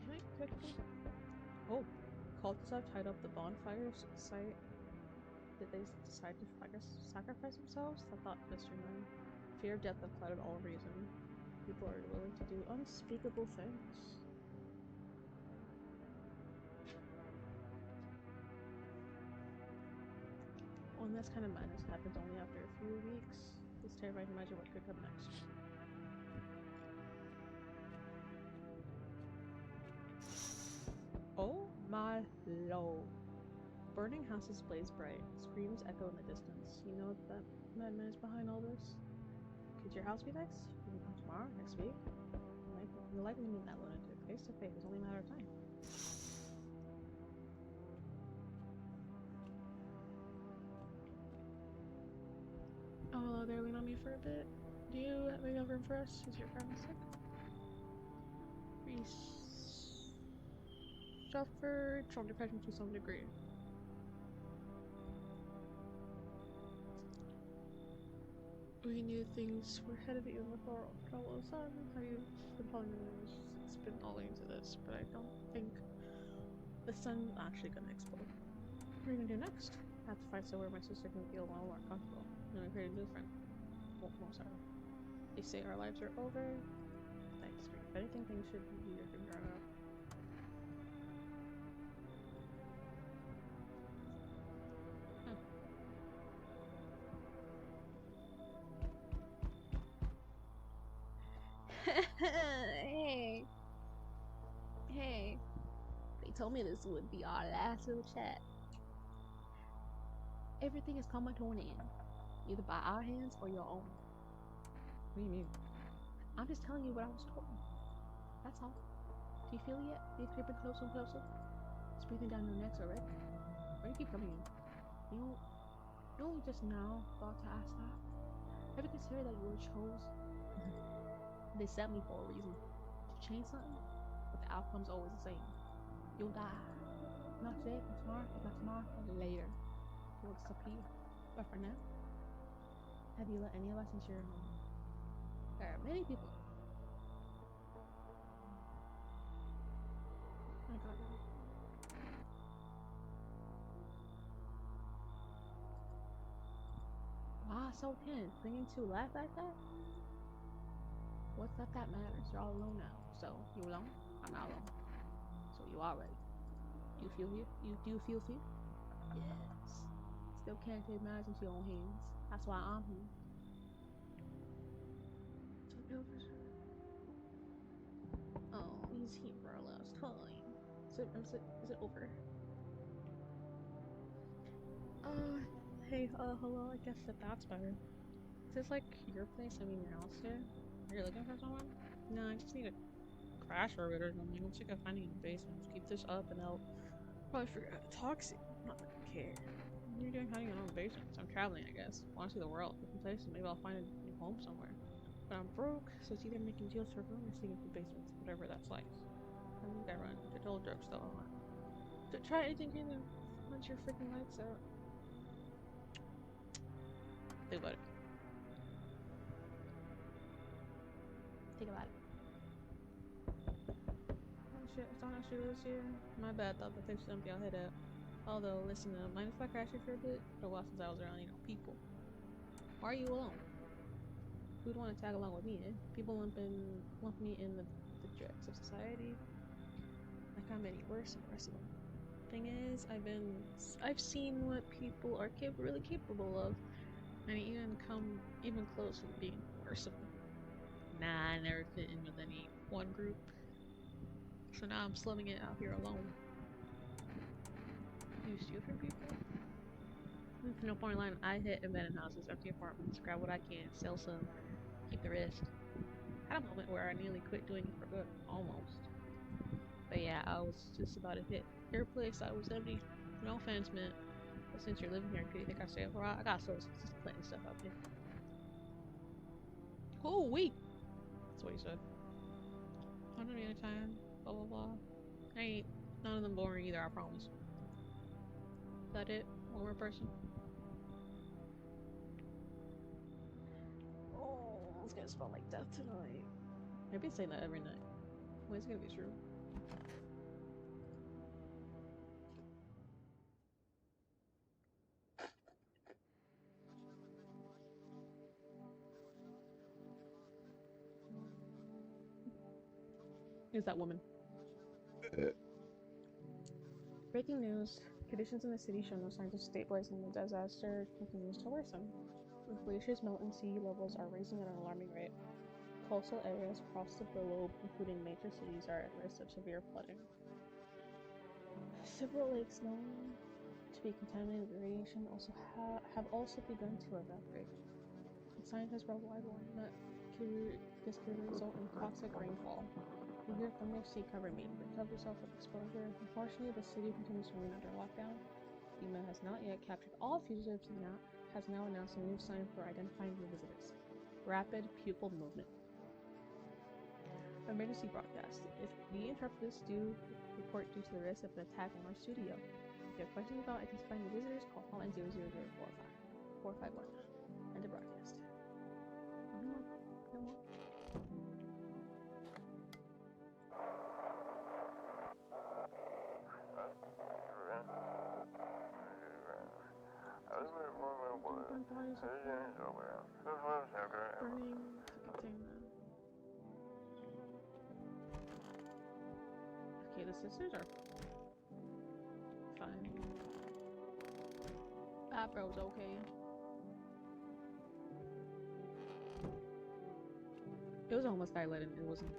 Can I quickly? Oh, cultists have tied up the bonfire site. Did they decide to, I guess, sacrifice themselves? The thought flistered them. Fear of death have clouded all reason. People are willing to do unspeakable things. One that's kind of madness happens only after a few weeks. It's terrifying to imagine what could come next. Oh my lord. Burning houses blaze bright. Screams echo in the distance. You know that madman is behind all this? Could your house be next? You can come tomorrow? Next week? You'll likely meet that lunatic face to face. It's only a matter of time. Oh, hello there. Lean on me for a bit. Do you have a room for us? Is your friend sick? We suffered from depression to some degree. We knew things were headed even before all of a sudden. Have you been following the news? It's been all leading to this, but I don't think the sun's actually gonna explode. What are you gonna do next? I have to find somewhere my sister can feel a little more comfortable. And I created a new friend. Oh, sorry. They say our lives are over. Thanks. If anything, things should be easier from here on out. Hey. They told me this would be our last little chat. Everything is coming to an end, either by our hands or your own. What do you mean? I'm just telling you what I was told. That's all. Do you feel it yet? It's creeping closer and closer. It's breathing down your necks already. Why do you keep coming in? You only just now thought to ask that. Ever consider that you were chose? They set me for a reason. To change something, but the outcome's always the same. You'll die. Not today, not tomorrow, not tomorrow, but later. You'll disappear. But for now, have you let any of us into your home? There are many people. I got it. Wow, so tense. Thinking to laugh like that? What's that matters? You're all alone now. So, you alone? I'm not alone. So you are ready. You feel here? You do feel fear? Yes. Still can't take matters into your own hands. That's why I'm here. Oh, he's here for our last time. Is it over? Hey, hello, I guess that's better. Is this like your place? I mean, your house here? Are you looking for someone? No, I just need a crash or something. I'm sick of finding in the basement. Just keep this up and they'll probably figure out toxic. Not that I care. What are you doing hiding in your own basement? I'm traveling, I guess. I want to see the world, different places. Maybe I'll find a new home somewhere. But I'm broke, so it's either making deals for a room or sleeping through basements, whatever that's like. I think I run into total jokes though. So try anything here once your freaking lights out. Think about it. Think about it. Oh shit, someone actually lives here? My bad, thought the place was empty, I'll head out. Although, listen, mind if I crash here for a bit? For a while since I was around, people. Why are you alone? Who'd want to tag along with me, eh? People lump me in the dregs of society. Like I'm any worse than the rest of them. Thing is, I've seen what people are really capable of, and even close to being worse of them. Nah, I never fit in with any one group. So now I'm slumming it out here alone. You steal from people? No point in lying. I hit abandoned houses, empty apartments, grab what I can, sell some, keep the rest. Had a moment where I nearly quit doing it for good, almost. But yeah, I was just about to hit your place. I was empty. No offense, man. But since you're living here, could you think I stay up for a while? I got sources, just planting stuff out there. Oh, wait! That's what he said. 100 at a time, blah blah blah. Ain't none of them boring either, I promise. Is that it? One more person? Oh, it's gonna smell like death tonight. I've been saying that every night. When it's gonna be true. Is that woman? Breaking news. Conditions in the city show no signs of stabilizing. The disaster continues to worsen. With glaciers melt and sea levels are rising at an alarming rate. Coastal areas across the globe, including major cities, are at risk of severe flooding. Several lakes known to be contaminated with radiation have also begun to evaporate. Scientists worldwide warn that this could result in toxic rainfall. We hear thunder, sea cover immediately. Cover yourself with exposure. Unfortunately, the city continues to remain under lockdown. FEMA has not yet captured all fugitives and has now announced a new sign for identifying new visitors. Rapid pupil movement. Emergency broadcast. If we interrupt this report due to the risk of an attack on our studio. If you have questions about identifying the visitors, call hotline 00045 451. End of broadcast. No more. Burning container. Okay, the sisters are fine. That bro's okay. It was almost dilated, it wasn't.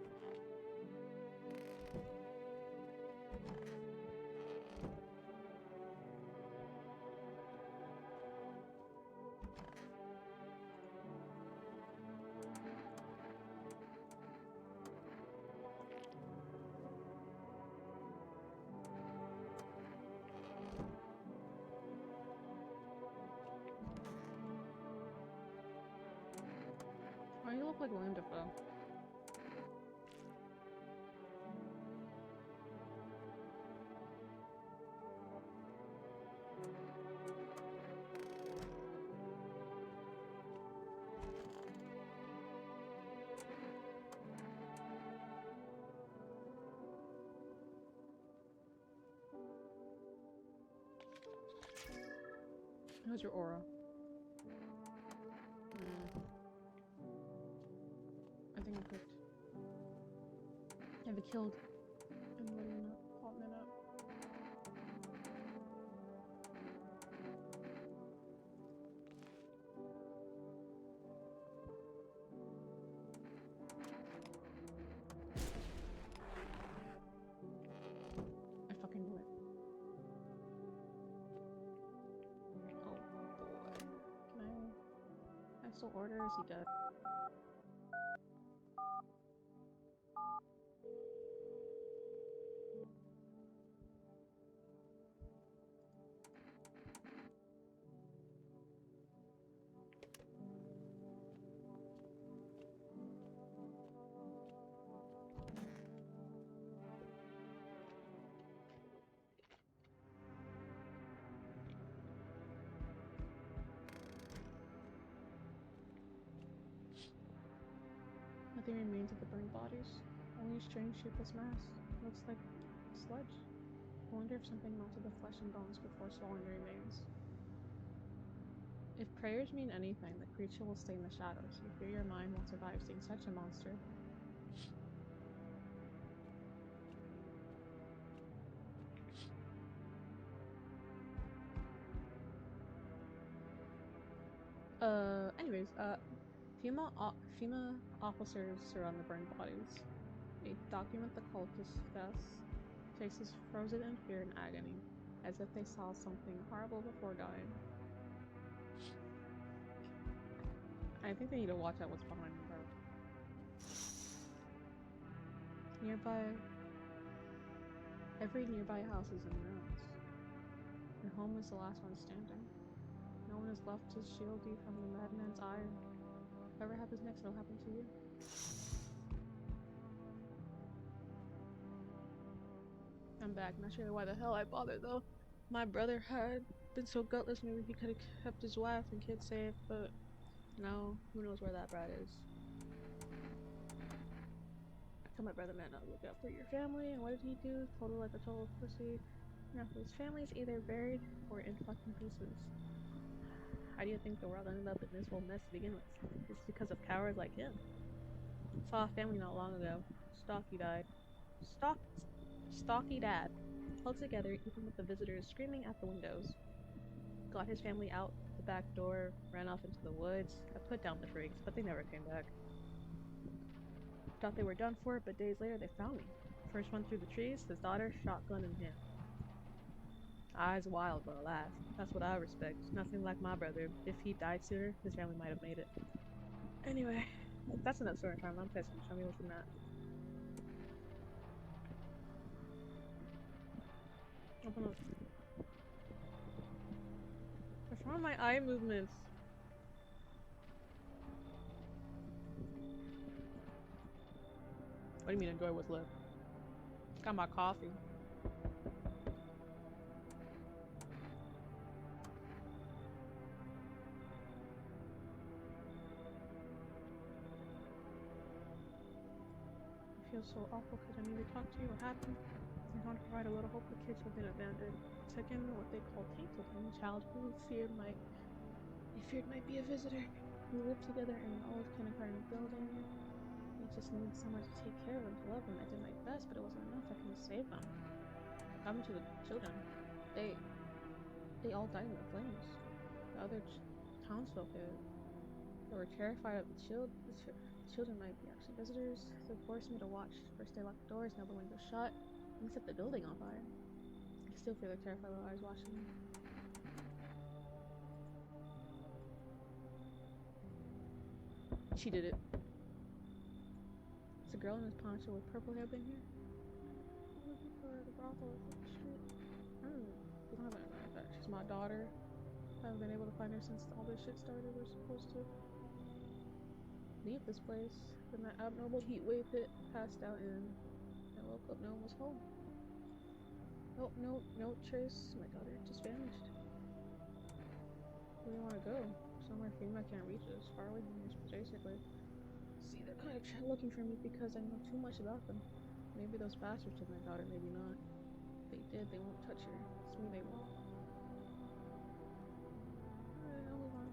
Why do you look like William Dafoe? How's your aura? I think I'm cooked. Have you killed anybody in a hot minute? I fucking knew it. Oh boy. Can I still order? Is he dead? Nothing remains of the burned bodies. Only a strange shapeless mass. Looks like sludge. I wonder if something melted the flesh and bones before swallowing the remains. If prayers mean anything, the creature will stay in the shadows. You fear your mind won't survive seeing such a monster. Anyways, FEMA officers surround the burned bodies. They document the cultists' deaths, faces frozen in fear and agony, as if they saw something horrible before dying. I think they need to watch out what's behind them, bro. Nearby, every nearby house is in ruins. Your home is the last one standing. No one is left to shield you from the madman's ire. Whatever happens next, it'll happen to you. I'm back. Not sure why the hell I bothered though. My brother had been so gutless, maybe he could have kept his wife and kids safe, but no, who knows where that brat is. So my brother might not look out for your family, and what did he do? Told her like a total pussy. Now his family's either buried or in fucking pieces. How do you think the world ended up in this whole mess to begin with? It's because of cowards like him. Saw a family not long ago. Stocky died. Stocky dad. Held together, even with the visitors screaming at the windows. Got his family out the back door, ran off into the woods. I put down the freaks, but they never came back. Thought they were done for, but days later they found me. First one through the trees, his daughter, shotgun in hand. Eyes wild, but alive. That's what I respect. Nothing like my brother. If he died sooner, his family might have made it. Anyway, that's enough story time. I'm pissed. Show me what's in that. Open up. What's wrong with my eye movements? What do you mean enjoy what's left? Got my coffee. I feel so awful because I need to talk to you. What happened? I want to provide a little hope for kids who've been abandoned. Taken what they call tainted in childhood. They feared might be a visitor. We lived together in an old kindergarten building. We just needed someone to take care of them, to love them. I did my best, but it wasn't enough. I couldn't save them. What happened to the children? They all died in the flames. The other townsfolk, they were terrified of the children might be actually visitors. They forced me to watch. First they locked the doors, now the windows shut, and set the building on fire. I still feel their terrified little eyes watching me. She did it. It's a girl in this poncho with purple hair been here? I'm looking for the brothel on the street. We don't have anything like that. She's my daughter. I haven't been able to find her since all this shit started. We're supposed to leave this place. Then that abnormal heat wave hit, passed out, and I woke up, no one was home. Nope, no trace. My daughter just vanished. Where do you want to go? Somewhere FEMA can't reach us, far away from here, basically. See, they're kind of looking for me because I know too much about them. Maybe those bastards took my daughter, maybe not. If they did, they won't touch her. It's me they won't. Alright, I'll move on.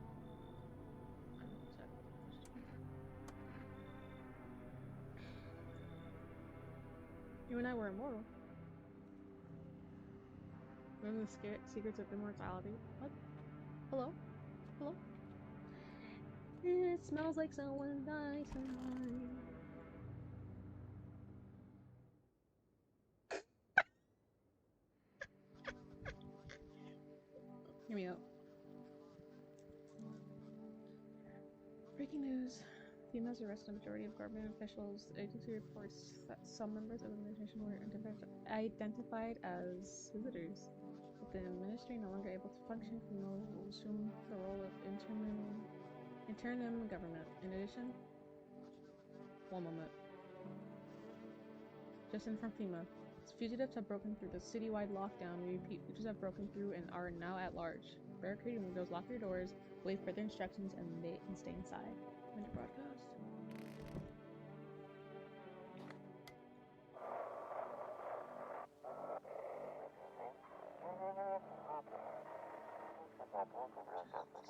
I don't know exactly what I'm supposed to do. You and I were immortal. Remember the secrets of immortality? What? Hello? Hello? It smells like someone died tonight. Hear me out. Breaking news. FEMA's arrested a majority of government officials. The agency reports that some members of the administration were identified as visitors. With the ministry no longer able to function, FEMA will assume the role of interim government. In addition, one moment. Just in from FEMA. Fugitives have broken through the citywide lockdown. We repeat, fugitives have broken through and are now at large. Barricade your windows, lock your doors, wait further instructions, and stay inside. When to broadcast.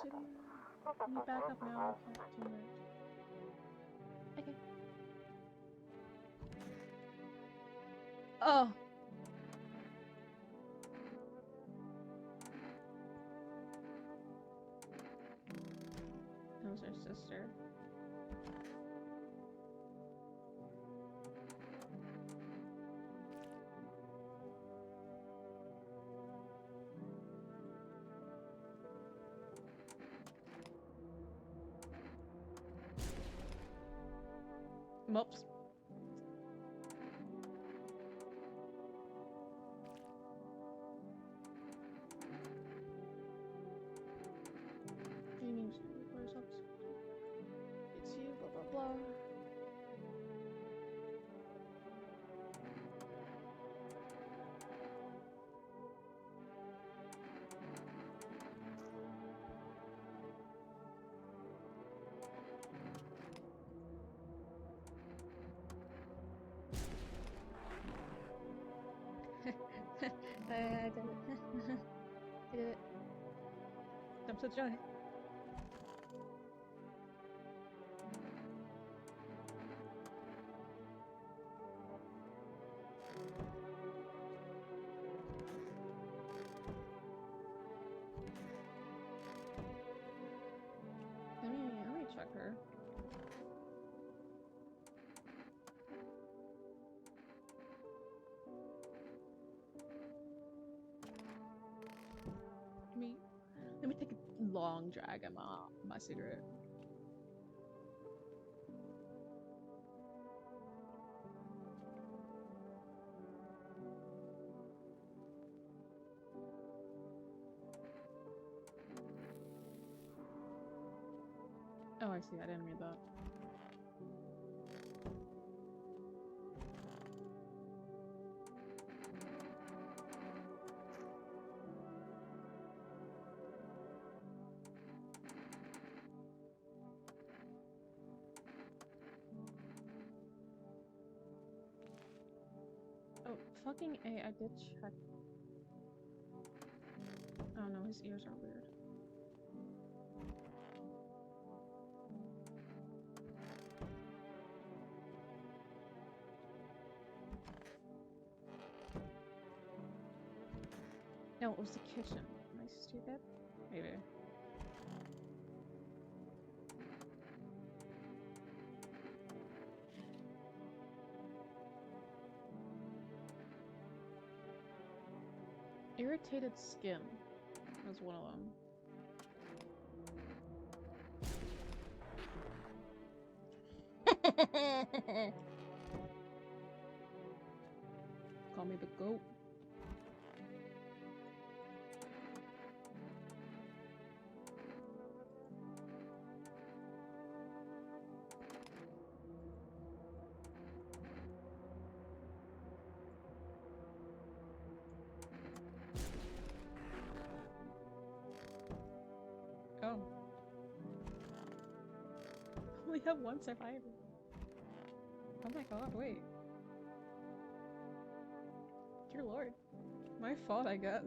City. Can you back up now? I can't do it. Okay. Oh! That was her sister. Mops. It's you, blah blah blah. I did it. I did it. I'm so joy. Let me check her. Let me take a long drag on my cigarette. Oh, I see. I didn't read that. Oh, fucking A, I did check. Oh no, his ears are weird. No, it was the kitchen. Am I stupid? Maybe. Irritated skin was one of them. Call me the goat. Oh. We have one survivor. Oh my god, wait. Dear lord. My fault, I guess.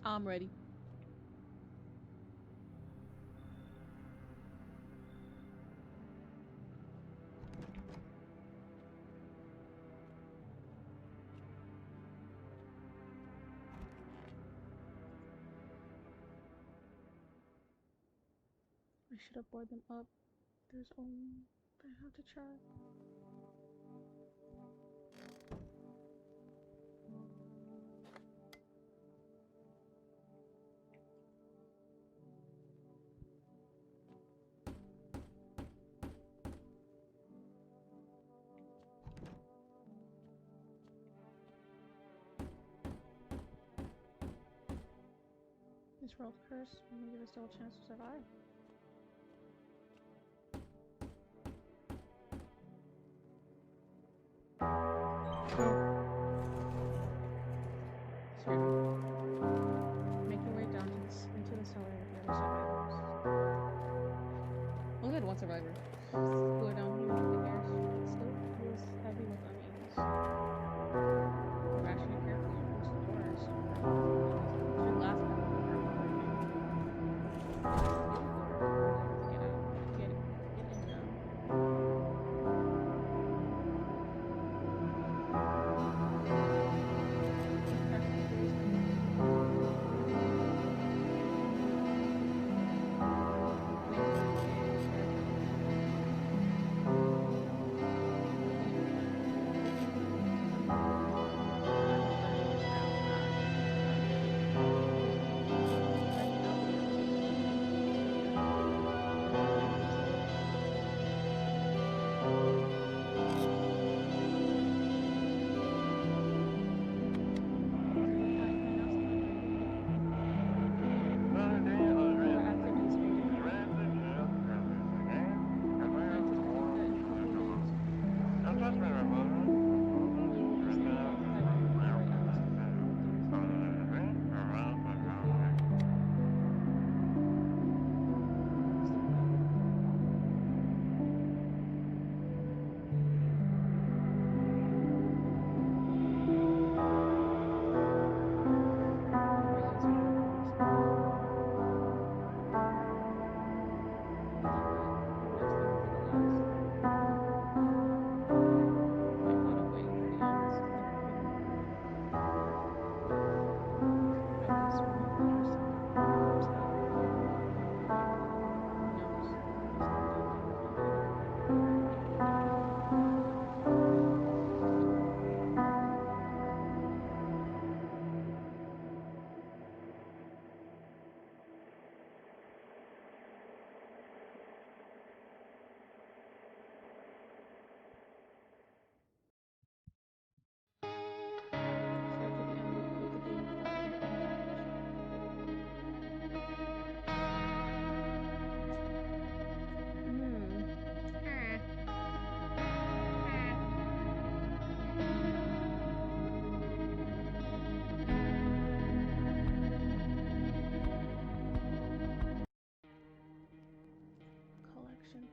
I'm ready. I should have bored them up. There's only... I have to try. This world's cursed. Maybe there's still a chance to survive. Make your way down into the cellar with the other survivors. Only had one survivor. Go down here with the air still feels heavy with unease. We're actually careful and close the doors. Your last time we were get in now.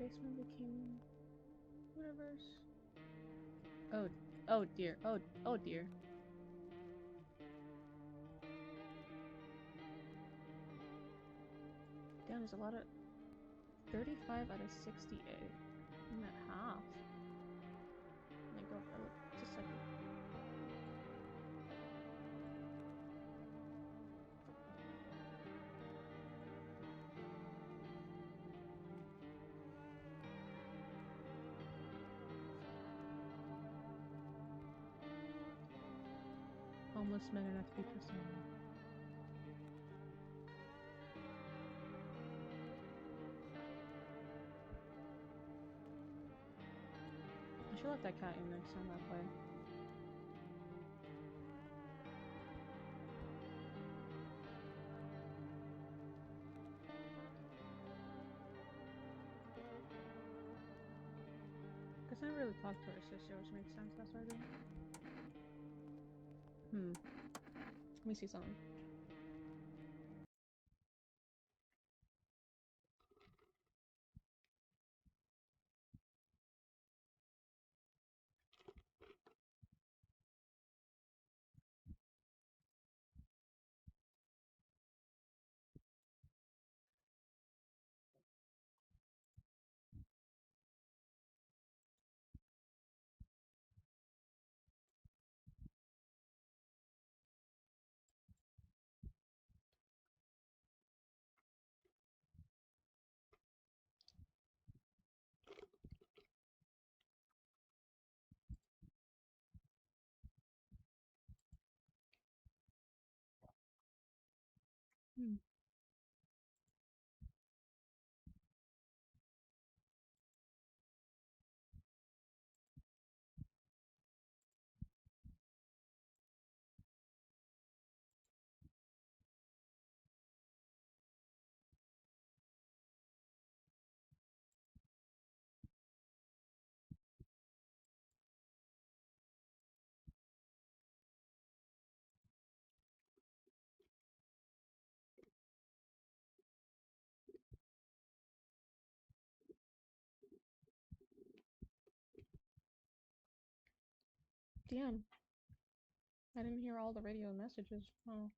basement became universe. Oh, oh dear. Oh dear. Damn, there's a lot of 35 out of 68. I'm at half. Let me go for just a second. Homeless men are not to be trusted anymore. I should let that cat in next time I play. Because I never really talked to her sister, which makes sense. That's what I do. Let me see something. Damn. I didn't hear all the radio messages. Oh.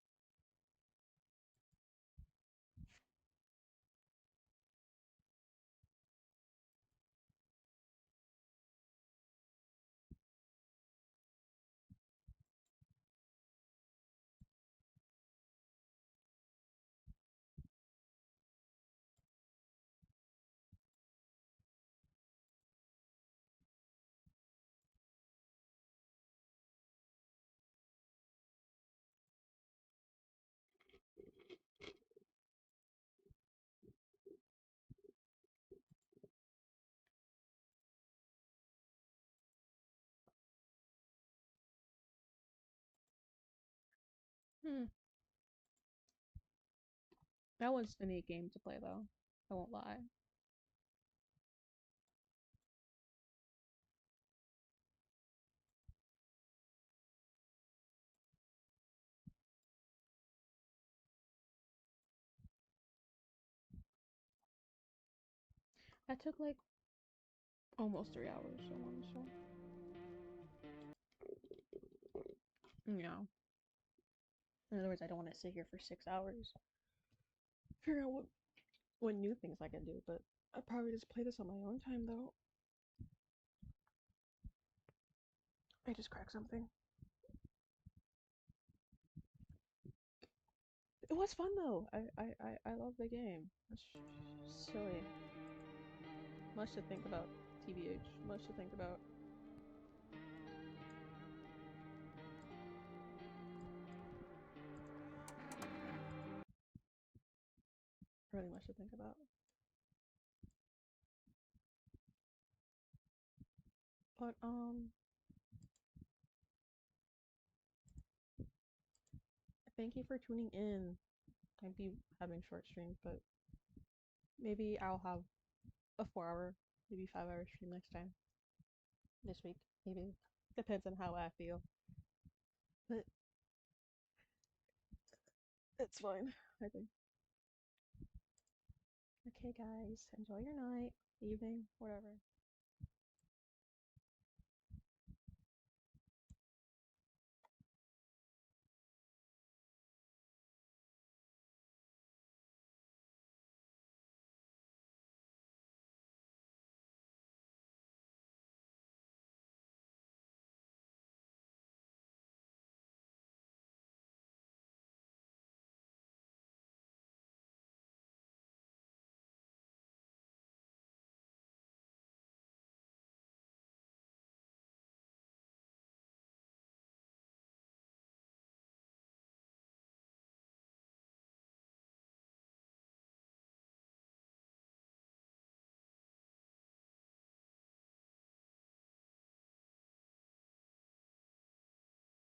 That was a neat game to play, though. I won't lie. That took like almost 3 hours, I want to say. Yeah. In other words, I don't want to sit here for 6 hours. Figure out what new things I can do, but I'd probably just play this on my own time, though. I just cracked something. It was fun though. I love the game. It's silly. Much to think about, TBH. Much to think about. Really much to think about. But thank you for tuning in. I'd be having short streams, but maybe I'll have a 4 hour, maybe 5 hour stream next time. This week, maybe. Depends on how I feel. But it's fine, I think. Okay, guys, enjoy your night, evening, whatever.